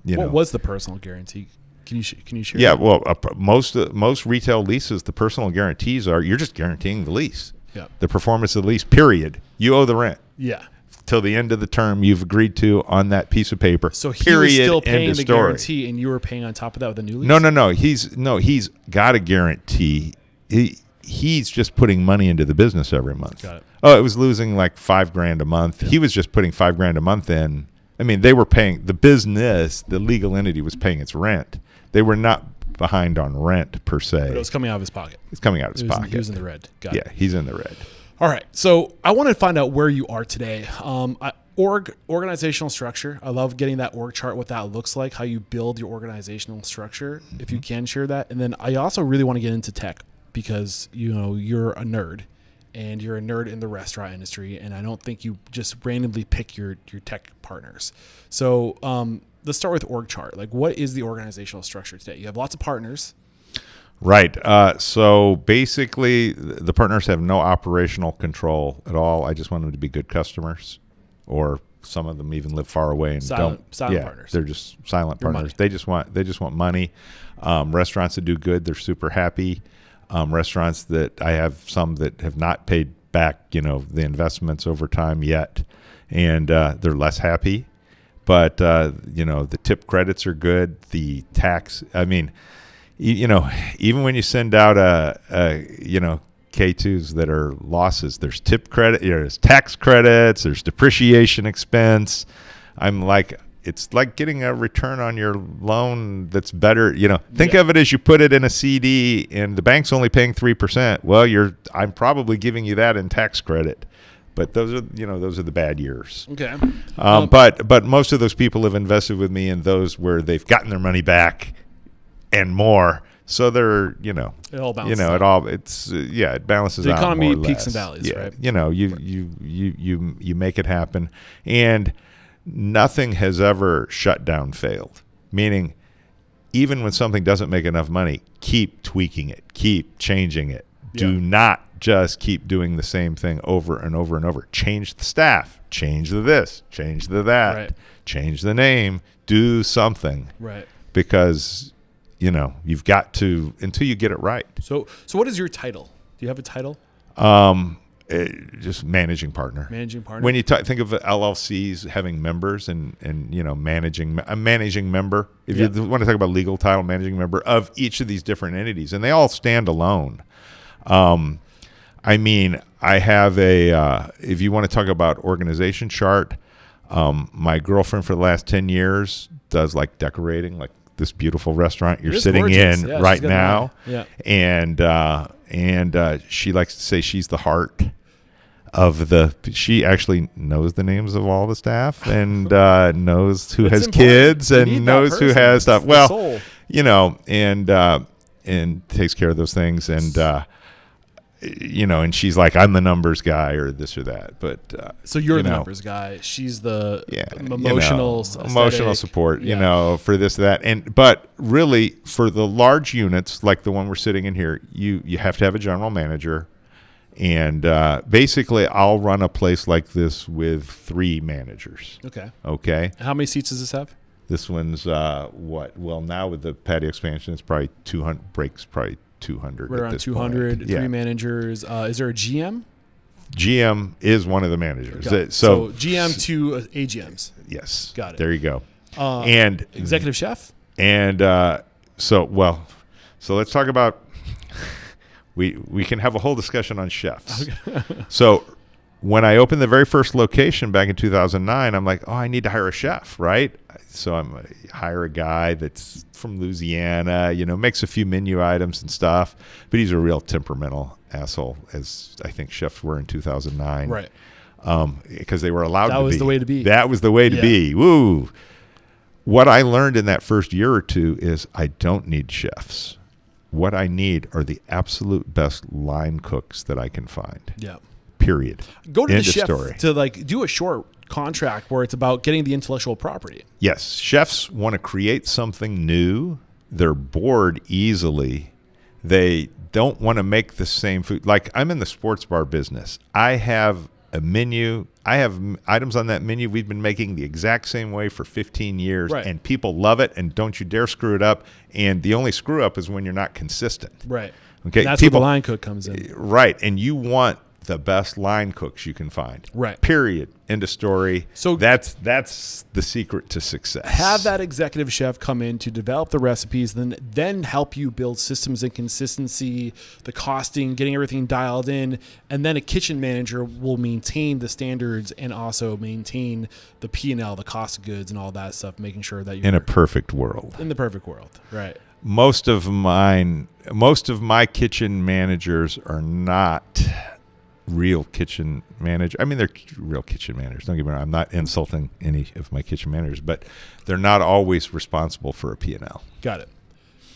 What was the personal guarantee Can you share? Yeah, that? well, most retail leases, the personal guarantees are you're just guaranteeing the lease. Yeah. The performance of the lease, period. You owe the rent. Yeah. Till the end of the term you've agreed to on that piece of paper. So he period, was still paying end the of story. guarantee, and you were paying on top of that with a new lease? No. He's got a guarantee. He's just putting money into the business every month. Got it. Oh, it was losing like $5,000 a month. Yeah. He was just putting $5,000 a month in. I mean, they were paying the business. The legal entity was paying its rent. They were not behind on rent per se. But it was coming out of his pocket. It's coming out of his pocket. He was in the red. Got it. Yeah, he's in the red. All right. So I want to find out where you are today. Organizational structure. I love getting that org chart, what that looks like, how you build your organizational structure, if you can share that. And then I also really want to get into tech because, you're a nerd and you're a nerd in the restaurant industry. And I don't think you just randomly pick your tech partners. So let's start with org chart. Like, what is the organizational structure today? You have lots of partners. Right. So basically, the partners have no operational control at all. I just want them to be good customers, or some of them even live far away and silent partners. They're just silent Your partners. money. They just want money. Restaurants that do good, they're super happy. Restaurants that I have some that have not paid back, the investments over time yet, and they're less happy. But the tip credits are good. The tax, I mean. Even when you send out K2s that are losses, there's tip credit, there's tax credits, there's depreciation expense. I'm like, it's like getting a return on your loan that's better. Think of it as you put it in a CD and the bank's only paying 3%. Well, I'm probably giving you that in tax credit. But those are the bad years. Okay. But most of those people have invested with me in those where they've gotten their money back and more, so they're it all balances out. It balances out. The economy more or peaks less. and valleys, right? You make it happen, and nothing has ever shut down failed. Meaning, even when something doesn't make enough money, keep tweaking it, keep changing it. Yeah. Do not just keep doing the same thing over and over and over. Change the staff, change the this, change the that, right. Change the name, do something, right? Because you've got to until you get it right. So what is your title? Do you have a title? Just managing partner. Managing partner. When you think of LLCs having members and managing a managing member, if you want to talk about legal title, managing member of each of these different entities, and they all stand alone. I have if you want to talk about organization chart, my girlfriend for the last 10 years does like decorating, like this beautiful restaurant you're sitting gorgeous. in right now. Yeah. And she likes to say she's the heart of she actually knows the names of all the staff and knows who has kids and knows who has stuff. Well, and takes care of those things. And, and she's like, I'm the numbers guy or this or that. But so you're the numbers guy. She's the emotional support, for this, that. But really, for the large units, like the one we're sitting in here, you have to have a general manager. And basically, I'll run a place like this with 3 managers. Okay. How many seats does this have? This one's what? Well, now with the patio expansion, it's probably 200. Breaks probably 200. Right around 200. Point. 3 managers. Is there a GM? GM is one of the managers. So GM to AGMs. Yes. Got it. There you go. And executive chef. And so let's talk about. We can have a whole discussion on chefs. Okay. So when I opened the very first location back in 2009, I'm like, I need to hire a chef, right? So I hire a guy that's from Louisiana, makes a few menu items and stuff, but he's a real temperamental asshole, as I think chefs were in 2009. Right. Because they were allowed to be. That was the way to be. That was the way to be. Woo. What I learned in that first year or two is I don't need chefs. What I need are the absolute best line cooks that I can find. Yeah. Period. Go to End the chef story. to do a short contract where it's about getting the intellectual property. Yes. Chefs want to create something new. They're bored easily. They don't want to make the same food. Like, I'm in the sports bar business. I have a menu. I have items on that menu we've been making the exact same way for 15 years, Right. and people love it, and don't you dare screw it up. And the only screw up is when you're not consistent. Right. Okay, And that's where the line cook comes in. Right, and you want the best line cooks you can find. Right. Period. End of story. So that's the secret to success. Have that executive chef come in to develop the recipes, then help you build systems and consistency, the costing, getting everything dialed in, and then a kitchen manager will maintain the standards and also maintain the P&L, the cost of goods, and all that stuff, making sure that you're in a perfect world. In the perfect world, right? Most of my kitchen managers are not real kitchen managers. I mean, they're real kitchen managers. Don't get me wrong. I'm not insulting any of my kitchen managers, but they're not always responsible for a P&L. Got it.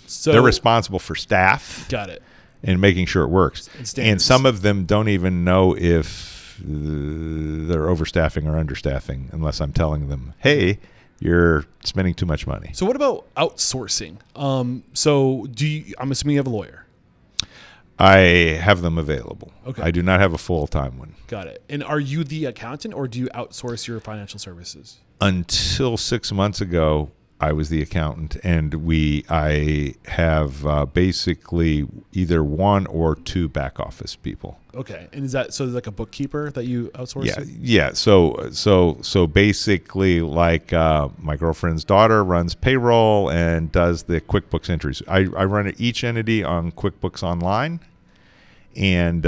So they're responsible for staff. Got it. And making sure it works. And some of them don't even know if they're overstaffing or understaffing unless I'm telling them, hey, you're spending too much money. So what about outsourcing? So I'm assuming you have a lawyer. I have them available. Okay. I do not have a full-time one. Got it. And are you the accountant, or do you outsource your financial services? Until 6 months ago, I was the accountant, and I have basically either one or two back office people. Okay. And is that so like a bookkeeper that you outsource? Yeah, to? yeah. So basically, like my girlfriend's daughter runs payroll and does the QuickBooks entries. I run each entity on QuickBooks Online, and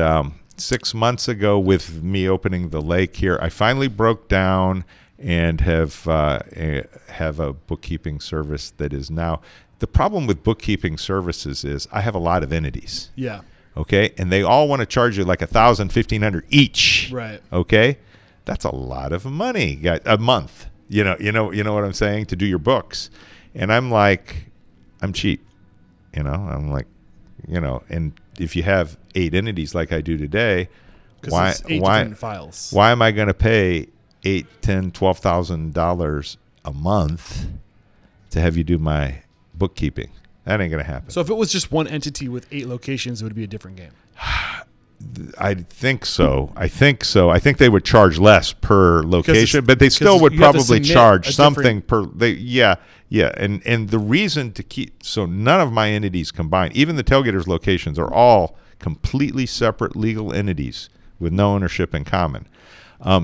6 months ago, with me opening the lake here, I finally broke down and have a bookkeeping service that is now. The problem with bookkeeping services is I have a lot of entities. Yeah. Okay, and they all want to charge you like $1,000, $1,500 each. Right. Okay, that's a lot of money a month. You know what I'm saying, to do your books. And I'm like, I'm cheap. I'm like, and if you have 8 entities like I do today, why different files? Why am I going to pay $8,000, $10,000, $12,000 a month to have you do my bookkeeping? That ain't going to happen. So if it was just one entity with 8 locations, it would be a different game. I think so. I think they would charge less per location, but they still would probably charge something per. Yeah. And the reason to keep none of my entities combined, even the Tailgators locations, are all completely separate legal entities with no ownership in common.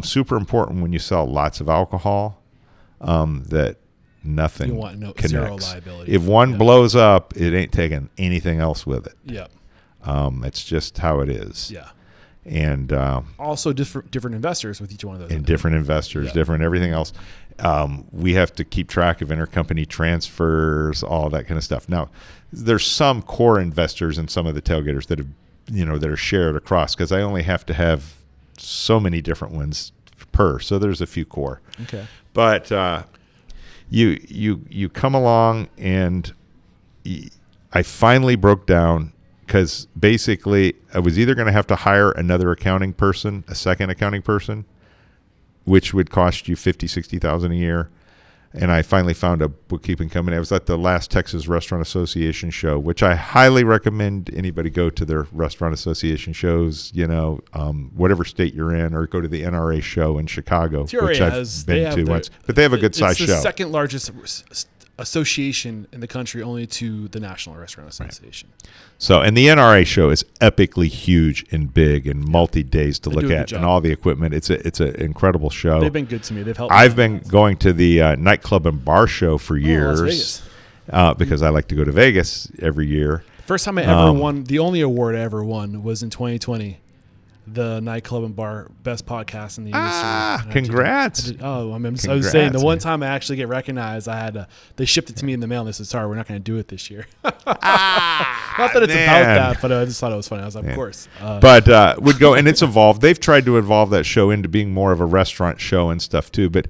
Super important when you sell lots of alcohol, that nothing connects. Zero liability. If one blows up, it ain't taking anything else with it. Yeah. It's just how it is. Yeah. And also different investors with each one of those. And different investors, different everything else. We have to keep track of intercompany transfers, all that kind of stuff. Now, there's some core investors in some of the Tailgaters that have, that are shared across, because I only have to have so many different ones per. So there's a few core. Okay. But you come along, and I finally broke down, because basically I was either going to have to hire another accounting person, a second accounting person, which would cost you $50,000, $60,000 a year. And I finally found a bookkeeping company. I was at the last Texas Restaurant Association show, which I highly recommend anybody go to their Restaurant Association shows, whatever state you're in, or go to the NRA show in Chicago, which I've been to once. But they have a good size show. It's the second largest association in the country, only to the National Restaurant Association. Right. So, and the NRA show is epically huge and big and multi-days to look at, and all the equipment. It's an incredible show. They've been good to me. They've helped. I've been going to the nightclub and bar show for years, Las Vegas. Because I like to go to Vegas every year. First time I ever won, the only award I ever won was in 2020. The nightclub and bar best podcast in the industry. Congrats! I was saying the one time I actually get recognized, they shipped it to me in the mail and they said, "Sorry, we're not going to do it this year." Not that it's about that, but I just thought it was funny. I was like, "Of course." But would go, and it's evolved. They've tried to evolve that show into being more of a restaurant show and stuff too. But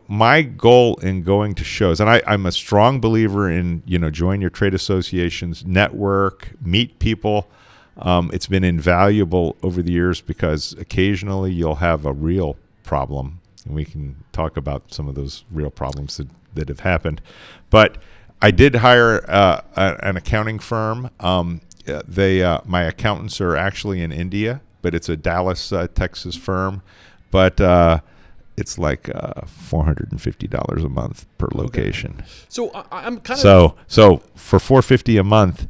my goal in going to shows, and I'm a strong believer in join your trade associations, network, meet people. It's been invaluable over the years, because occasionally you'll have a real problem, and we can talk about some of those real problems that have happened. But I did hire an accounting firm. My accountants are actually in India, but it's a Dallas, Texas firm. But it's like $450 a month per location. Okay. So I'm kind of so for $450 a month,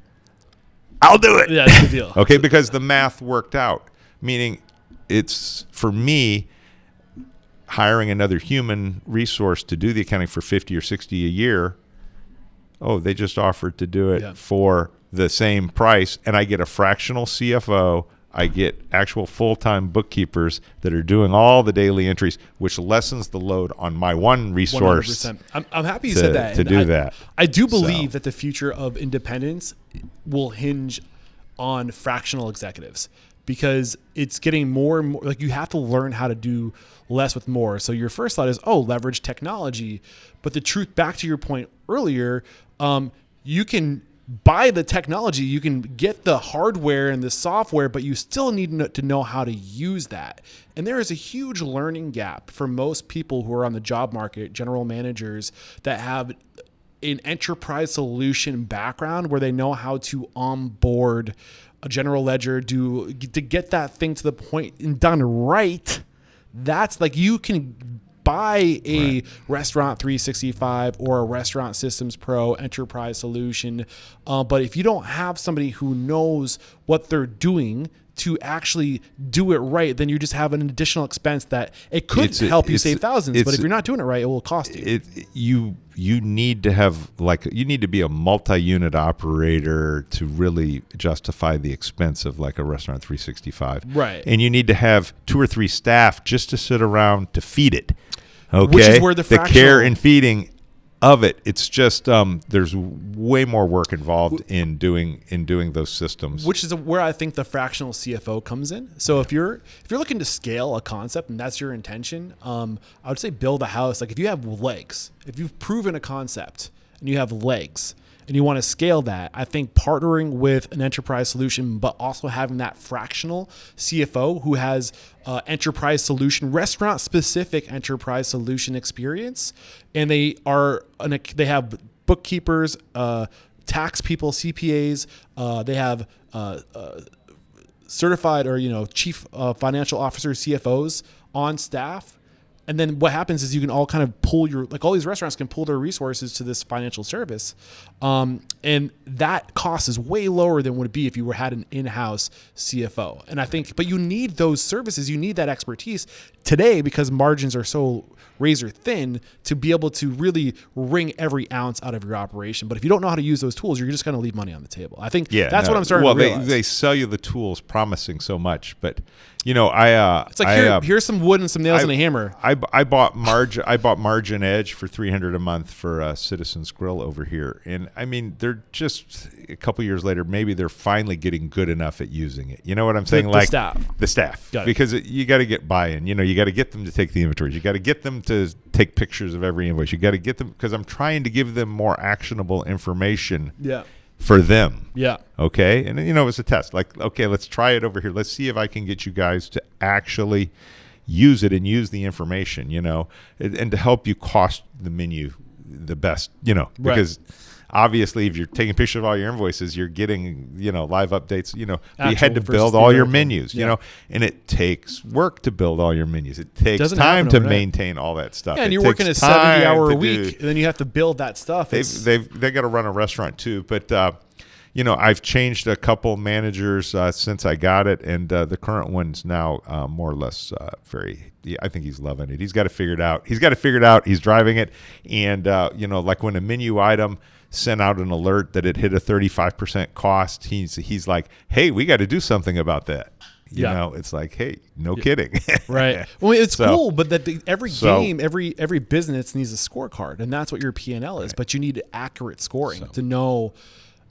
I'll do it. Yeah, that's the deal. Okay, because the math worked out. Meaning, it's for me hiring another human resource to do the accounting for $50 or $60 a year. Oh, they just offered to do it for the same price, and I get a fractional CFO. I get actual full-time bookkeepers that are doing all the daily entries, which lessens the load on my one resource. 100%. I'm happy you said that. To do that. I do believe that the future of independence will hinge on fractional executives, because it's getting more and more like you have to learn how to do less with more. So your first thought is, leverage technology. But the truth, back to your point earlier, you can buy the technology, you can get the hardware and the software, but you still need to know how to use that. And there is a huge learning gap for most people who are on the job market, general managers that have an enterprise solution background where they know how to onboard a general ledger, to get that thing to the point and done right. That's like, you can buy a Restaurant 365 or a Restaurant Systems Pro enterprise solution. But if you don't have somebody who knows what they're doing to actually do it right, then you just have an additional expense that it could help you save thousands. But if you're not doing it right, it will cost you. You need to have you need to be a multi-unit operator to really justify the expense of like a Restaurant 365. Right. And you need to have 2 or 3 staff just to sit around to feed it. Okay. Which is where the care and feeding of it. It's just there's way more work involved in doing those systems. Which is where I think the fractional CFO comes in. So if you're looking to scale a concept and that's your intention, I would say build a house. Like if you have legs, if you've proven a concept and you have legs and you want to scale that, I think partnering with an enterprise solution, but also having that fractional CFO who has enterprise solution, restaurant specific enterprise solution experience, and they have bookkeepers, tax people, CPAs, they have certified or chief financial officers, CFOs on staff. And then what happens is you can all kind of pull all these restaurants can pull their resources to this financial service. And that cost is way lower than would it be if you had an in-house CFO. And I think, but you need those services, you need that expertise today because margins are so razor thin to be able to really wring every ounce out of your operation. But if you don't know how to use those tools, you're just going to leave money on the table. I think that's what I'm starting to realize. Well, they sell you the tools promising so much, but it's like here's some wood and some nails and a hammer. I bought Margin Edge for $300 a month for Citizens Grill over here, and I mean they're just a couple years later, maybe they're finally getting good enough at using it. You know what I'm saying? The staff, because you got to get buy-in. You got to get them to take the inventories. You got to get them to take pictures of every invoice. You got to get them because I'm trying to give them more actionable information. Yeah. For them. Yeah. Okay. And it was a test. Like, okay, let's try it over here. Let's see if I can get you guys to actually use it and use the information, and to help you cost the menu the best, because obviously if you're taking pictures of all your invoices, you're getting, live updates, you had to build all your menus, and it takes work to build all your menus. It takes time to maintain all that stuff. Yeah, and you're working a 70-hour a week, and then you have to build that stuff. They got to run a restaurant too, but I've changed a couple managers since I got it, and the current one's now more or less I think he's loving it. He's got it figured out. He's driving it, and like when a menu item sent out an alert that it hit a 35% cost, he's like, hey, we got to do something about that. It's like, hey, no kidding. Right. Well, it's cool, but that every business needs a scorecard, and that's what your P&L is. Right. But you need accurate scoring to know.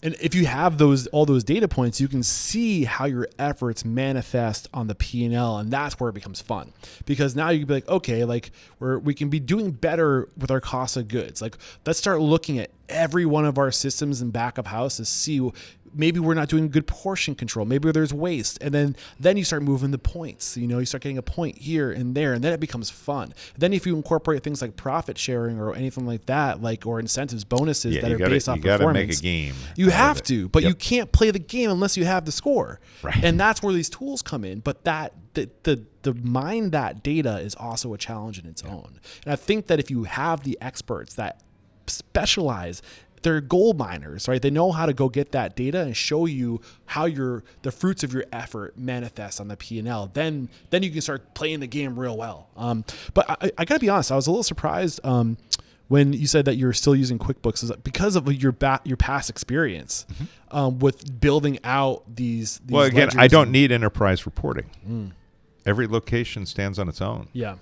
And if you have all those data points, you can see how your efforts manifest on the P&L, and that's where it becomes fun. Because now you can be like, okay, like we can be doing better with our cost of goods. Like let's start looking at every one of our systems in back of house to see maybe we're not doing good portion control. Maybe there's waste. And then you start moving the points. You start getting a point here and there, and then it becomes fun. Then if you incorporate things like profit sharing or anything like that, or incentives, bonuses that are based off performance. You got to make a game. You have to, but you can't play the game unless you have the score. Right. And that's where these tools come in. But the mine that data is also a challenge in its own. And I think that if you have the experts that specialize, they're gold miners, right? They know how to go get that data and show you how the fruits of your effort manifest on the P&L. Then you can start playing the game real well. But I gotta be honest, I was a little surprised when you said that you're still using QuickBooks. Is that because of your past experience with building out these well, again, I don't need enterprise reporting. Every location stands on its own. Yeah.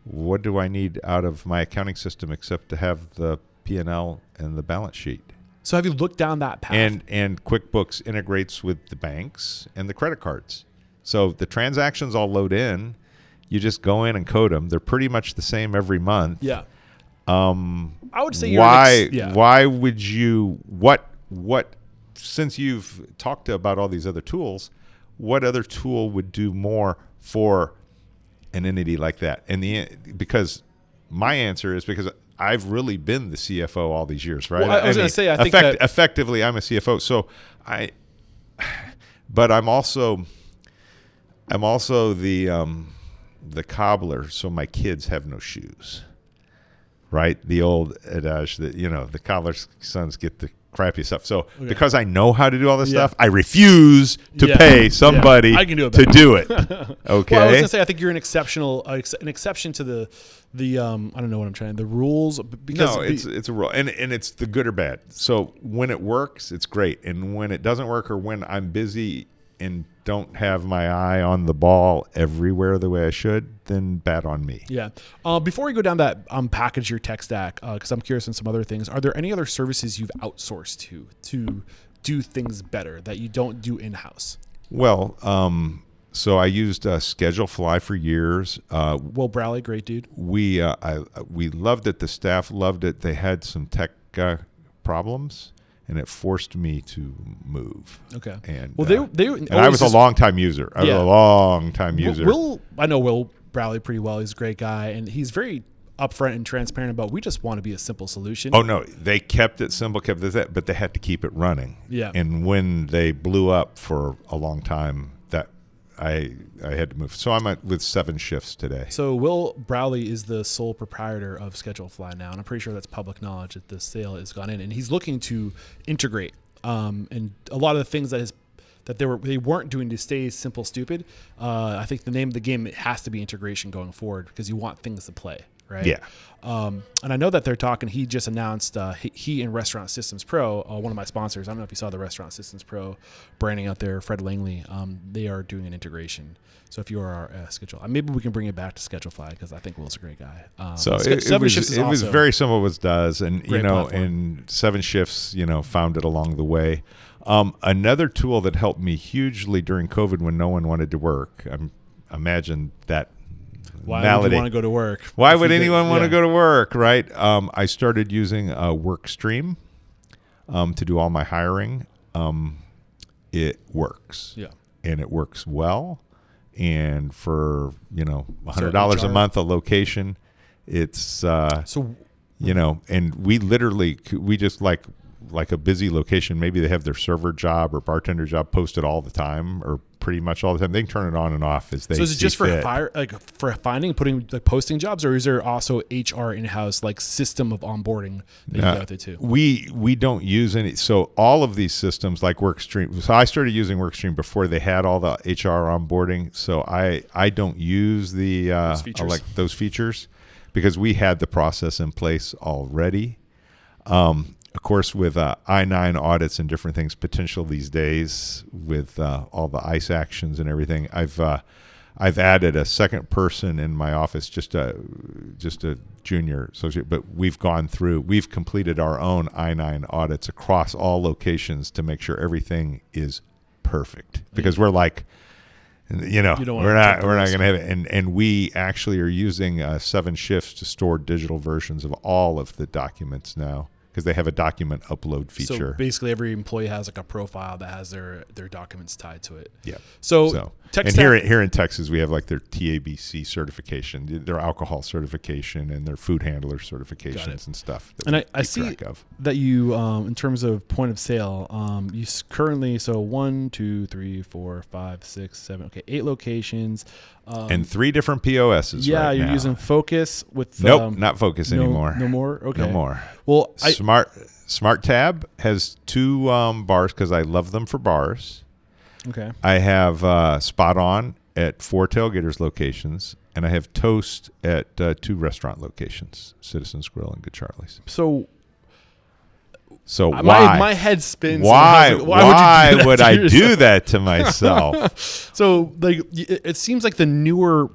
What do I need out of my accounting system except to have the P&L and the balance sheet? So have you looked down that path? And QuickBooks integrates with the banks and the credit cards. So the transactions all load in. You just go in and code them. They're pretty much the same every month. Yeah. I would say why would you since you've talked about all these other tools, what other tool would do more for an entity like that? And because my answer is because I've really been the CFO all these years, right? Well, I was going to say, I think that effectively I'm a CFO. So but I'm also the cobbler, so my kids have no shoes, right? The old adage that, the cobbler's sons get the crappy stuff. So because I know how to do all this stuff, I refuse to pay somebody to do it. Okay. Well, I was gonna say, I think you're an exception to the I don't know what I'm trying, the rules. Because it's a rule, and it's the good or bad. So when it works, it's great, and when it doesn't work, or when I'm busy and don't have my eye on the ball everywhere the way I should, then bad on me. Yeah. Before we go down that package your tech stack, because I'm curious on some other things, are there any other services you've outsourced to do things better that you don't do in-house? Well, so I used Schedulefly for years. Will Browley, great dude. We loved it. The staff loved it. They had some tech problems, and it forced me to move. Okay. And I was a long-time user. I know Will Browley pretty well. He's a great guy, and he's very upfront and transparent about, we just want to be a simple solution. Oh, no. They kept it simple, but they had to keep it running. Yeah. And when they blew up for a long time, that I had to move. So I'm with 7 shifts today. So Will Browley is the sole proprietor of Schedulefly now, and I'm pretty sure that's public knowledge that the sale has gone in, and he's looking to integrate. And a lot of the things that they weren't doing to stay simple, stupid. I think the name of the game, it has to be integration going forward, because you want things to play, right? Yeah. And I know that they're talking. He just announced he and Restaurant Systems Pro, one of my sponsors. I don't know if you saw the Restaurant Systems Pro branding out there, Fred Langley. They are doing an integration. So if you are our schedule, maybe we can bring it back to Schedulefly, because I think Will's a great guy. So it was very simple what it does, and and 7 shifts, found it along the way. Another tool that helped me hugely during COVID when no one wanted to work. Imagine that. Why would you want to go to work? Why would anyone want to go to work, right? I started using Workstream to do all my hiring. It works. Yeah. And it works well. And for, $100 a month a location, it's, and we just like a busy location, maybe they have their server job or bartender job posted all the time, or pretty much all the time. They can turn it on and off as they see fit. So is it just for finding, putting, posting jobs, or is there also HR in-house system of onboarding that you go through too? We don't use any. So all of these systems like Workstream. So I started using Workstream before they had all the HR onboarding. So I don't use those features because we had the process in place already. Of course, with I-9 audits and different things, potential these days with all the ICE actions and everything, I've added a second person in my office, just a junior associate. But we've completed our own I-9 audits across all locations to make sure everything is perfect. Because we're like, we're not going to have it. And we actually are using 7 shifts to store digital versions of all of the documents now. because they have a document upload So feature. basically, every employee has like a profile that has their documents tied to it. Yeah. So and here in Texas, we have like their TABC certification, their alcohol certification, and their food handler certifications and stuff. And I see that you, in terms of point of sale, you currently 1, 2, 3, 4, 5, 6, 7, 8 locations, and 3 different POSs. Yeah, right you're now. using Focus with. Nope, not Focus anymore. No more. Okay. No more. Well, Smart Tab has 2 bars because I love them for bars. Okay. I have Spot On at 4 Tailgators locations, and I have Toast at 2 restaurant locations, Citizens Grill and Good Charlie's. So why? My head spins. Why would I yourself? do that to myself? So like, it seems like the newer.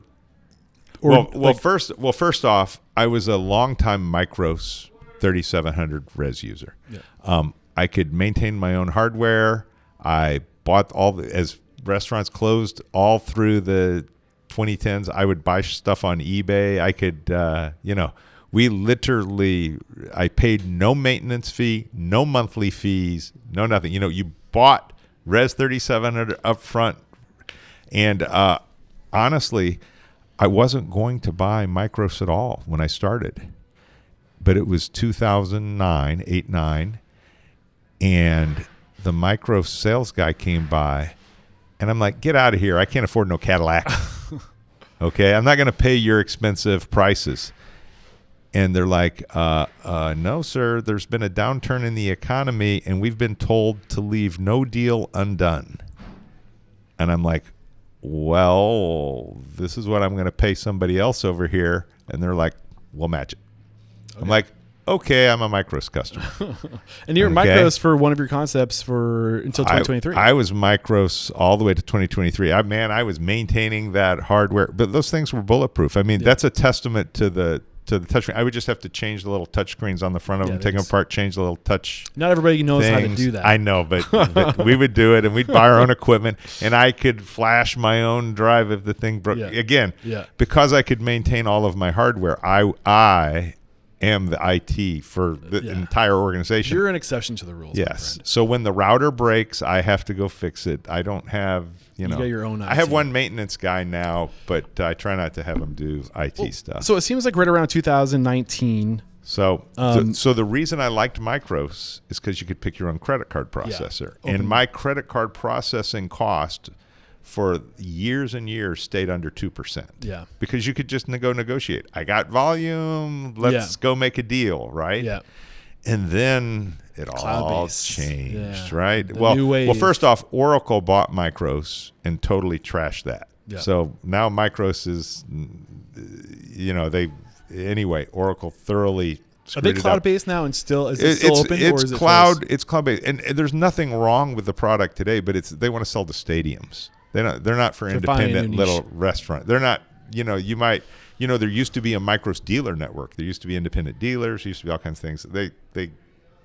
First off, I was a longtime Micros 3700 res user. Yeah. I could maintain my own hardware. I bought as restaurants closed all through the 2010s. I would buy stuff on eBay. I could, I paid no maintenance fee, no monthly fees, no nothing. You bought Res 3700 up front. And honestly, I wasn't going to buy Micros at all when I started. But it was 2009, 8-9, and the Micros sales guy came by, and I'm like, get out of here. I can't afford no Cadillac. Okay, I'm not going to pay your expensive prices. And they're like, no, sir, there's been a downturn in the economy, and we've been told to leave no deal undone. And I'm like, well, this is what I'm going to pay somebody else over here. And they're like, we'll match it. Okay. I'm like, okay, I'm a Micros customer. And you're Micros for one of your concepts until 2023. I was Micros all the way to 2023. I was maintaining that hardware, but those things were bulletproof. I mean, that's a testament to the touchscreen. I would just have to change the little touch screens on the front of them, take them apart, change the little touch. Not everybody knows how to do that. I know, but we would do it, and we'd buy our own equipment, and I could flash my own drive if the thing broke. Yeah. Again, because I could maintain all of my hardware, I am the IT for the entire organization. You're an exception to the rules. Yes. So when the router breaks, I have to go fix it. I don't have, you got your own IT. I have one maintenance guy now, but I try not to have him do IT stuff. So it seems like right around 2019. So the reason I liked Micros is because you could pick your own credit card processor. And my credit card processing cost for years and years stayed under 2%. Yeah. Because you could just negotiate. I got volume. Let's go make a deal, right? Yeah. And then it all changed, right? Well, first off, Oracle bought Micros and totally trashed that. Yeah. So now Micros is, Oracle thoroughly screwed it up. Are they cloud-based now and still open? Or is it cloud? It's cloud-based. And there's nothing wrong with the product today, but they want to sell to stadiums. They're not for independent little restaurant. They're not, there used to be a Micros dealer network. There used to be independent dealers. There used to be all kinds of things. They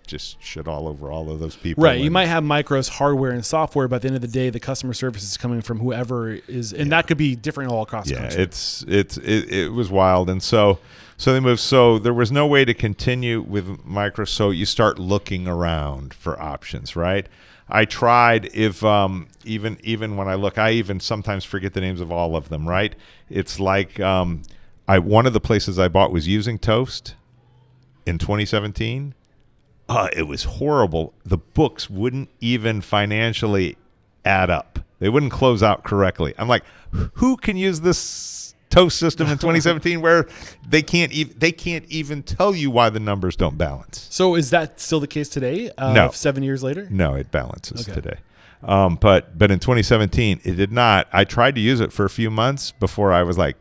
just shit all over all of those people. Right. You might have Micros hardware and software, but at the end of the day, the customer service is coming from whoever is, and that could be different all across the country. It was wild. And so they moved. So there was no way to continue with Micros. So you start looking around for options, right? I tried even when I look, I even sometimes forget the names of all of them, right? It's like one of the places I bought was Using Toast in 2017. It was horrible. The books wouldn't even financially add up. They wouldn't close out correctly. I'm like, who can use this Toast system in 2017 where they can't even tell you why the numbers don't balance? So is that still the case today? No. 7 years later? No, it balances today. But in 2017, it did not. I tried to use it for a few months before I was like,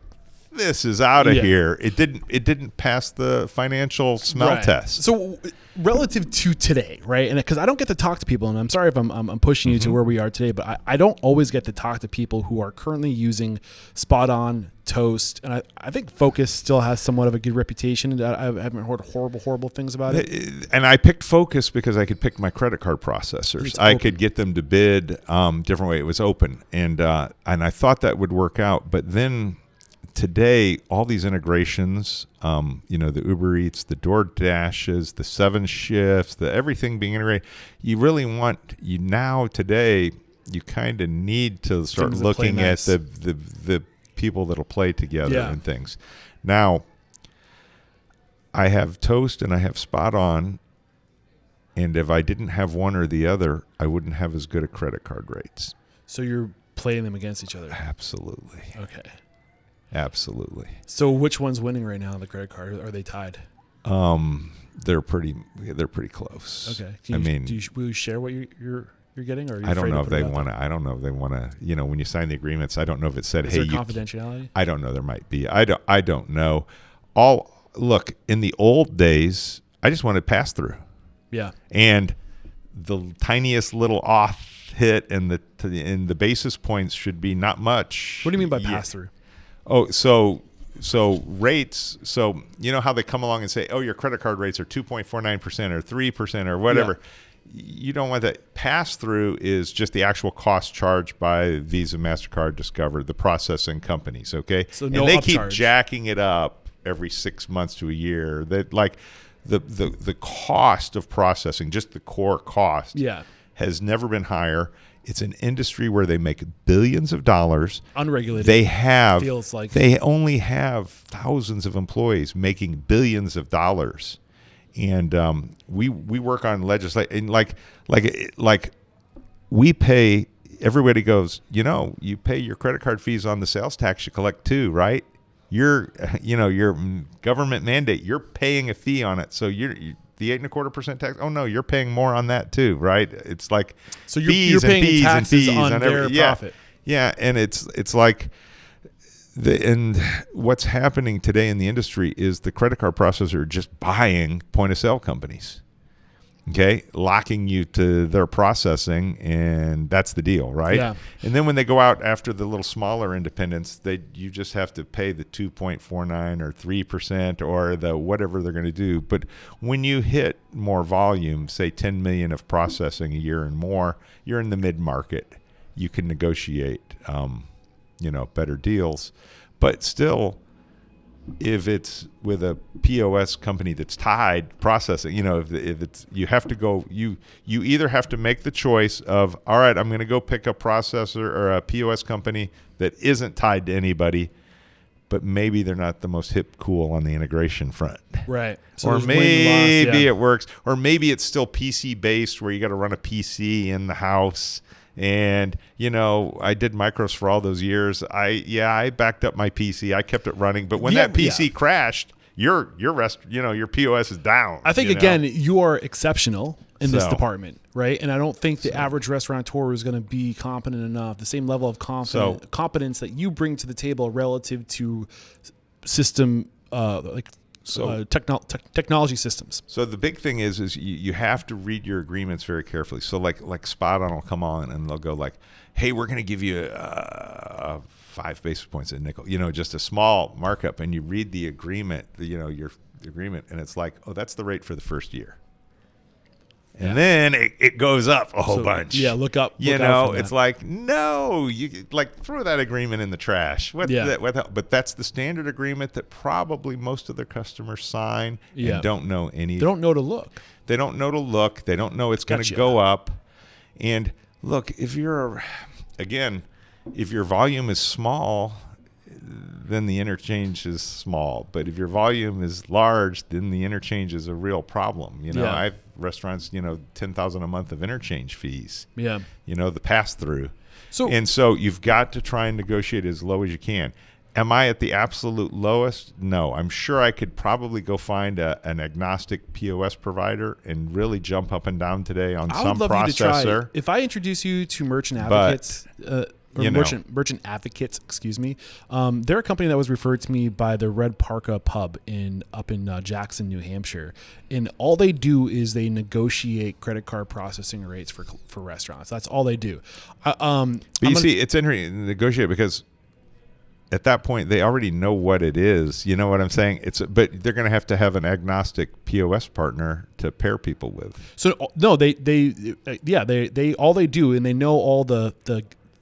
this is out of here. It didn't pass the financial smell test. So relative to today, right? And because I don't get to talk to people, and I'm sorry if I'm pushing you to where we are today, but I don't always get to talk to people who are currently using Spot On, Toast, and I think Focus still has somewhat of a good reputation. I haven't heard horrible things about it. And I picked Focus because I could pick my credit card processors. I could get them to bid different way. It was open, and I thought that would work out, but then today, all these integrations, the Uber Eats, the DoorDashes, the 7 shifts, the everything being integrated, you really today, you kind of need to start Things that looking play at nice. the people that'll play together Yeah. and things. Now, I have Toast and I have Spot On, and if I didn't have one or the other, I wouldn't have as good a credit card rates. So you're playing them against each other. Absolutely. Okay. Absolutely. So which one's winning right now on the credit card? Are they tied? They're pretty close. Okay. Will you share what you're getting, or are you I don't afraid know to if put they it out want to. I don't know if they want to. When you sign the agreements, I don't know if it said, there? "Hey, Is there you." confidentiality? I don't know. There might be. I don't know. Look, in the old days, I just wanted pass through, Yeah. and the tiniest little off hit and the basis points should be not much. What do you mean by pass through? Oh, so rates. So you know how they come along and say, "Oh, your credit card rates are 2.49% or 3% or whatever." Yeah. You don't want that. Pass through is just the actual cost charged by Visa, MasterCard, Discover, the processing companies. Okay, So no and they upcharge. keep jacking it up every 6 months to a year. That like the cost of processing, just the core cost, Yeah. has never been higher. It's an industry where they make billions of dollars. Unregulated. Feels like They only have thousands of employees making billions of dollars, and we work on legislation. Like we pay. Everybody goes, you pay your credit card fees on the sales tax you collect too, right? Your government mandate. You're paying a fee on it, so you're the 8.25% tax. Oh no, you're paying more on that too, right? It's like so you're paying and fees taxes and fees on their profit. Yeah, and it's like and what's happening today in the industry is the credit card processors are just buying point of sale companies. Okay, locking you to their processing, and that's the deal, right? Yeah. And then when they go out after the little smaller independents, you just have to pay the 2.49 or 3% or the whatever they're going to do. But when you hit more volume, say 10 million of processing a year and more, you're in the mid market. You can negotiate, better deals, but still. If it's with a POS company that's tied processing, if it's you have to go, you either have to make the choice of, all right, I'm going to go pick a processor or a POS company that isn't tied to anybody, but maybe they're not the most hip, cool on the integration front. Right. So Or there's maybe win-loss, yeah. it works. Or maybe it's still PC based where you got to run a PC in the house. And, I did micros for all those years. I backed up my PC. I kept it running. But when that PC crashed, your POS is down. I think, again, you are exceptional in this department, right? And I don't think the average restaurateur is going to be competent enough, the same level of competence that you bring to the table relative to system technology systems. So the big thing is you have to read your agreements very carefully. So like Spot On will come on and they'll go like, hey, we're going to give you 5 basis points of nickel, just a small markup. And you read the agreement, your agreement, and it's like, oh, that's the rate for the first year. And then it goes up a whole bunch. Yeah, look up. It's like, no, you throw that agreement in the trash. But that's the standard agreement that probably most of their customers sign and don't know any. They don't know to look. They don't know to look. They don't know it's going to go up. And look, if your volume is small, then the interchange is small. But if your volume is large, then the interchange is a real problem. I have restaurants, $10,000 a month of interchange fees. Yeah. The pass through. So you've got to try and negotiate as low as you can. Am I at the absolute lowest? No. I'm sure I could probably go find an agnostic POS provider and really jump up and down today on some processor. You to try. If I introduce you to Merchant Advocates, Merchant Advocates, excuse me. They're a company that was referred to me by the Red Parka Pub up in Jackson, New Hampshire, and all they do is they negotiate credit card processing rates for restaurants. That's all they do. But it's interesting to negotiate because at that point they already know what it is. You know what I'm saying? But they're going to have an agnostic POS partner to pair people with. So no, they all they do, and they know all the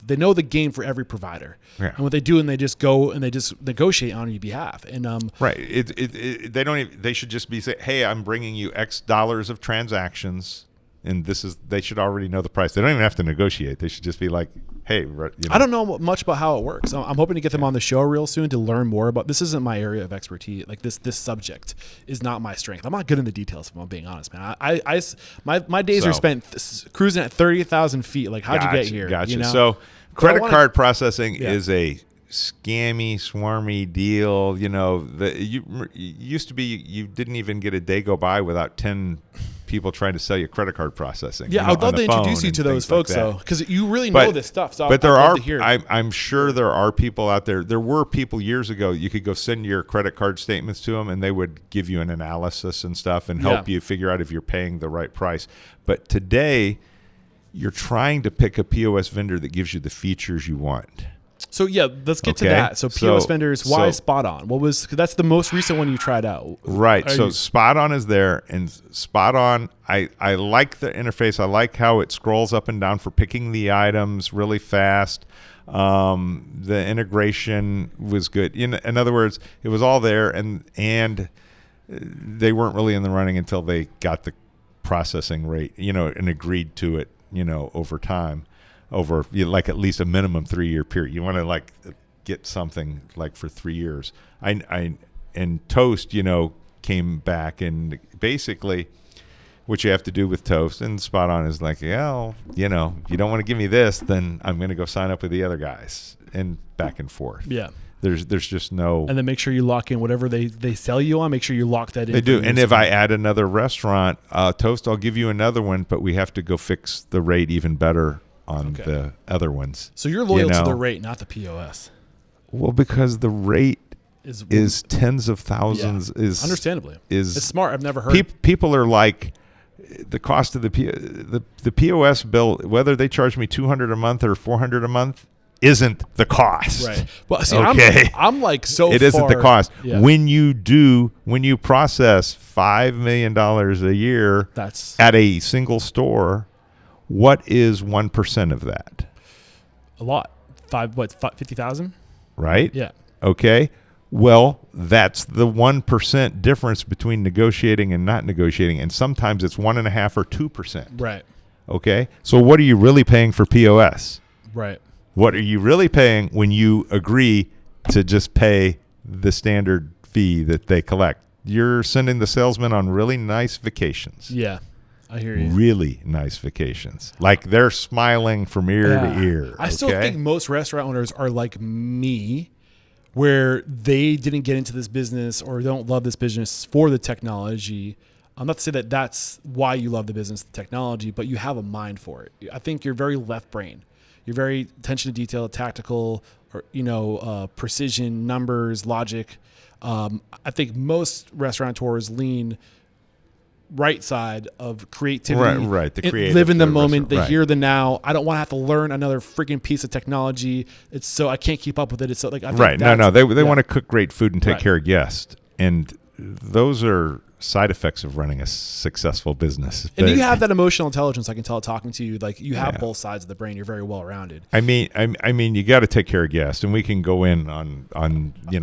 They know the game for every provider. Yeah. And what they do, and they just go and they just negotiate on your behalf. And right. They don't even, they should just be say, hey, I'm bringing you X dollars of transactions, and they should already know the price. They don't even have to negotiate. They should just be like, hey, I don't know much about how it works. I'm hoping to get them on the show real soon to learn more about. This isn't my area of expertise. Like this subject is not my strength. I'm not good in the details, if I'm being honest, man. My days are spent cruising at 30,000 feet. Like, how'd you get here? Gotcha. You know? So credit card processing is a scammy, swarmy deal. You know, you used to be, you didn't even get a day go by without 10 people trying to sell you credit card processing. Yeah, I'd love to introduce you to those folks, though, because you really know this stuff. So but I'm sure there are people out there. There were people years ago, you could go send your credit card statements to them, and they would give you an analysis and stuff and help you figure out if you're paying the right price. But today, you're trying to pick a POS vendor that gives you the features you want. So let's get to that. So POS vendors, why Spot On? Cause that's the most recent one you tried out. Right. So Spot On is there, and Spot On, I like the interface. I like how it scrolls up and down for picking the items really fast. The integration was good. In other words, it was all there, and they weren't really in the running until they got the processing rate, and agreed to it, over time. Over like at least a minimum 3-year period. You want to get something like for 3 years. And Toast, came back, and basically what you have to do with Toast and Spot On is like, if you don't want to give me this, then I'm going to go sign up with the other guys, and back and forth. Yeah. There's just no. And then make sure you lock in whatever they sell you on. Make sure you lock that in. They do. And if I add another restaurant, Toast, I'll give you another one, but we have to go fix the rate even better on the other ones. So you're loyal to the rate, not the POS. Well, because the rate is tens of thousands. Is understandably. It's smart. I've never heard. People are like, the cost of the POS bill, whether they charge me $200 a month or $400 a month, isn't the cost. Right. Well, see, okay. I'm like so. It isn't the cost. Yeah. When you process $5 million a year, that's at a single store. What is 1% of that? A lot. 50,000? Right? Yeah. Okay. Well, that's the 1% difference between negotiating and not negotiating, and sometimes it's 1.5 or 2%. Right. Okay. So what are you really paying for POS? Right. What are you really paying when you agree to just pay the standard fee that they collect? You're sending the salesman on really nice vacations. Yeah. I hear you. Really nice vacations. Like they're smiling from ear to ear. I still think most restaurant owners are like me, where they didn't get into this business or don't love this business for the technology. I'm not to say that that's why you love the business, the technology, but you have a mind for it. I think you're very left brain. You're very attention to detail, tactical, or precision, numbers, logic. I think most restaurateurs lean right side of creativity. Right. The creative. Live in the moment, the here, the now. I don't want to have to learn another freaking piece of technology. It's so I can't keep up with it. It's so like I think No. They want to cook great food and take care of guests, and those are side effects of running a successful business. And you have that emotional intelligence. I can tell talking to you. Like you have both sides of the brain. You're very well rounded. I mean, you got to take care of guests, and we can go in on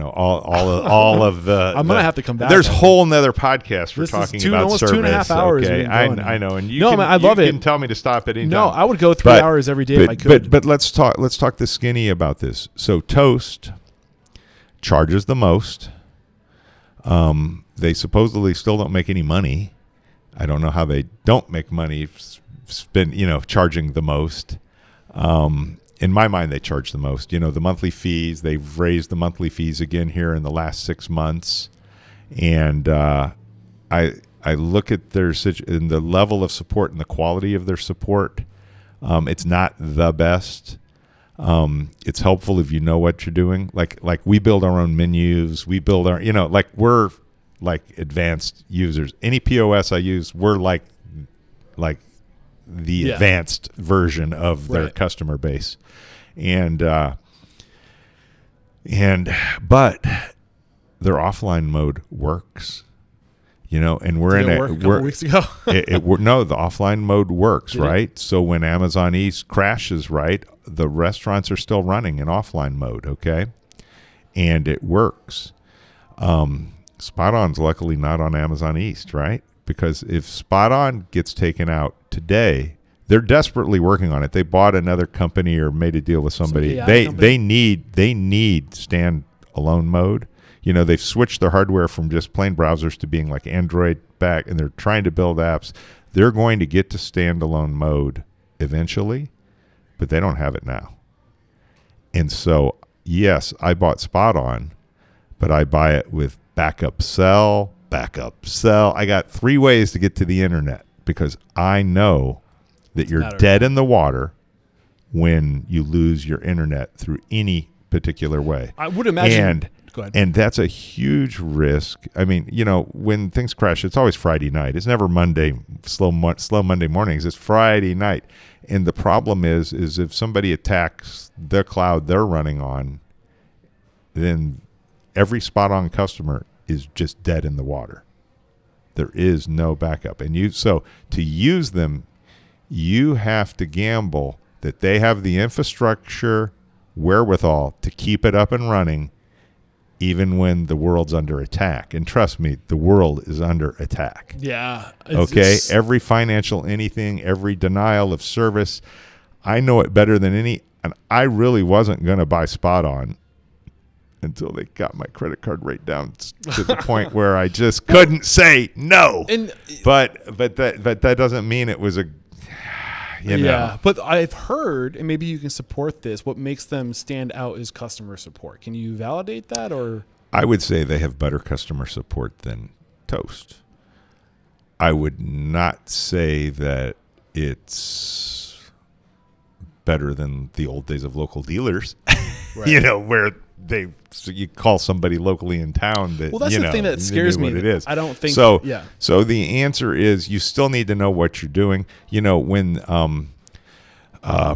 all of the. I'm gonna have to come back. There's a whole nother podcast for talking about almost service. 2.5 hours. Okay, I know, and you I love it. You can tell me to stop at any time. No, I would go 3 hours every day if I could. But let's talk the skinny about this. So Toast charges the most. They supposedly still don't make any money. I don't know how they don't make money charging the most. In my mind, they charge the most. The monthly fees, they've raised the monthly fees again here in the last 6 months. And I look at in the level of support and the quality of their support. It's not the best. It's helpful if you know what you're doing. Like we build our own menus. We build our, we're like advanced users. Any POS I use, we're like the advanced version of their customer base. But their offline mode works. And we're Did it work a couple weeks ago? No, the offline mode works, right? So when Amazon East crashes, right, the restaurants are still running in offline mode, okay? And it works. Spot On's luckily not on Amazon East, right? Because if Spot On gets taken out today, they're desperately working on it. They bought another company or made a deal with somebody. They need standalone mode. You know, they've switched their hardware from just plain browsers to being like Android back, and they're trying to build apps. They're going to get to standalone mode eventually, but they don't have it now. And so, yes, I bought Spot On, but I buy it with backup cell. I got 3 ways to get to the internet because I know that you're dead in the water when you lose your internet through any particular way. I would imagine. Go ahead. And that's a huge risk. I mean, you know, when things crash, it's always Friday night. It's never Monday, slow Monday mornings. It's Friday night. And the problem is if somebody attacks the cloud they're running on, then every Spot On customer is just dead in the water. There is no backup. And so to use them, you have to gamble that they have the infrastructure wherewithal to keep it up and running even when the world's under attack. And trust me, the world is under attack. Yeah. Every financial anything, every denial of service, I know it better than any. And I really wasn't going to buy Spot On until they got my credit card rate down to the point where I just couldn't say no. And but that doesn't mean it was a Yeah, but I've heard, and maybe you can support this, what makes them stand out is customer support. Can you validate that? Or I would say they have better customer support than Toast. I would not say that it's better than the old days of local dealers, right. You know, where you call somebody locally in town that, well, that's the thing that scares me. It is. I don't think so. Yeah. So the answer is you still need to know what you're doing. You know, when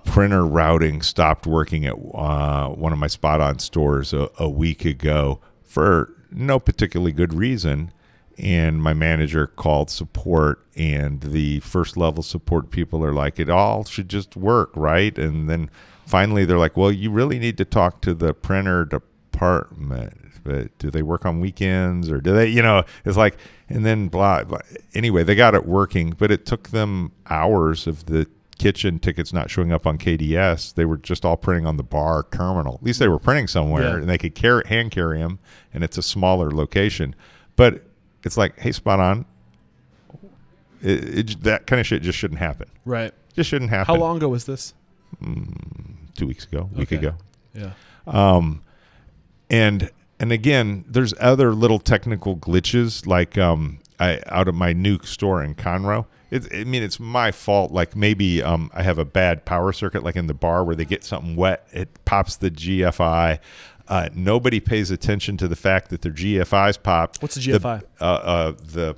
printer routing stopped working at one of my Spot On stores a week ago for no particularly good reason, and my manager called support, and the first level support people are like, it all should just work, right? And then finally they're like, well, you really need to talk to the printer department. But do they work on weekends, or do they, you know, it's like, and then blah, blah. Anyway, they got it working, but it took them hours of the kitchen tickets not showing up on KDS. They were just all printing on the bar terminal. At least they were printing somewhere, and they could hand carry them, and it's a smaller location. But it's like, hey, Spot On, that kind of shit just shouldn't happen. Right. Just shouldn't happen. How long ago was this? 2 weeks ago, week ago. Yeah. And again, there's other little technical glitches, like out of my new store in Conroe. It's my fault. Like maybe I have a bad power circuit, like in the bar where they get something wet, it pops the GFI. Nobody pays attention to the fact that their GFIs pop. What's a GFI? The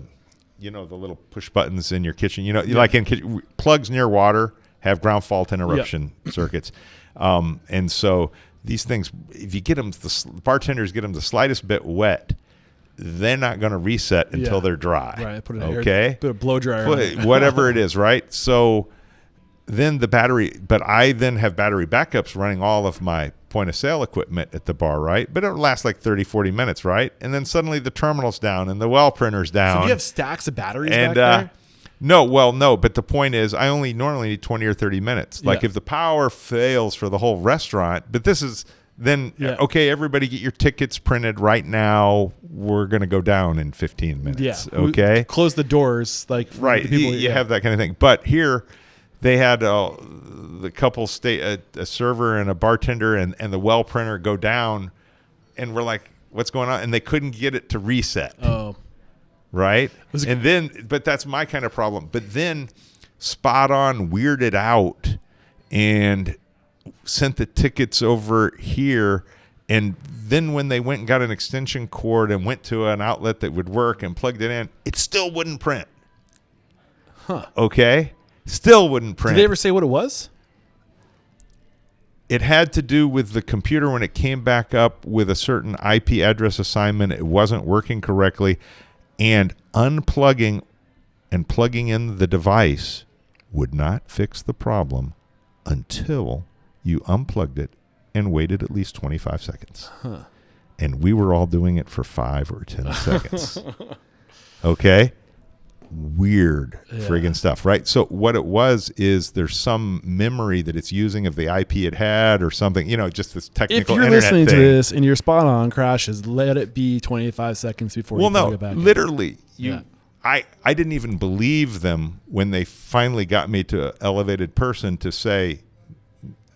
little push buttons in your kitchen. You know, like in kitchen, plugs near water have ground fault interruption circuits. And so these things, if you get them, the bartenders get them the slightest bit wet, they're not going to reset until they're dry. Right. Put a blow dryer. Whatever it is, right? So then the battery, but I then have battery backups running all of my point of sale equipment at the bar, right? But it'll last like 30, 40 minutes, right? And then suddenly the terminal's down and the well printer's down. So you have stacks of batteries back there? No, but the point is I only normally need 20 or 30 minutes. Like if the power fails for the whole restaurant, but this is then, okay, everybody get your tickets printed right now. We're going to go down in 15 minutes, okay? Close the doors. Like right, the people, you have that kind of thing. But here they had the couple a server and a bartender and the well printer go down, and we're like, what's going on? And they couldn't get it to reset. Oh. Right? But that's my kind of problem. But then Spot On weirded out and sent the tickets over here. And then when they went and got an extension cord and went to an outlet that would work and plugged it in, it still wouldn't print. Huh. Okay? Still wouldn't print. Did they ever say what it was? It had to do with the computer when it came back up with a certain IP address assignment. It wasn't working correctly. And unplugging and plugging in the device would not fix the problem until you unplugged it and waited at least 25 seconds. And we were all doing it for 5 or 10 seconds. Okay? Weird friggin' stuff, right? So what it was is there's some memory that it's using of the IP it had or something, just this technical If you're internet listening thing. to this and your spot on crashes, let it be 25 seconds before you plug it back in. Literally, I didn't even believe them when they finally got me to elevated person to say,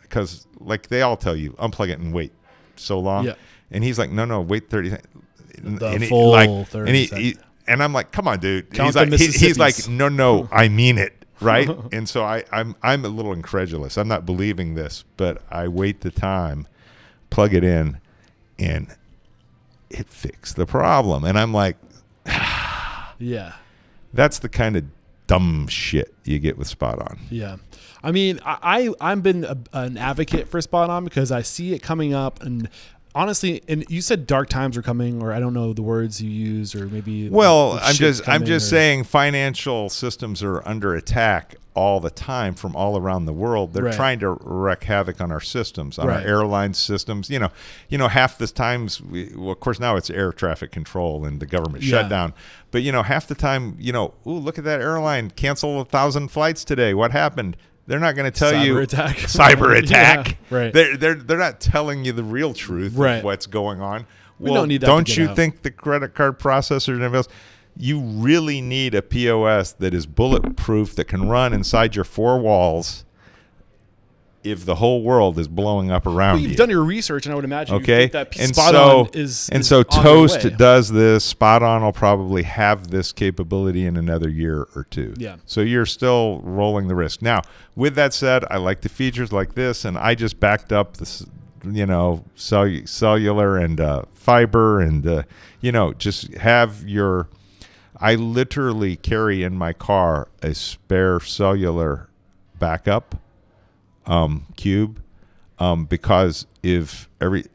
because like they all tell you, unplug it and wait so long. Yeah. And he's like, no, wait 30 seconds. The full 30 seconds. And I'm like, come on, dude. Count He's like, no, I mean it, right? And so I'm a little incredulous. I'm not believing this, but I wait the time, plug it in, and it fixed the problem. And I'm like, yeah, that's the kind of dumb shit you get with Spot On. Yeah. I mean, I've been an advocate for Spot On because I see it coming up, and honestly, and you said dark times are coming, or I don't know the words you use, or maybe. Well, I'm just saying financial systems are under attack all the time from all around the world. They're trying to wreak havoc on our systems, on our airline systems. Half the times, of course now it's air traffic control and the government shutdown. But half the time, ooh, look at that airline cancel 1,000 flights today. What happened? They're not going to tell you cyber attack. Right. They're not telling you the real truth of what's going on. We don't need that. Don't you think the credit card processors and everything else? You really need a POS that is bulletproof, that can run inside your 4 walls if the whole world is blowing up around you. You've done your research, and I would imagine you think that and Spot On is so on Toast their way. does this. Spot On will probably have this capability in another year or 2. Yeah. So you're still rolling the risk. Now, with that said, I like the features like this, and I just backed up this, cellular and fiber, and just have your. I literally carry in my car a spare cellular backup cube because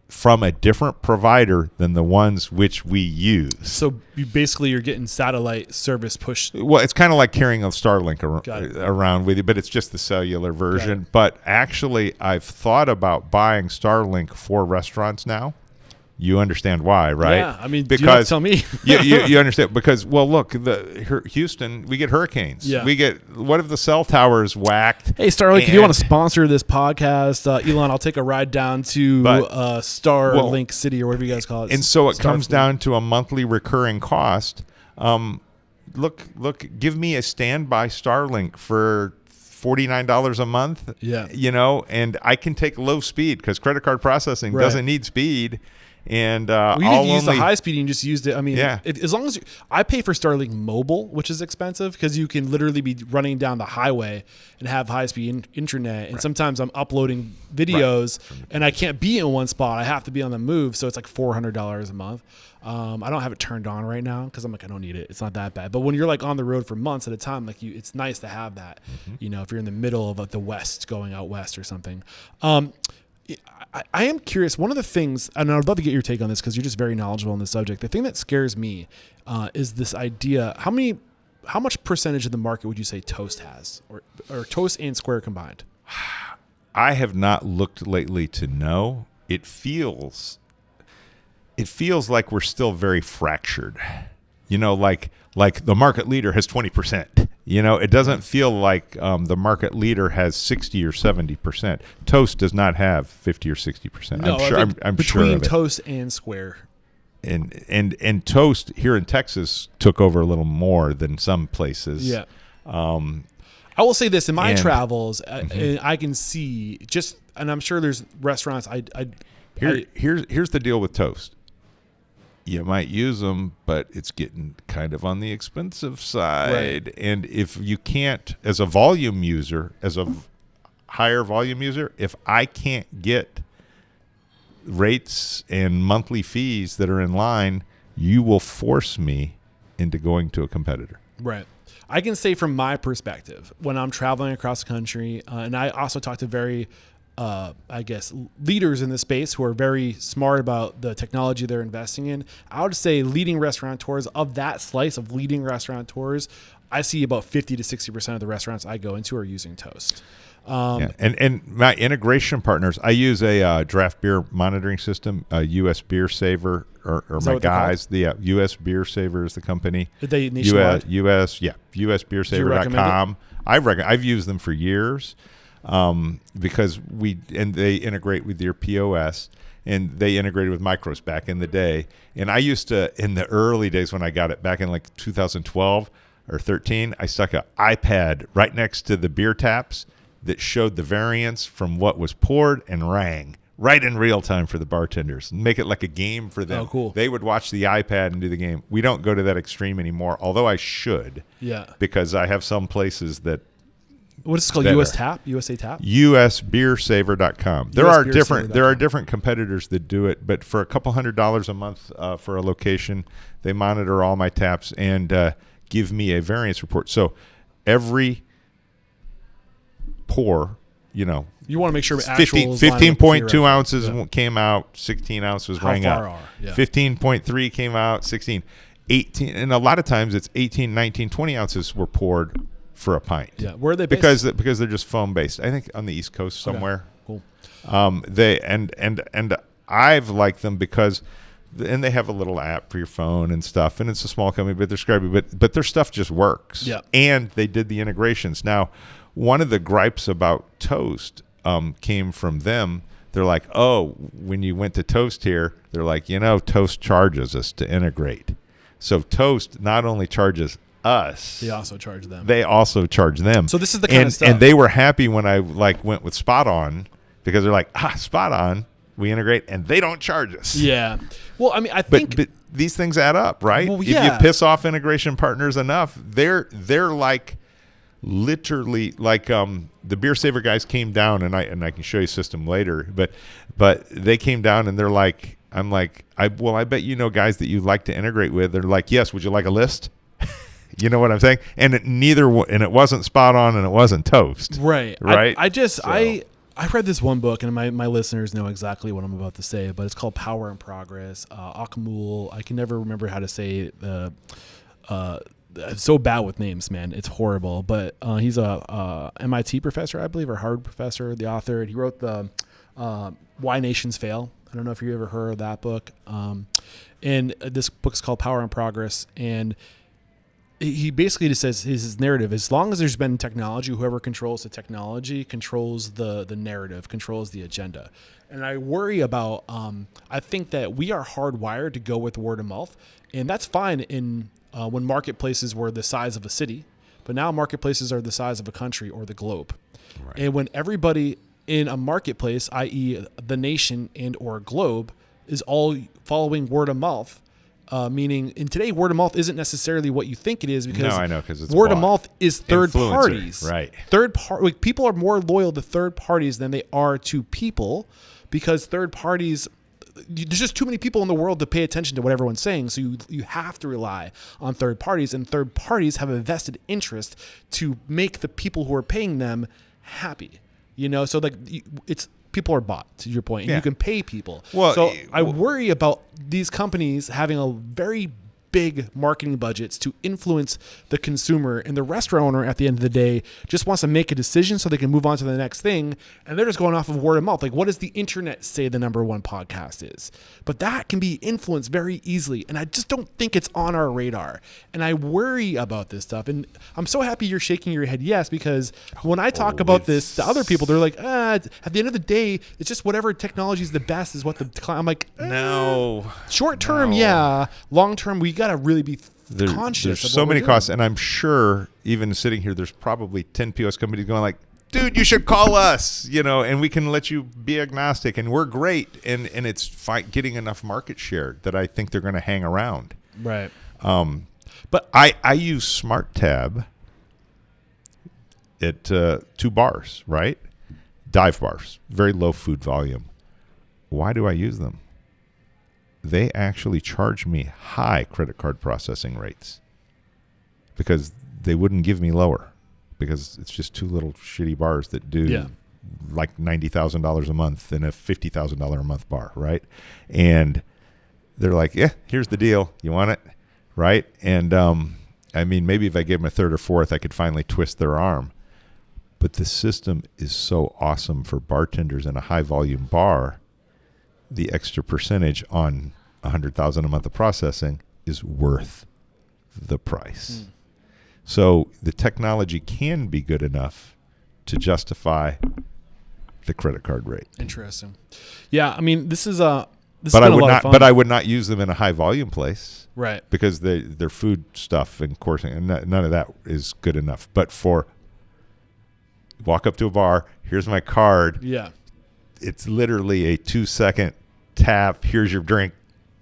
from a different provider than the ones which we use. So you're getting satellite service pushed. Well, it's kind of like carrying a Starlink around with you, but it's just the cellular version. But actually, I've thought about buying Starlink for restaurants now. You understand why, right? Yeah, I mean, because you have to tell me. you understand because, well, look, Houston, we get hurricanes. Yeah. What if the cell tower's whacked? Hey, Starlink, if you want to sponsor this podcast, Elon, I'll take a ride down to Starlink City or whatever you guys call it. And so it comes down to a monthly recurring cost. Look, give me a standby Starlink for $49 a month. Yeah. And I can take low speed because credit card processing doesn't need speed. And I'll use the high speed and just used it. I mean, yeah. as long as I pay for Starlink Mobile, which is expensive because you can literally be running down the highway and have high speed internet. And sometimes I'm uploading videos and I can't be in one spot. I have to be on the move. So it's like $400 a month. I don't have it turned on right now because I'm like, I don't need it. It's not that bad. But when you're like on the road for months at a time, like it's nice to have that, if you're in the middle of the West going out West or something. I am curious. One of the things, and I'd love to get your take on this because you're just very knowledgeable on this subject. The thing that scares me is this idea. How much percentage of the market would you say Toast has, or Toast and Square combined? I have not looked lately to know. It feels like we're still very fractured. Like the market leader has 20%. It doesn't feel like the market leader has 60 or 70%. Toast does not have 50 or 60%. No, I'm between sure of it. Toast and Square. And Toast here in Texas took over a little more than some places. Yeah. I will say this in my travels, I can see and I'm sure there's restaurants. Here's the deal with Toast. You might use them, but it's getting kind of on the expensive side. Right. And if you can't, as a volume user, as a higher volume user, if I can't get rates and monthly fees that are in line, you will force me into going to a competitor. Right. I can say from my perspective, when I'm traveling across the country, and I also talk to very leaders in the space who are very smart about the technology they're investing in. I would say leading restaurateurs, of that slice of leading restaurateurs, I see about 50 to 60% of the restaurants I go into are using Toast. Yeah. And my integration partners, I use a draft beer monitoring system, US Beer Saver, or my guys. The US Beer Saver is the company. Did they nationwide? USBeerSaver.com. I've used them for years because they integrate with your POS. And they integrated with Micros back in the day. And I used to, in the early days when I got it back in like 2012 or 13, I stuck an iPad right next to the beer taps that showed the variance from what was poured and rang right in real time for the bartenders. Make it like a game for them. Oh, cool. They would watch the iPad and do the game. We don't go to that extreme anymore, although I should. Yeah. Because I have some places that what is it called? USA Tap? USBeerSaver.com. There are different competitors that do it, but for a couple $100 a month for a location, they monitor all my taps and give me a variance report. So every pour, you want to make sure 15.2 ounces came out, 16 ounces rang out. Yeah. 15.3 came out, 16, 18, and a lot of times it's 18, 19, 20 ounces were poured for a pint. Yeah, where are they based? Because they're just foam based. I think on the East Coast somewhere. Okay. Cool. They and I've liked them because, and they have a little app for your phone and stuff, and it's a small company, but they're scrappy. But their stuff just works. Yeah. And they did the integrations. Now, one of the gripes about Toast came from them. They're like, oh, when you went to Toast here, they're like, Toast charges us to integrate. So Toast not only charges us, they also charge them. So this is the kind of stuff. And they were happy when I went with Spot On because they're like, Spot On, we integrate, and they don't charge us. Yeah. Well, I mean, I think but these things add up, right? Well, yeah. If you piss off integration partners enough, they're like literally like the Beer Saver guys came down, and I can show you system later, but they came down and they're like, I'm like, I bet guys that you like to integrate with. They're like, yes, would you like a list? You know what I'm saying? And it wasn't Spot On and it wasn't Toast. Right. Right. I read this one book, and my listeners know exactly what I'm about to say, but it's called Power and Progress. Akmul, I can never remember how to say the. It's so bad with names, man. It's horrible. But he's a MIT professor, I believe, or Harvard professor, the author. And he wrote the Why Nations Fail. I don't know if you ever heard of that book. And this book's called Power and Progress, and he basically just says his narrative, as long as there's been technology, whoever controls the technology controls the narrative, controls the agenda. And I worry about, I think that we are hardwired to go with word of mouth, and that's fine in when marketplaces were the size of a city, but now marketplaces are the size of a country or the globe. Right. And when everybody in a marketplace, i.e. the nation and or globe, is all following word of mouth, meaning in today, word of mouth isn't necessarily what you think it is, because I know, because it's word of mouth is third parties. Right. People are more loyal to third parties than they are to people, because third parties, there's just too many people in the world to pay attention to what everyone's saying. So you have to rely on third parties, and third parties have a vested interest to make the people who are paying them happy. So it's people are bought, to your point, and you can pay people. So I worry about these companies having a very big marketing budgets to influence the consumer, and the restaurant owner at the end of the day just wants to make a decision so they can move on to the next thing, and they're just going off of word of mouth. Like, what does the internet say the number one podcast is? But that can be influenced very easily, and I just don't think it's on our radar, and I worry about this stuff. And I'm so happy you're shaking your head yes, because when I talk about this to other people, they're like, at the end of the day, it's just whatever technology is the best is what I'm like, no. Short term, yeah. Long term, we got to really be conscious. There's so many costs, and I'm sure even sitting here, there's probably 10 POS companies going like, dude, you should call us, and we can let you be agnostic, and we're great, and it's getting enough market share that I think they're going to hang around. Right. But I use SmartTab at 2 bars, right? Dive bars, very low food volume. Why do I use them? They actually charge me high credit card processing rates because they wouldn't give me lower, because it's just 2 little shitty bars that do like $90,000 a month in a $50,000 a month bar, right? And they're like, yeah, here's the deal. You want it? Right? And I mean, maybe if I gave them a third or fourth, I could finally twist their arm. But the system is so awesome for bartenders in a high volume bar. The extra percentage on $100,000 a month of processing is worth the price. So the technology can be good enough to justify the credit card rate. Interesting. Yeah, I mean, this is But has been a lot of fun. But I would not use them in a high volume place, right? Because their food stuff and coursing and none of that is good enough. But for walk up to a bar, here's my card. Yeah, it's literally a 2-second tap. Here's your drink.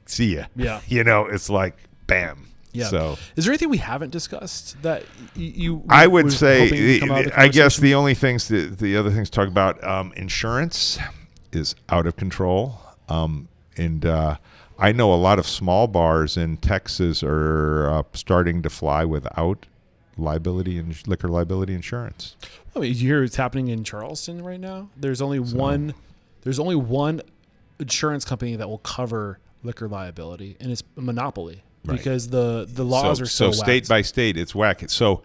See ya. Yeah. It's like bam. Yeah. So, is there anything we haven't discussed that you? I would was say, hoping to come out of the I guess conversation? the only things, the other things to talk about, insurance is out of control. And I know a lot of small bars in Texas are starting to fly without liquor liability insurance. I mean, you hear it's happening in Charleston right now. There's only one insurance company that will cover liquor liability, and it's a monopoly. Right. Because the laws are so state whacked. by state, it's whack. So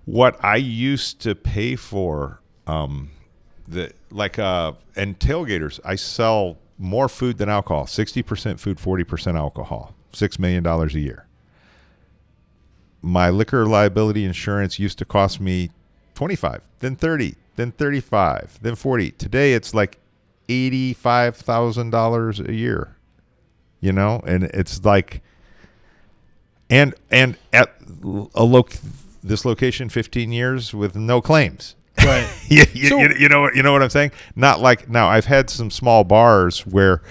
what I used to pay for, and Tailgators, I sell more food than alcohol, 60% food, 40% alcohol, $6 million a year. My liquor liability insurance used to cost me $25, then $30, then $35, then $40. Today it's like $85,000 a year, and it's like, and at this location, 15 years with no claims. Right. You know what I'm saying? Not like now. I've had some small bars where,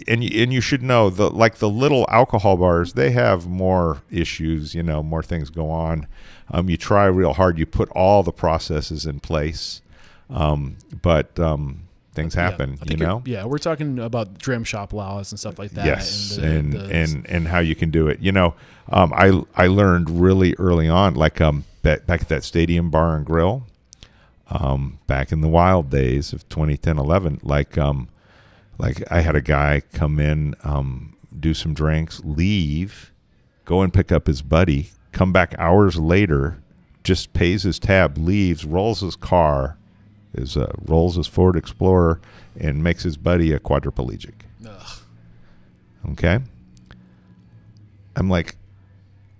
and you should know the little alcohol bars, they have more issues. More things go on. You try real hard. You put all the processes in place, but things happen. Yeah, we're talking about dram shop laws and stuff like that. Yes, and how you can do it. I learned really early on, back at that Stadium Bar and Grill. Back in the wild days of 2010, 11, I had a guy come in, do some drinks, leave, go and pick up his buddy, come back hours later, just pays his tab, leaves, rolls his car, rolls his Ford Explorer, and makes his buddy a quadriplegic. Ugh. Okay? I'm like,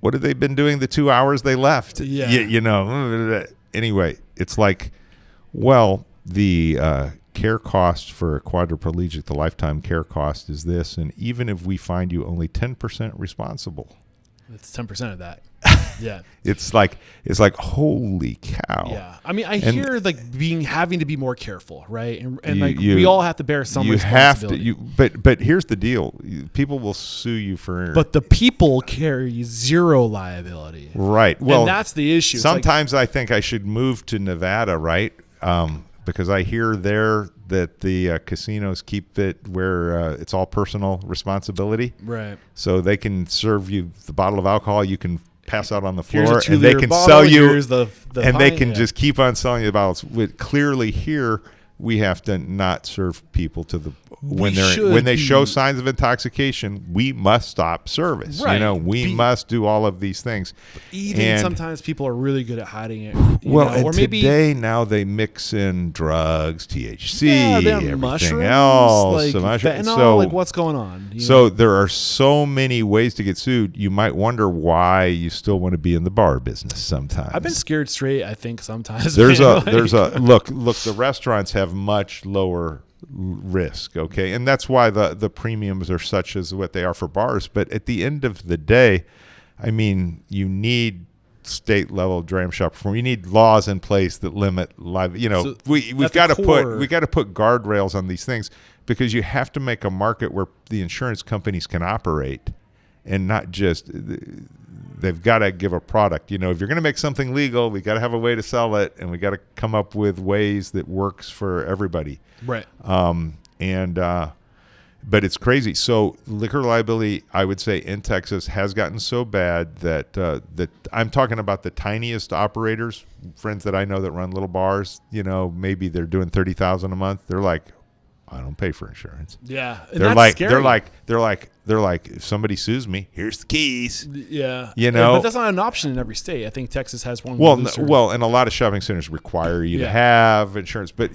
what have they been doing the 2 hours they left? Yeah. Anyway, it's like, well, the care cost for a quadriplegic, the lifetime care cost is this, and even if we find you only 10% responsible, it's 10% of that. Yeah. It's like holy cow. Yeah. I mean, I hear having to be more careful, right? And we all have to bear some responsibility. But here's the deal: people will sue you for. But the people carry zero liability. Right. Well, and that's the issue. Sometimes I think I should move to Nevada, right? Because I hear there that the casinos keep it where it's all personal responsibility. Right. So they can serve you the bottle of alcohol. You can pass out on the floor, and they can bottle, sell you, and they can just keep on selling you the bottles. Clearly here, we have to not serve people to the when they show signs of intoxication. We must stop service. Right. We must do all of these things. Even sometimes people are really good at hiding it. Or maybe today now they mix in drugs, THC, everything mushrooms, else, fentanyl, what's going on? So there are so many ways to get sued. You might wonder why you still want to be in the bar business. Sometimes I've been scared straight. I think sometimes there's a look. The restaurants have much lower risk, okay, and that's why the premiums are such as what they are for bars. But at the end of the day, I mean, you need state level dram shop reform. You need laws in place that limit live. So we've got to put guardrails on these things, because you have to make a market where the insurance companies can operate, and not just they've got to give a product. If you're going to make something legal, we got to have a way to sell it, and we got to come up with ways that works for everybody. Right. But it's crazy. So liquor liability, I would say, in Texas has gotten so bad that I'm talking about the tiniest operators, friends that I know that run little bars. Maybe they're doing $30,000 a month. They're like, I don't pay for insurance. Yeah, and they're that's like scary. they're They're like, if somebody sues me, here's the keys. Yeah. You know, but that's not an option in every state. I think Texas has one. Well, and a lot of shopping centers require you to have insurance. But,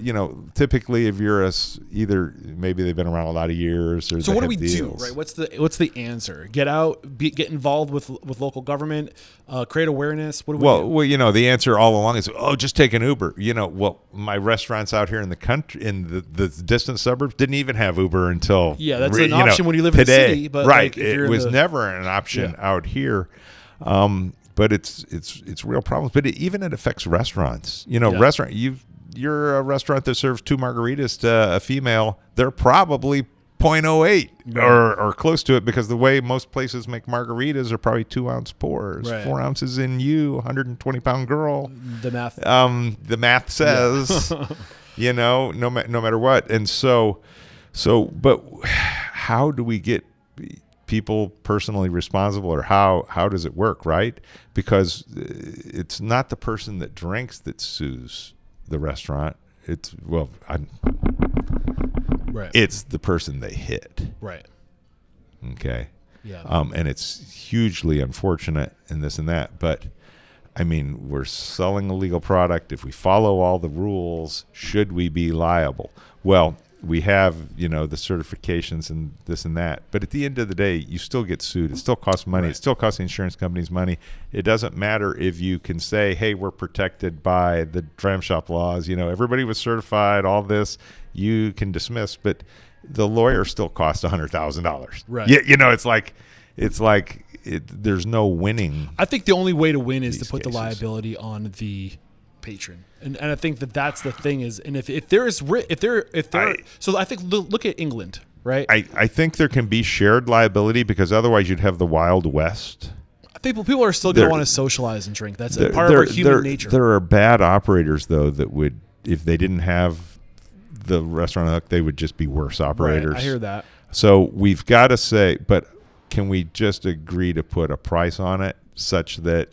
typically if you're either maybe they've been around a lot of years. Or so what do we do, right? What's the answer? Get out, get involved with local government, create awareness. What do we do? Well, the answer all along is, just take an Uber. My restaurants out here in the country, in the distant suburbs, didn't even have Uber until that's an option when you live today. in the city. But right, it was never an option out here. But it's real problems. But even it affects restaurants. You're a restaurant that serves 2 margaritas to a female. They're probably 0.08 or close to it, because the way most places make margaritas are probably 2-ounce pours, 4 ounces in you, 120-pound girl. The math. The math says, no matter what. And but how do we get people personally responsible, or how does it work, right? Because it's not the person that drinks that sues the restaurant. It's it's the person they hit. Right. Okay. Yeah. And it's hugely unfortunate and this and that, but we're selling a legal product. If we follow all the rules, should we be liable? Well, we have, the certifications and this and that. But at the end of the day, you still get sued. It still costs money. Right. It still costs the insurance companies money. It doesn't matter if you can say, hey, we're protected by the dram shop laws. Everybody was certified, all this. You can dismiss, but the lawyer still costs $100,000. Right. It's like there's no winning. I think the only way to win is to put the liability on the patron, and I think that's the thing is, and if so I think look at England, right? I think there can be shared liability, because otherwise you'd have the Wild West. I think people are still going to want to socialize and drink. That's part of our human nature. There are bad operators though that would, if they didn't have the restaurant hook, they would just be worse operators. Right, I hear that. So we've got to say, but can we just agree to put a price on it such that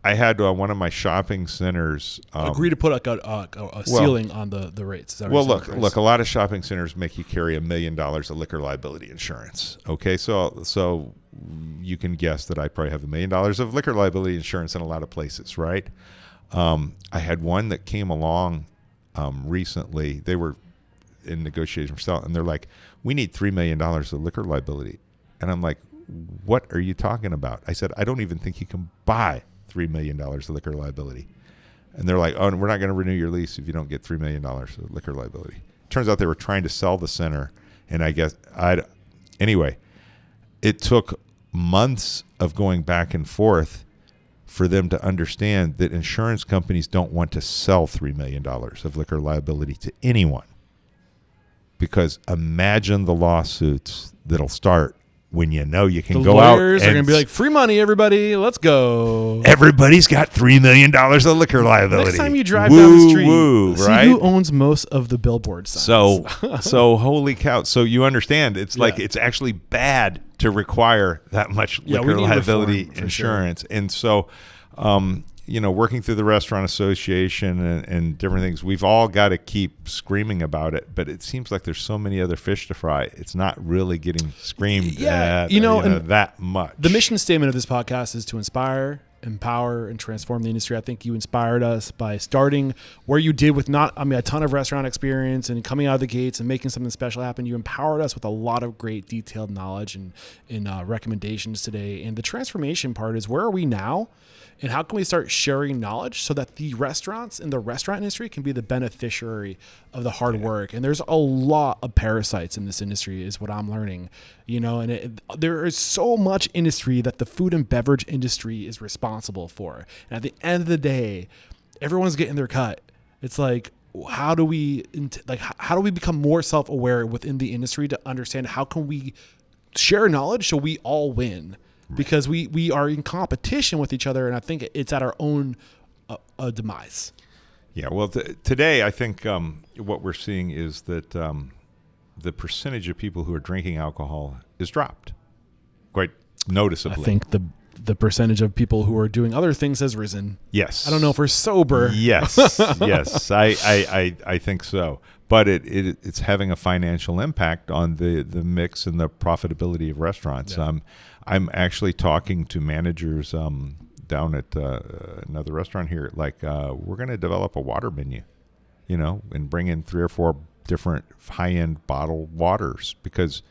I had one of my shopping centers agree to put a ceiling on the rates. Is that look, a lot of shopping centers make you carry $1 million of liquor liability insurance. Okay, so you can guess that I probably have $1 million of liquor liability insurance in a lot of places, right? I had one that came along recently. They were in negotiation for sale, and they're like, we need $3 million of liquor liability. And I'm like, what are you talking about? I said, I don't even think you can buy $3 million of liquor liability. And they're like, oh, we're not going to renew your lease if you don't get $3 million of liquor liability. Turns out they were trying to sell the center, and anyway, it took months of going back and forth for them to understand that insurance companies don't want to sell $3 million of liquor liability to anyone. Because imagine the lawsuits that'll start when you can go out. The lawyers are going to be like, free money, everybody. Let's go. Everybody's got $3 million of liquor liability. Next time you drive down the street, right? See who owns most of the billboard signs. So holy cow. So you understand, it's like it's actually bad to require that much liquor liability insurance. Sure. And so, working through the restaurant association and different things, we've all got to keep screaming about it, but it seems like there's so many other fish to fry. It's not really getting screamed at that much. The mission statement of this podcast is to inspire, empower, and transform the industry. I think you inspired us by starting where you did with a ton of restaurant experience and coming out of the gates and making something special happen. You empowered us with a lot of great detailed knowledge and recommendations today. And the transformation part is, where are we now? And how can we start sharing knowledge so that the restaurants in the restaurant industry can be the beneficiary of the hard work? And there's a lot of parasites in this industry is what I'm learning, and there is so much industry that the food and beverage industry is responsible for. And at the end of the day, everyone's getting their cut. It's like, how do we become more self-aware within the industry to understand how can we share knowledge so we all win? Because we are in competition with each other, and I think it's at our own demise. Yeah, well, today I think what we're seeing is that the percentage of people who are drinking alcohol is dropped quite noticeably. I think the the percentage of people who are doing other things has risen. Yes. I don't know if we're sober. Yes. Yes. I think so. But it's having a financial impact on the mix and the profitability of restaurants. Yeah. I'm actually talking to managers down at another restaurant here. Like, we're going to develop a water menu, and bring in 3 or 4 different high-end bottled waters, because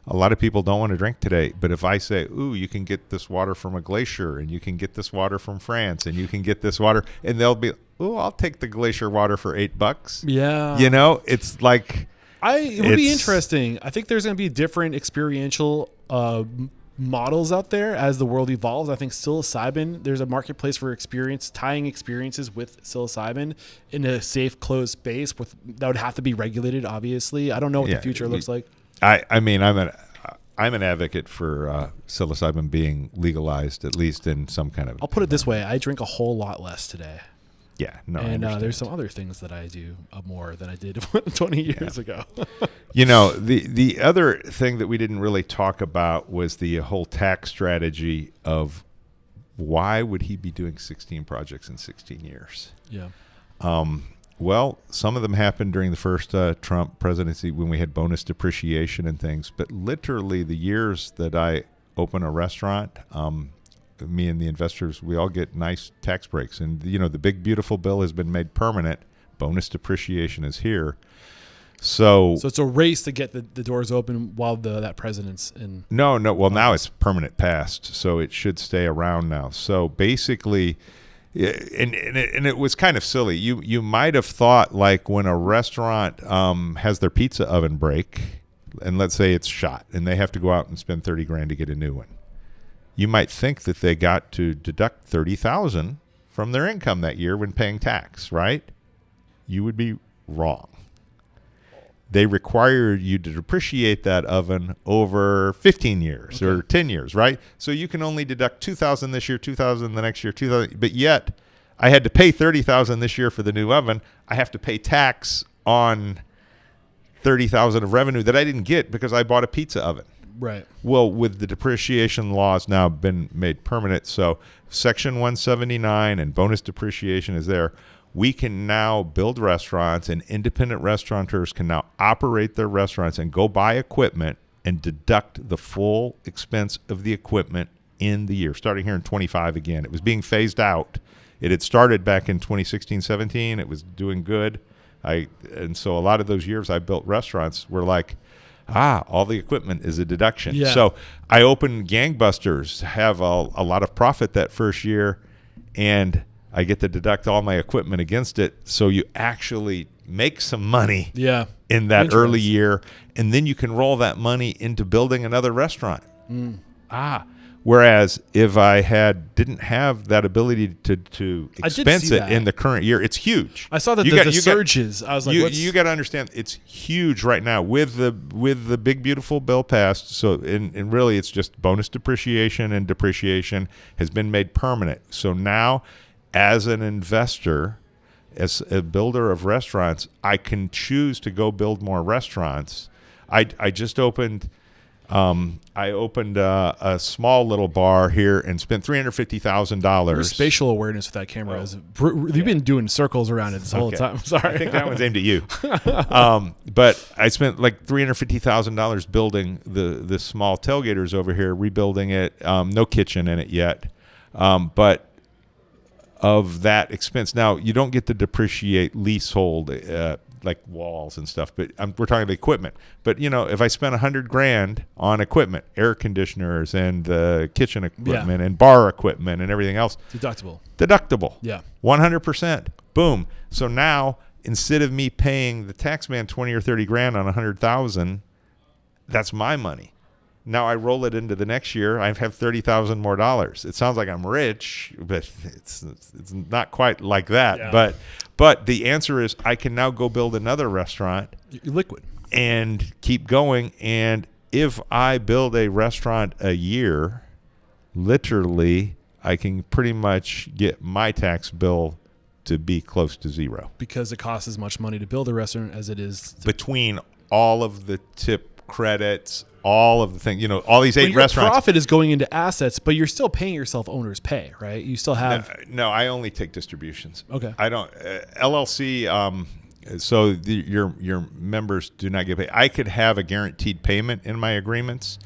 a lot of people don't want to drink today. But if I say, ooh, you can get this water from a glacier, and you can get this water from France, and you can get this water, and they'll be, ooh, I'll take the glacier water for $8. Yeah. It's like... It would be interesting. I think there's going to be different experiential models out there as the world evolves. I think psilocybin, there's a marketplace for tying experiences with psilocybin in a safe, closed space that would have to be regulated, obviously. I don't know what the future looks like. I mean, I'm an advocate for psilocybin being legalized, at least in some kind of... I'll put it this way. I drink a whole lot less today. Yeah, no, and there's some other things that I do more than I did 20 years ago. The other thing that we didn't really talk about was the whole tax strategy of why would he be doing 16 projects in 16 years? Yeah. Well, some of them happened during the first Trump presidency when we had bonus depreciation and things. But literally the years that I open a restaurant, me and the investors, we all get nice tax breaks. And, the big, beautiful bill has been made permanent. Bonus depreciation is here. So it's a race to get the doors open while that president's in. No. Well, now it's permanent passed, so it should stay around now. So basically, and it was kind of silly. You might have thought, like, when a restaurant has their pizza oven break, and let's say it's shot, and they have to go out and spend $30,000 to get a new one. You might think that they got to deduct $30,000 from their income that year when paying tax, right? You would be wrong. They require you to depreciate that oven over 15 years or 10 years, right? So you can only deduct $2,000 this year, $2,000 the next year, $2,000. But yet, I had to pay $30,000 this year for the new oven. I have to pay tax on $30,000 of revenue that I didn't get because I bought a pizza oven. Right. Well, with the depreciation laws now been made permanent, so Section 179 and bonus depreciation is there. We can now build restaurants, and independent restaurateurs can now operate their restaurants and go buy equipment and deduct the full expense of the equipment in the year, starting here in 25 again. It was being phased out. It had started back in 2016, 17. It was doing good. And so a lot of those years I built restaurants were like, all the equipment is a deduction. Yeah. So I opened gangbusters, have a lot of profit that first year, and I get to deduct all my equipment against it. So you actually make some money in that early year, and then you can roll that money into building another restaurant. Whereas if I didn't have that ability to expense it in the current year, it's huge. I saw that the surges. I was like, you got to understand, it's huge right now with the big beautiful bill passed. So and really, it's just bonus depreciation, and depreciation has been made permanent. So now, as an investor, as a builder of restaurants, I can choose to go build more restaurants. I just opened. I opened a small little bar here and spent $350,000. Your spatial awareness with that camera is you've been doing circles around it this whole time. Sorry, I think that one's aimed at you. But I spent like $350,000 building the small Tailgators over here, rebuilding it. No kitchen in it yet, but of that expense. Now you don't get to depreciate leasehold. Like walls and stuff, but we're talking about equipment. But if I spent $100,000 on equipment, air conditioners and kitchen equipment and bar equipment and everything else, deductible, 100%, boom. So now instead of me paying the tax man $20,000 or $30,000 on $100,000, that's my money. Now I roll it into the next year. I have $30,000 more dollars. It sounds like I'm rich, but it's not quite like that. Yeah. But the answer is I can now go build another restaurant. You're liquid. And keep going. And if I build a restaurant a year, literally, I can pretty much get my tax bill to be close to zero. Because it costs as much money to build a restaurant as it is between all of the tip credits, all of the things, all these 8 your restaurants. Profit is going into assets, but you're still paying yourself owner's pay, right? You still have. No, I only take distributions. Okay. I don't LLC. So your members do not get paid. I could have a guaranteed payment in my agreements.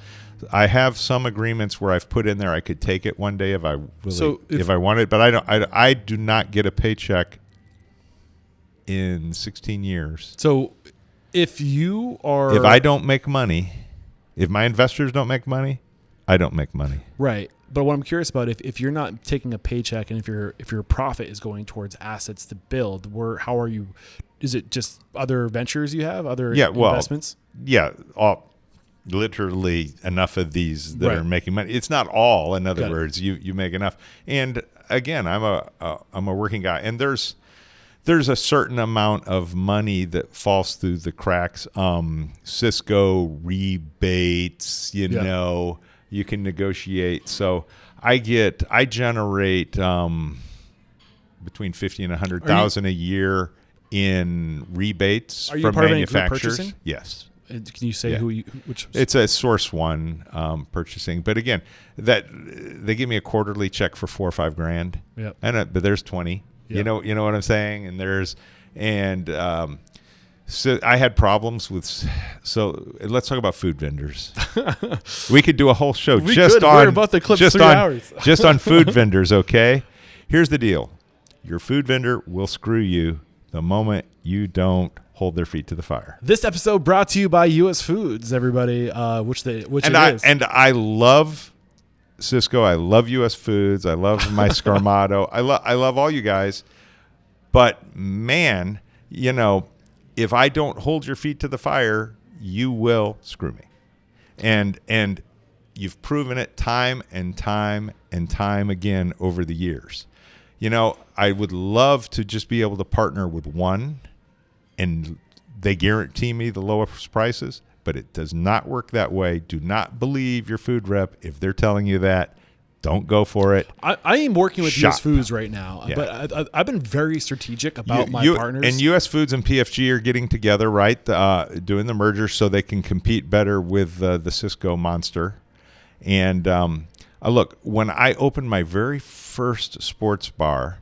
I have some agreements where I've put in there I could take it one day if I if I wanted, but I do not get a paycheck in 16 years. So if I don't make money, if my investors don't make money, I don't make money. Right. But what I'm curious about, if you're not taking a paycheck and if your profit is going towards assets to build, how are you? Is it just other ventures you have, other investments? Yeah, literally enough of these that Right. are making money. It's not all. In other words, you make enough. And again, I'm a working guy, and there's a certain amount of money that falls through the cracks. Cisco rebates, you can negotiate. So I generate between 50 and 100,000 a year in rebates Are you from part of any group manufacturers. purchasing? Yes. Can you say which? It's a Source One purchasing, but again, that they give me a quarterly check for $4 or $5 grand. Yep. But there's 20. Yep. You know what I'm saying? So I had problems with. So let's talk about food vendors. We could do a whole show We're about to clip 3 hours. just on food vendors. Okay, here's the deal: your food vendor will screw you the moment you don't hold their feet to the fire. This episode brought to you by U.S. Foods, everybody. Which it is. And I love Cisco. I love U.S. Foods. I love my Scarmato. I love all you guys. But man, if I don't hold your feet to the fire, you will screw me. And you've proven it time and time and time again over the years. I would love to just be able to partner with one, and they guarantee me the lowest prices, but it does not work that way. Do not believe your food rep if they're telling you that. Don't go for it. I am working with Shop. U.S. Foods right now, but I've been very strategic about my partners. And U.S. Foods and PFG are getting together, right, doing the merger so they can compete better with the Cisco monster. And look, when I opened my very first sports bar,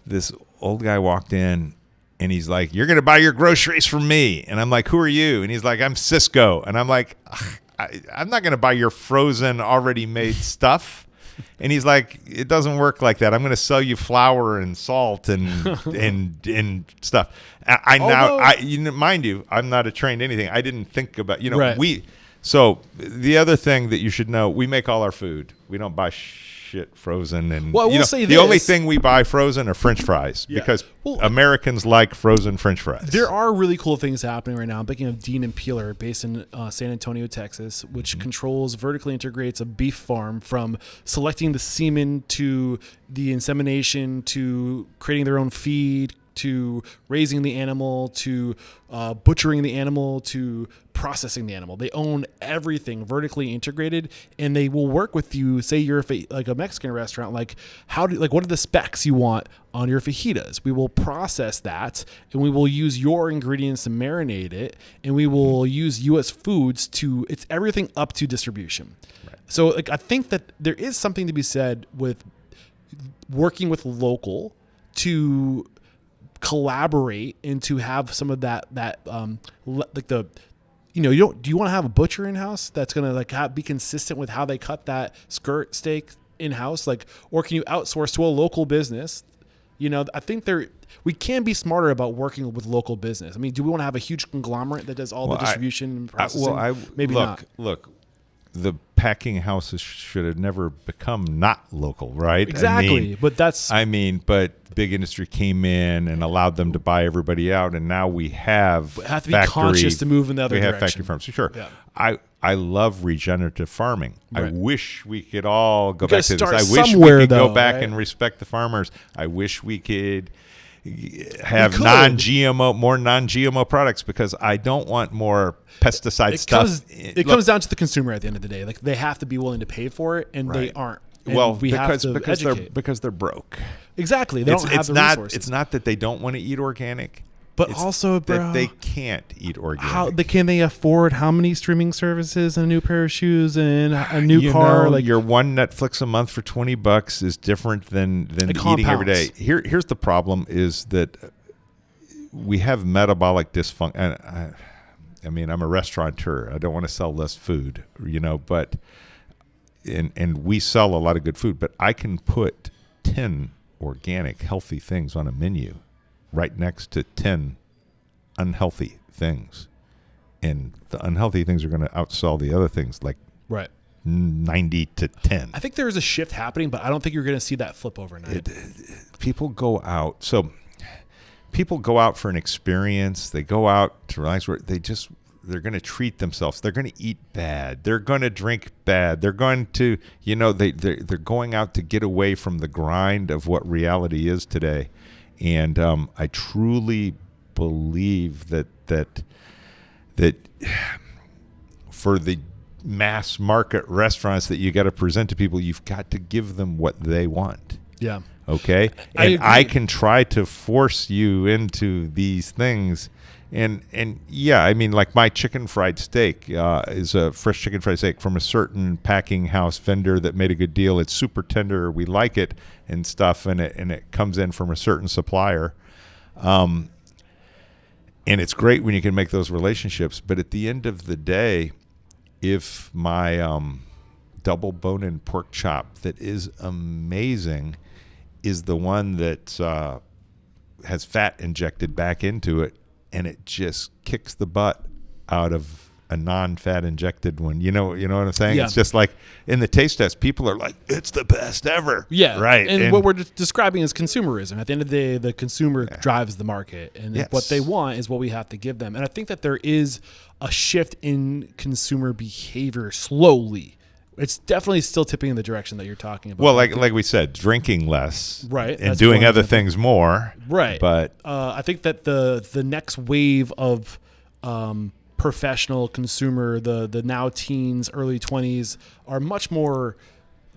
this old guy walked in, and he's like, "You're going to buy your groceries from me." And I'm like, "Who are you?" And he's like, "I'm Cisco." And I'm like, I'm not going to buy your frozen, already made stuff. And he's like, "It doesn't work like that. I'm going to sell you flour and salt and stuff." Mind you, I'm not a trained anything. I didn't think about, Right. So the other thing that you should know, we make all our food. We don't buy shit frozen. And well, we'll say the only thing we buy frozen are French fries because Americans like frozen French fries. There are really cool things happening right now. I'm thinking of Dean and Peeler, based in San Antonio, Texas, which vertically integrates a beef farm from selecting the semen to the insemination to creating their own feed to raising the animal to butchering the animal to processing the animal. They own everything vertically integrated, and they will work with you. Say you're like a Mexican restaurant, what are the specs you want on your fajitas? We will process that, and we will use your ingredients to marinate it, and we will use U.S. Foods it's everything up to distribution. Right. So I think that there is something to be said with working with local to collaborate and to have some of that do you want to have a butcher in house that's going to be consistent with how they cut that skirt steak in house, or can you outsource to a local business? I think we can be smarter about working with local business. I mean, do we want to have a huge conglomerate that does all the distribution and processing? Maybe not. Look, the packing houses should have never become not local, right? Exactly. But big industry came in and allowed them to buy everybody out, and now we have to be conscious to move in the other direction. We have factory farms. Sure. Yeah. I love regenerative farming. Right. I wish we could all go back to this. I wish we could go back and respect the farmers. I wish we could have more non-GMO products, because I don't want more pesticide stuff. It comes down to the consumer at the end of the day. They have to be willing to pay for it, and they aren't. And because they're broke. Exactly. They don't have the resources. It's not that they don't want to eat organic. But also, bro, that they can't eat organic. Can they afford how many streaming services and a new pair of shoes and a new car? Like your one Netflix a month for $20 is different than eating every day. Here's the problem: is that we have metabolic dysfunction. I mean, I'm a restaurateur. I don't want to sell less food, but and we sell a lot of good food. But I can put 10 organic, healthy things on a menu right next to 10 unhealthy things. And the unhealthy things are going to outsell the other things like 90 to 10. I think there is a shift happening, but I don't think you're going to see that flip overnight. People go out. So people go out for an experience. They go out to relax. They're going to treat themselves. They're going to eat bad. They're going to drink bad. They're going to, they're going out to get away from the grind of what reality is today. And I truly believe that for the mass market restaurants that you got to present to people, you've got to give them what they want. Yeah. Okay. And I can try to force you into these things. And yeah, I mean, like my chicken fried steak is a fresh chicken fried steak from a certain packing house vendor that made a good deal. It's super tender. We like it and stuff. And it comes in from a certain supplier. And it's great when you can make those relationships. But at the end of the day, if my double bone-in pork chop that is amazing is the one that has fat injected back into it, and it just kicks the butt out of a non-fat injected one. You know what I'm saying? Yeah. It's just like in the taste test, people are like, it's the best ever. Yeah. Right. And what we're describing is consumerism. At the end of the day, the consumer drives the market, and what they want is what we have to give them. And I think that there is a shift in consumer behavior slowly. It's definitely still tipping in the direction that you're talking about. Well, like we said, drinking less, right, and doing other things more, right. But I think that the next wave of professional consumer, the now teens, early 20s, are much more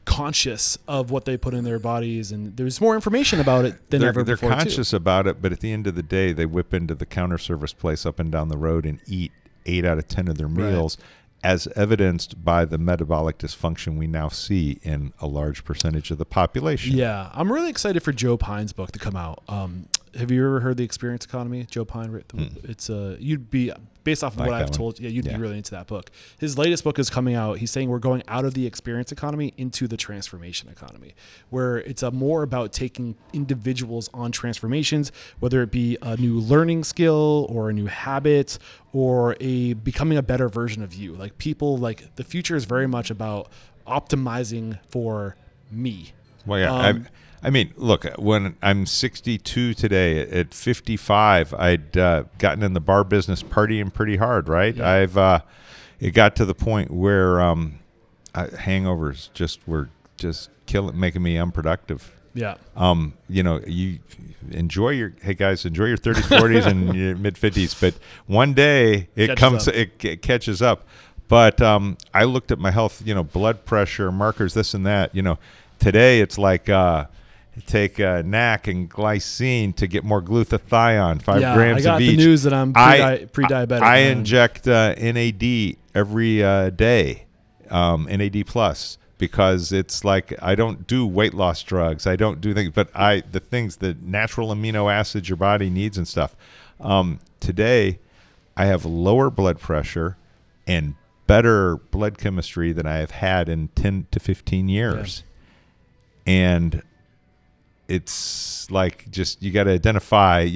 conscious of what they put in their bodies, and there's more information about it than ever before. They're conscious about it, but at the end of the day, they whip into the counter service place up and down the road and eat 8 out of 10 of their meals. Right. As evidenced by the metabolic dysfunction we now see in a large percentage of the population. Yeah, I'm really excited for Joe Pine's book to come out. Have you ever heard The Experience Economy? Joe Pine, it's you'd be based off of what I've told you, you'd be really into that book. His latest book is coming out. He's saying we're going out of the experience economy into the transformation economy, where it's more about taking individuals on transformations, whether it be a new learning skill or a new habit or becoming a better version of you. Like people, like the future is very much about optimizing for me. Well, yeah, I mean, look, when I'm 62 today, at 55, I'd gotten in the bar business partying pretty hard, right? Yeah. It got to the point where hangovers were making me unproductive. Yeah. You enjoy your 30s, 40s, and your mid 50s, but one day it catches up. But I looked at my health, blood pressure markers, this and that. Today it's like take NAC and glycine to get more glutathione, 5 grams of each. I got the news that I'm pre-diabetic. I inject NAD every day, NAD plus. Because it's like I don't do weight loss drugs. I don't do things, but the natural amino acids your body needs and stuff. Today, I have lower blood pressure and better blood chemistry than I have had in 10 to 15 years. Yeah. And it's like you got to identify,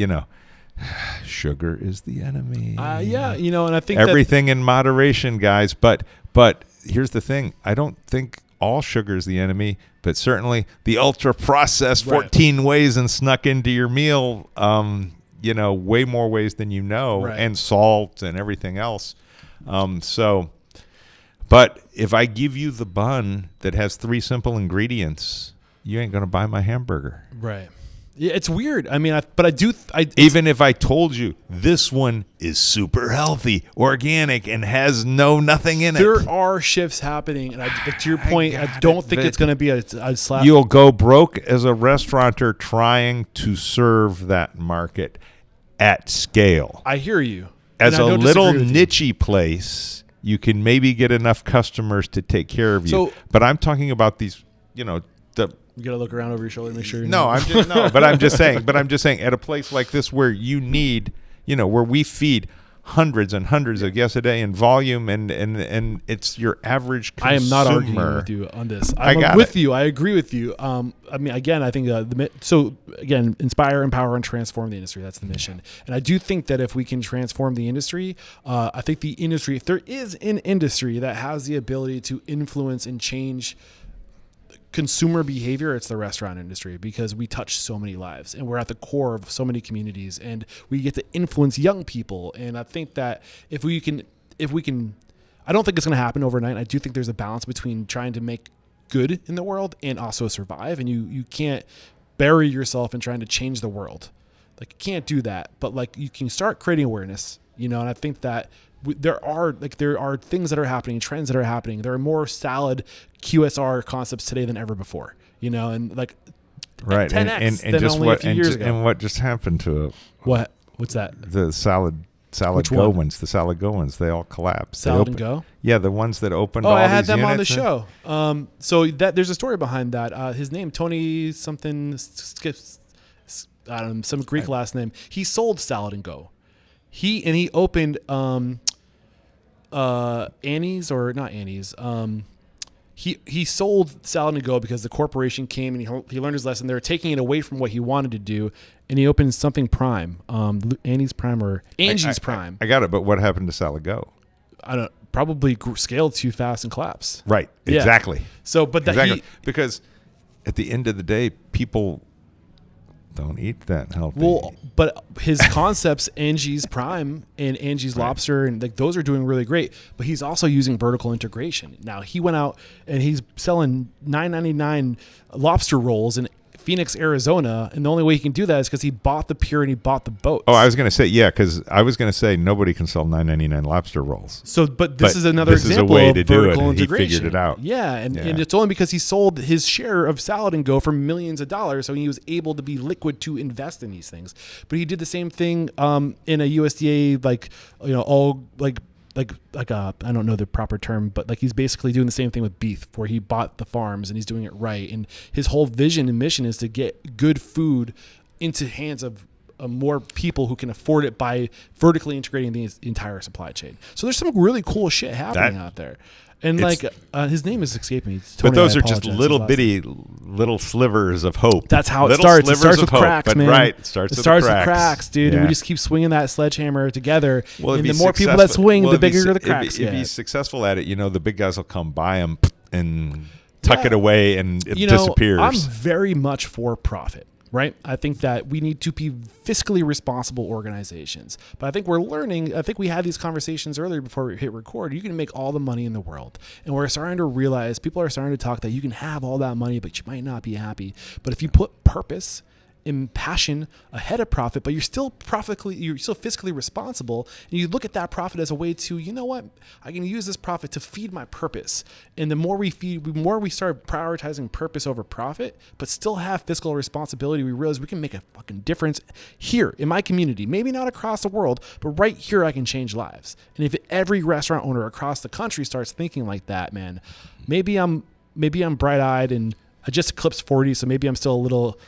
sugar is the enemy. And I think everything in moderation, guys. But here's the thing. I don't think all sugar is the enemy, but certainly the ultra processed 14 ways and snuck into your meal, way more ways than and salt and everything else. But if I give you the bun that has 3 simple ingredients, you ain't going to buy my hamburger. Right. Yeah, it's weird. I mean, even if I told you this one is super healthy, organic, and has nothing in it. There are shifts happening, and to your point, I don't think it's going to be a slap. You'll go broke as a restaurateur trying to serve that market. at scale. I hear you. As And I a don't little disagree with you. nichey place, you can maybe get enough customers to take care of you. So- but I'm talking about these, the You got to look around over your shoulder to make sure. but I'm just saying at a place like this where you need, where we feed hundreds and hundreds of guests a day in volume, and it's your average consumer. I am not arguing with you on this. I I'm got with it. you. I agree with you. I mean, again, I think inspire, empower, and transform the industry. That's the mission. And I do think that if we can transform the industry, I think the industry, if there is an industry that has the ability to influence and change consumer behavior, it's the restaurant industry, because we touch so many lives and we're at the core of so many communities and we get to influence young people. And I think that if we can, I don't think it's going to happen overnight. I do think there's a balance between trying to make good in the world and also survive. And you can't bury yourself in trying to change the world. Like, you can't do that, but like, you can start creating awareness, and I think that there are things that are happening, trends that are happening. There are more salad QSR concepts today than ever before, and like right. 10x and than just only what a few years ago. and what just happened to it? What's that? The salad Which go one? ones, the salad go ones, they all collapsed. Salad and Go? Yeah, the ones that opened. Oh, all I had these them on the units. show. So that there's a story behind that. His name, Tony something, I don't know, some Greek last name. He sold Salad and Go. He opened Annie's, or not Annie's. He sold Salad and Go because the corporation came and he learned his lesson. They were taking it away from what he wanted to do, and he opened something Prime, Annie's Prime or Angie's Prime. I got it, but what happened to Salad Go? I don't probably scaled too fast and collapsed. Right, Yeah. exactly. So, but that Exactly, because at the end of the day, people don't eat that healthy. well, but his concepts, Angie's Prime and Angie's Lobster, and like those are doing really great. But he's also using vertical integration. Now he went out and he's selling $9.99 lobster rolls in Phoenix, Arizona, and the only way he can do that is because he bought the pier and he bought the boats. I was going to say, because I was going to say nobody can sell $9.99 lobster rolls. So, but this is another this is a example way of to do it, vertical and he integration. figured it out. Yeah, and Yeah. it's only because he sold his share of Salad and Go for millions of dollars, so he was able to be liquid to invest in these things. But he did the same thing in a USDA, I don't know the proper term, but like he's basically doing the same thing with beef, where he bought the farms and he's doing it right. And his whole vision and mission is to get good food into hands of more people who can afford it by vertically integrating the entire supply chain. So there's some really cool shit happening out there. And his name is escaping me. But those are just apologize. little His last bitty, little slivers of hope. That's how it Little starts. It slivers starts of with hope, cracks, but man. Right, it starts with cracks, dude. And Yeah. we just keep swinging that sledgehammer together. Well, and if the he's more people that successful- swing, well, the if he's- bigger the cracks If get. he's successful at it, the big guys will come buy him and tuck it away, and it disappears. I'm very much for profit, right? I think that we need to be fiscally responsible organizations. But I think we're learning. I think we had these conversations earlier before we hit record. You can make all the money in the world. And we're starting to realize, people are starting to talk that you can have all that money, but you might not be happy. But if you put purpose and passion ahead of profit, but you're still fiscally responsible, and you look at that profit as a way to, I can use this profit to feed my purpose. And the more we start prioritizing purpose over profit, but still have fiscal responsibility, we realize we can make a fucking difference here in my community. Maybe not across the world, but right here I can change lives. And if every restaurant owner across the country starts thinking like that, man, maybe I'm bright-eyed and I just eclipsed 40, so maybe I'm still a little,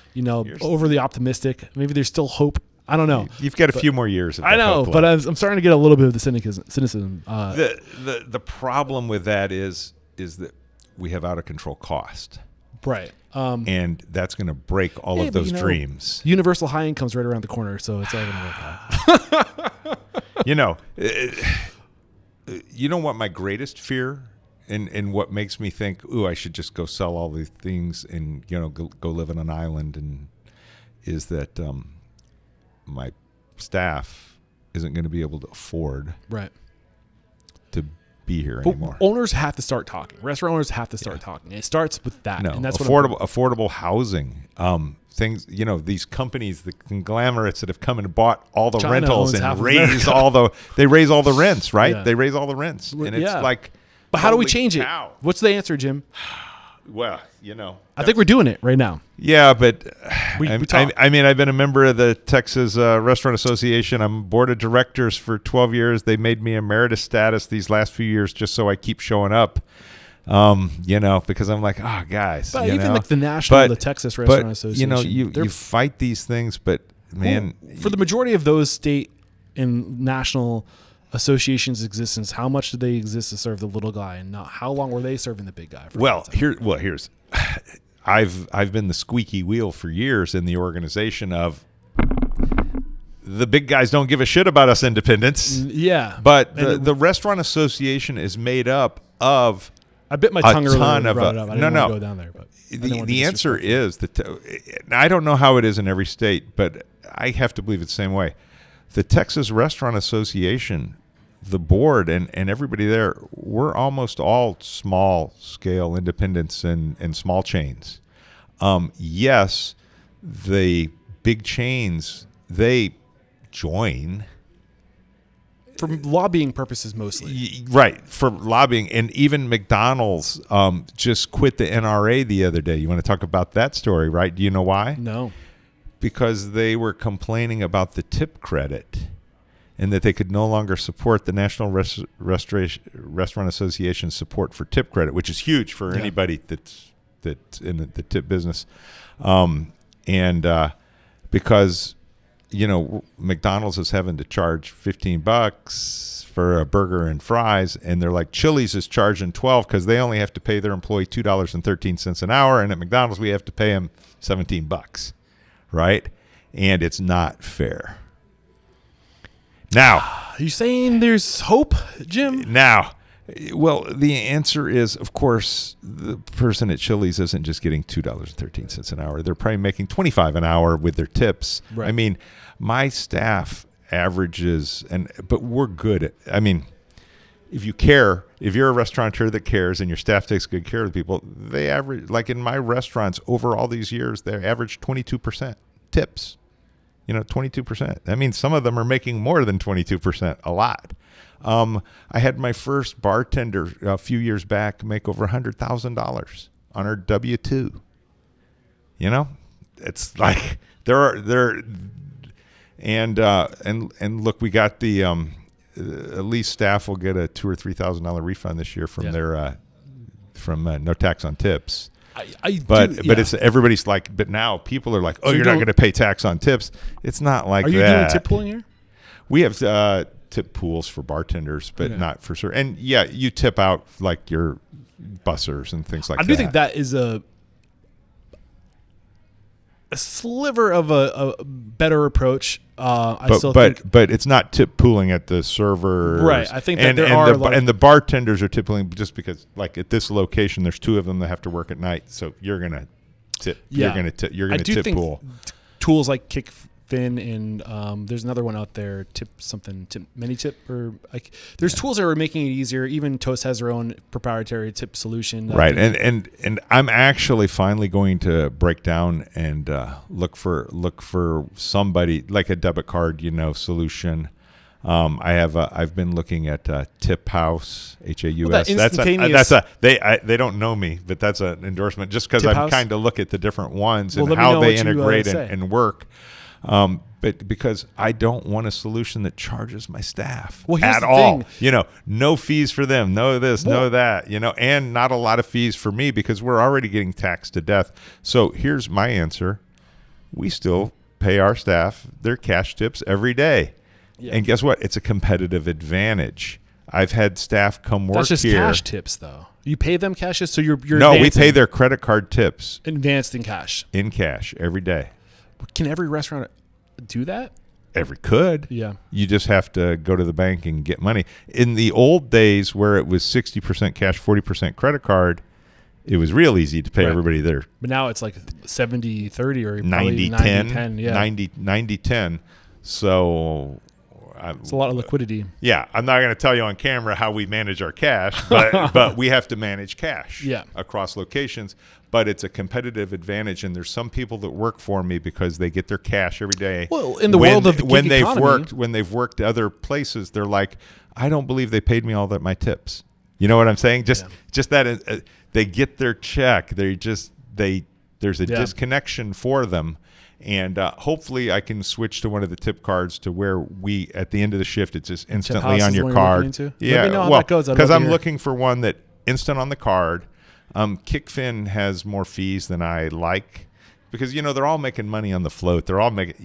overly optimistic. Maybe there's still hope. I don't know. You've got a few more years of that I know, hope but left. I'm starting to get a little bit of the cynicism. The problem with that is that we have out of control cost, right. and that's going to break all of those dreams. Universal high income's right around the corner, so it's all going to work out. You know what my greatest fear and what makes me think, ooh, I should just go sell all these things and go live on an island, and is that my staff isn't going to be able to afford Right. to be here But anymore. owners have to start talking. Restaurant owners have to start talking. It starts with that. No, and that's affordable housing. Things, these companies, the conglomerates that have come and bought all the China rentals owns half and of raise America. they raise all the rents, right? Yeah. They raise all the rents, and it's Yeah. like, But how do we holy change cow. it? What's the answer, Jim? Well, I think we're doing it right now. Yeah, but We I talk. mean, I've been a member of the Texas Restaurant Association. I'm board of directors for 12 years. They made me emeritus status these last few years just so I keep showing up. Because I'm like, oh, guys. But even like the national, the Texas Restaurant but, Association. You fight these things, but man, for the majority of those state and national associations' existence, how much do they exist to serve the little guy, and not how long were they serving the big guy? Here's, I've been the squeaky wheel for years in the organization of the big guys don't give a shit about us independents. Yeah, but the Restaurant Association is made up of I bit my tongue earlier when you brought it up. I didn't want to go down there, but the answer is that I don't know how it is in every state, but I have to believe it's the same way. The Texas Restaurant Association, the board and everybody there, we're almost all small scale independents and small chains. Yes, the big chains, they join for lobbying purposes mostly. Right, for lobbying. And even McDonald's just quit the NRA the other day. You want to talk about that story, right? Do you know why? No. Because they were complaining about the tip credit and that they could no longer support the National Restaurant Association's support for tip credit, which is huge for anybody that's in the tip business. Because McDonald's is having to charge $15 for a burger and fries, and they're like, Chili's is charging $12 because they only have to pay their employee $2.13 an hour, and at McDonald's we have to pay them $17, right? And it's not fair. Now, are you saying there's hope, Jim? Now, well, the answer is, of course, the person at Chili's isn't just getting $2.13 an hour. They're probably making $25 an hour with their tips. Right. I mean, my staff averages, but we're good. If you care, if you're a restaurateur that cares and your staff takes good care of the people, they average, like in my restaurants over all these years, they average 22% tips. 22%. That means some of them are making more than 22%, a lot. I had my first bartender a few years back make over $100,000 on her W-2. It's like and look, we got the at least staff will get a $2,000 or $3,000 refund this year from their from no tax on tips. But it's everybody's like, but now people are like, oh, so you're not going to pay tax on tips. It's not like that. Are you doing tip pooling here? We have tip pools for bartenders, but not for sure. And you tip out like your bussers and things like that. I do think that is a sliver of a better approach. But it's not tip pooling at the server, right? I think that and the bartenders are tip pooling just because, like at this location, there's two of them that have to work at night, so you're gonna tip. Yeah. You're gonna tip pool. Tools like Kickfin and there's another one out there, ManyTip, or like there's tools that are making it easier. Even Toast has their own proprietary tip solution. Right, and I'm actually finally going to break down and look for somebody like a debit card, solution. I've been looking at Tip House, HAUS. They don't know me, but that's an endorsement just because I'm kind of look at the different ones and how they integrate and work. But because I don't want a solution that charges my staff at all. No fees for them, no this, no that, and not a lot of fees for me because we're already getting taxed to death. So here's my answer. We still pay our staff their cash tips every day. Yeah. And guess what? It's a competitive advantage. I've had staff come work here. That's just cash tips, though. You pay them cash, so you're no. We pay their credit card tips advanced in cash. In cash every day. Can every restaurant do that? Every could. Yeah. You just have to go to the bank and get money. In the old days, where it was 60% cash, 40% credit card, it was real easy to pay everybody there. But now it's like 70-30 or 90-10. Yeah. 90-10. So it's a lot of liquidity. Yeah, I'm not going to tell you on camera how we manage our cash, but we have to manage cash across locations. But it's a competitive advantage, and there's some people that work for me because they get their cash every day. Well, in the world of the gig economy, when they've worked other places, they're like, I don't believe they paid me all that my tips. You know what I'm saying? Just that they get their check. There's a disconnection for them. And hopefully I can switch to one of the tip cards to where we, at the end of the shift, it's just instantly on your card. Yeah, let me know how that goes. Because I'm looking for one that instant on the card. Kickfin has more fees than I like because, they're all making money on the float. They're all making,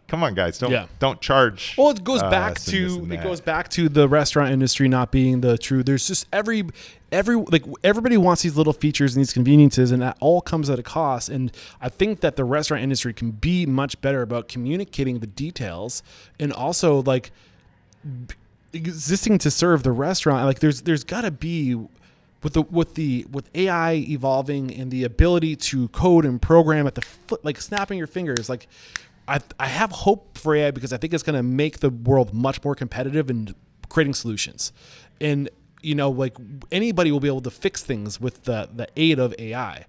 come on, guys, don't charge. Well, it goes back to the restaurant industry not being the true. There's just everybody wants these little features and these conveniences, and that all comes at a cost. And I think that the restaurant industry can be much better about communicating the details and also like existing to serve the restaurant. Like there's got to be with AI evolving and the ability to code and program at the foot, like snapping your fingers, like. I have hope for AI because I think it's going to make the world much more competitive in creating solutions. And, like anybody will be able to fix things with the aid of AI,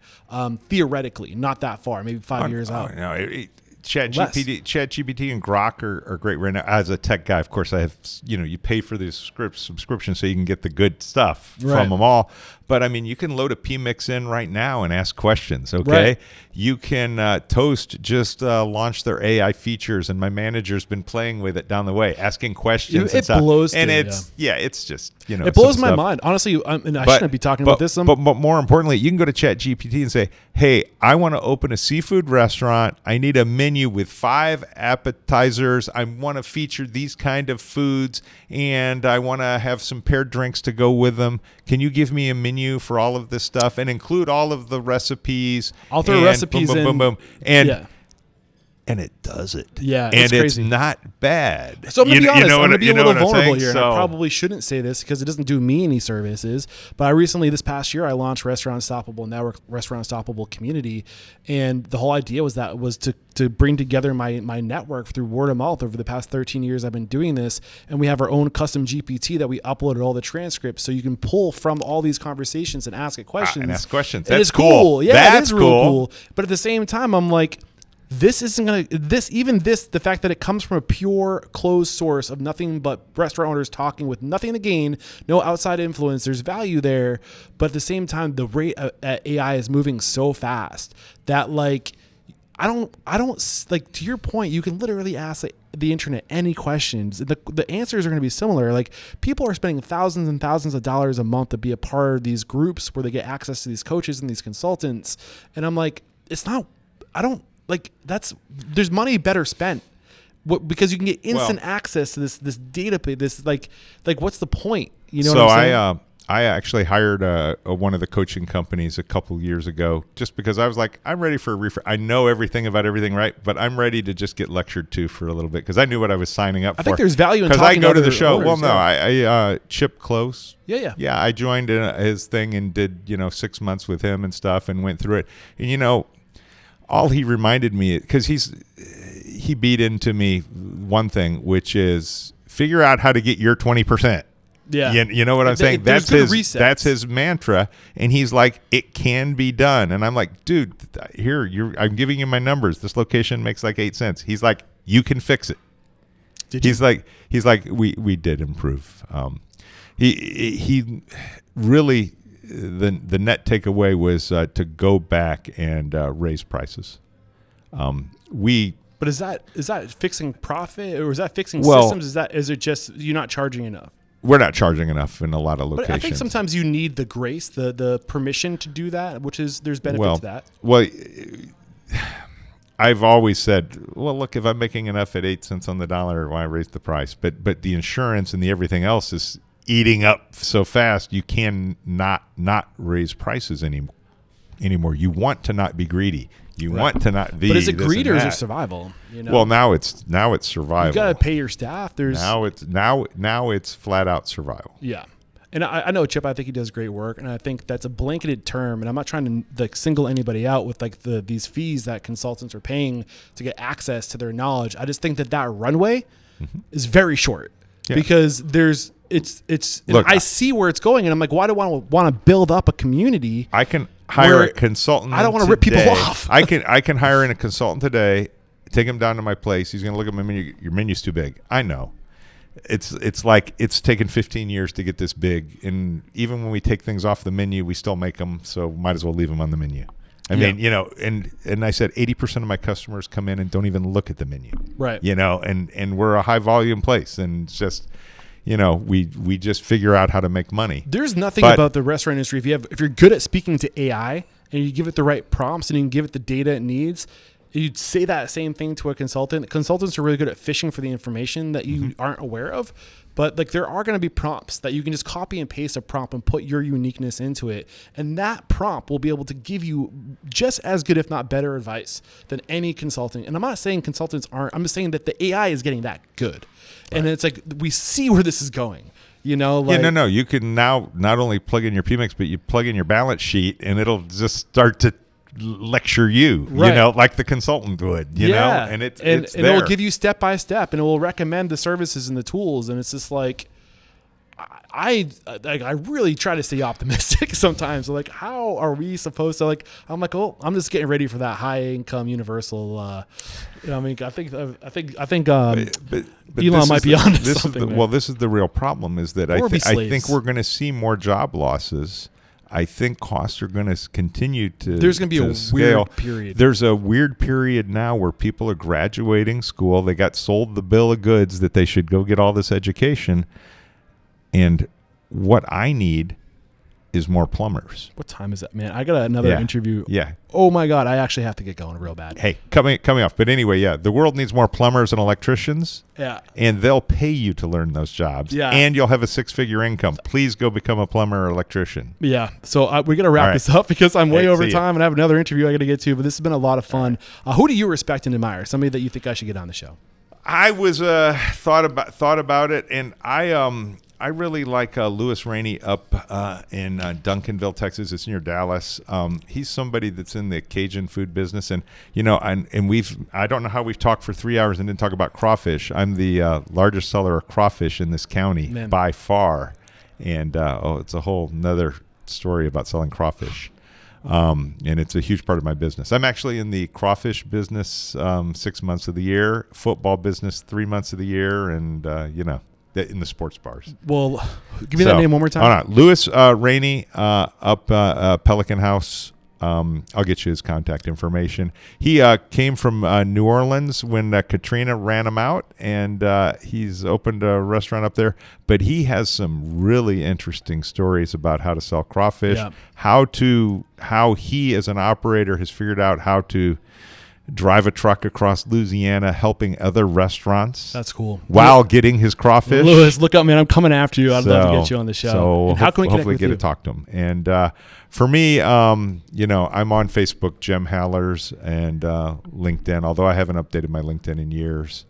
theoretically, not that far, maybe 5 years out. ChatGPT and Grok are great right now. As a tech guy, of course, I have, you pay for the subscription so you can get the good stuff from them all. But I mean, you can load a PMix in right now and ask questions. Okay, right. You can Toast just launched their AI features, and my manager's been playing with it down the way, asking questions. It blows, and it's just it blows my mind. Honestly, I shouldn't be talking about this. But more importantly, you can go to ChatGPT and say, "Hey, I want to open a seafood restaurant. I need a menu with 5 appetizers. I want to feature these kind of foods, and I want to have some paired drinks to go with them. Can you give me a menu for all of this stuff and include all of the recipes?" I'll throw recipes in. Boom, boom, boom. And it does it. Yeah, and it's not bad. So I'm going to be honest. I'm going to be a little vulnerable here. So, I probably shouldn't say this because it doesn't do me any services. But I recently, this past year, I launched Restaurant Unstoppable Network, Restaurant Unstoppable Community. And the whole idea was to bring together my network through word of mouth. Over the past 13 years, I've been doing this. And we have our own custom GPT that we uploaded all the transcripts. So you can pull from all these conversations and ask it questions. That's cool. Yeah, that's it is really cool. But at the same time, I'm like, this isn't going to, the fact that it comes from a pure closed source of nothing but restaurant owners talking with nothing to gain, no outside influence, there's value there. But at the same time, the rate at AI is moving so fast that like, I don't like, to your point, you can literally ask the internet any questions. The answers are going to be similar. Like people are spending thousands and thousands of dollars a month to be a part of these groups where they get access to these coaches and these consultants. And I'm like, there's money better spent because you can get instant access to this database. This like what's the point? You know. So what I'm saying? I actually hired one of the coaching companies a couple years ago just because I was like, I'm ready for a refresh. I know everything about everything, right? But I'm ready to just get lectured to for a little bit because I knew what I was signing up for. I think there's value in talking because I go to the show. Owners, I Chip Close. Yeah. I joined his thing and did 6 months with him and stuff and went through it. And all he reminded me, because he beat into me one thing, which is figure out how to get your 20%. Yeah, you know what I'm saying? That's his mantra, and he's like, it can be done. And I'm like, dude, I'm giving you my numbers. This location makes like 8 cents. He's like, you can fix it. He's like, we did improve. He really. The net takeaway was to go back and raise prices. But is that fixing profit or is that fixing systems? Is it just you're not charging enough? We're not charging enough in a lot of locations. But I think sometimes you need the grace, the permission to do that, which is there's benefit to that. Well, I've always said, well, look, if I'm making enough at 8 cents on the dollar, why raise the price? But the insurance and the everything else is eating up so fast, you can not raise prices anymore. You want to not be greedy. You want to not be. But is it greed or is it survival? Well, now it's survival. You got to pay your staff. Now it's flat out survival. Yeah, and I know Chip. I think he does great work, and I think that's a blanketed term. And I'm not trying to single anybody out with these fees that consultants are paying to get access to their knowledge. I just think that runway is very short because Look, I see where it's going, and I'm like, why do I want to build up a community? I can hire a consultant. I don't want to rip people off. I can hire in a consultant today, take him down to my place. He's going to look at my menu. Your menu's too big. I know. it's like it's taken 15 years to get this big, and even when we take things off the menu, we still make them, so might as well leave them on the menu. I mean, and I said 80% of my customers come in and don't even look at the menu. Right. And we're a high volume place, and it's just, we just figure out how to make money. There's nothing about the restaurant industry. If you're good at speaking to AI and you give it the right prompts and you can give it the data it needs, you'd say that same thing to a consultant. Consultants are really good at fishing for the information that you aren't aware of. But like there are going to be prompts that you can just copy and paste a prompt and put your uniqueness into it. And that prompt will be able to give you just as good, if not better advice than any consulting. And I'm not saying consultants aren't, I'm just saying that the AI is getting that good. Right. And it's like, we see where this is going. No. You can now not only plug in your PMix, but you plug in your balance sheet and it'll just start to lecture you, right. Like the consultant would, and it's and there. It will give you step by step, and it will recommend the services and the tools. And it's just like, I really try to stay optimistic sometimes. Like, how are we supposed to I'm like, oh, I'm just getting ready for that high income universal. I think Elon might be onto something. This is the real problem is that I think we're going to see more job losses. I think costs are going to continue to There's going to be a scale. Weird period. There's a weird period now where people are graduating school. They got sold the bill of goods that they should go get all this education. And what I need is more plumbers. What time is that, man? I got another interview. Yeah. Oh my God, I actually have to get going real bad. Hey, coming off. But anyway, the world needs more plumbers and electricians. Yeah. And they'll pay you to learn those jobs. Yeah. And you'll have a 6-figure income. Please go become a plumber or electrician. Yeah. So we're going to wrap this up because I'm way over time and I have another interview I got to get to. But this has been a lot of fun. Who do you respect and admire? Somebody that you think I should get on the show? I was thought about it, and I really like Louis Rainey up in Duncanville, Texas. It's near Dallas. He's somebody that's in the Cajun food business, and I don't know how we've talked for 3 hours and didn't talk about crawfish. I'm the largest seller of crawfish in this county by far, and it's a whole nother story about selling crawfish. And it's a huge part of my business. I'm actually in the crawfish business 6 months of the year, football business 3 months of the year, and in the sports bars. Well, give me that name one more time. Hold on. Louis Rainey up Pelican House. I'll get you his contact information. He came from New Orleans when Katrina ran him out, and he's opened a restaurant up there. But he has some really interesting stories about how to sell crawfish, how he as an operator has figured out how to drive a truck across Louisiana helping other restaurants. That's cool. While getting his crawfish. Louis, look up, man. I'm coming after you. I'd love to get you on the show. So and how can we hopefully get to talk to him. And for me, I'm on Facebook, Jem Hallers, and LinkedIn, although I haven't updated my LinkedIn in years.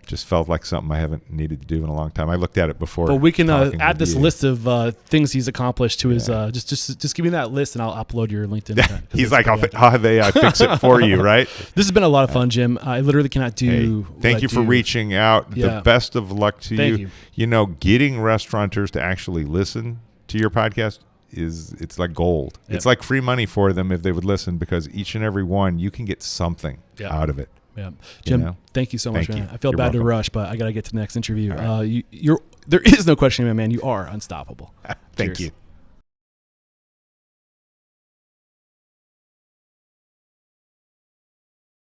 Just felt like something I haven't needed to do in a long time. I looked at it before. But we can add this list of things he's accomplished to his. Just give me that list and I'll upload your LinkedIn. He's like, I'll have AI fix it for you, right? This has been a lot of fun, Jim. I literally cannot do. Thank you for reaching out. Yeah. The best of luck to you. You. Getting restaurateurs to actually listen to your podcast it's like gold. Yep. It's like free money for them if they would listen, because each and every one you can get something out of it. Yeah, Jim, thank you so much, man. I feel You're bad welcome. to rush, but I got to get to the next interview. Right. There is no question, man. You are unstoppable. Thank you.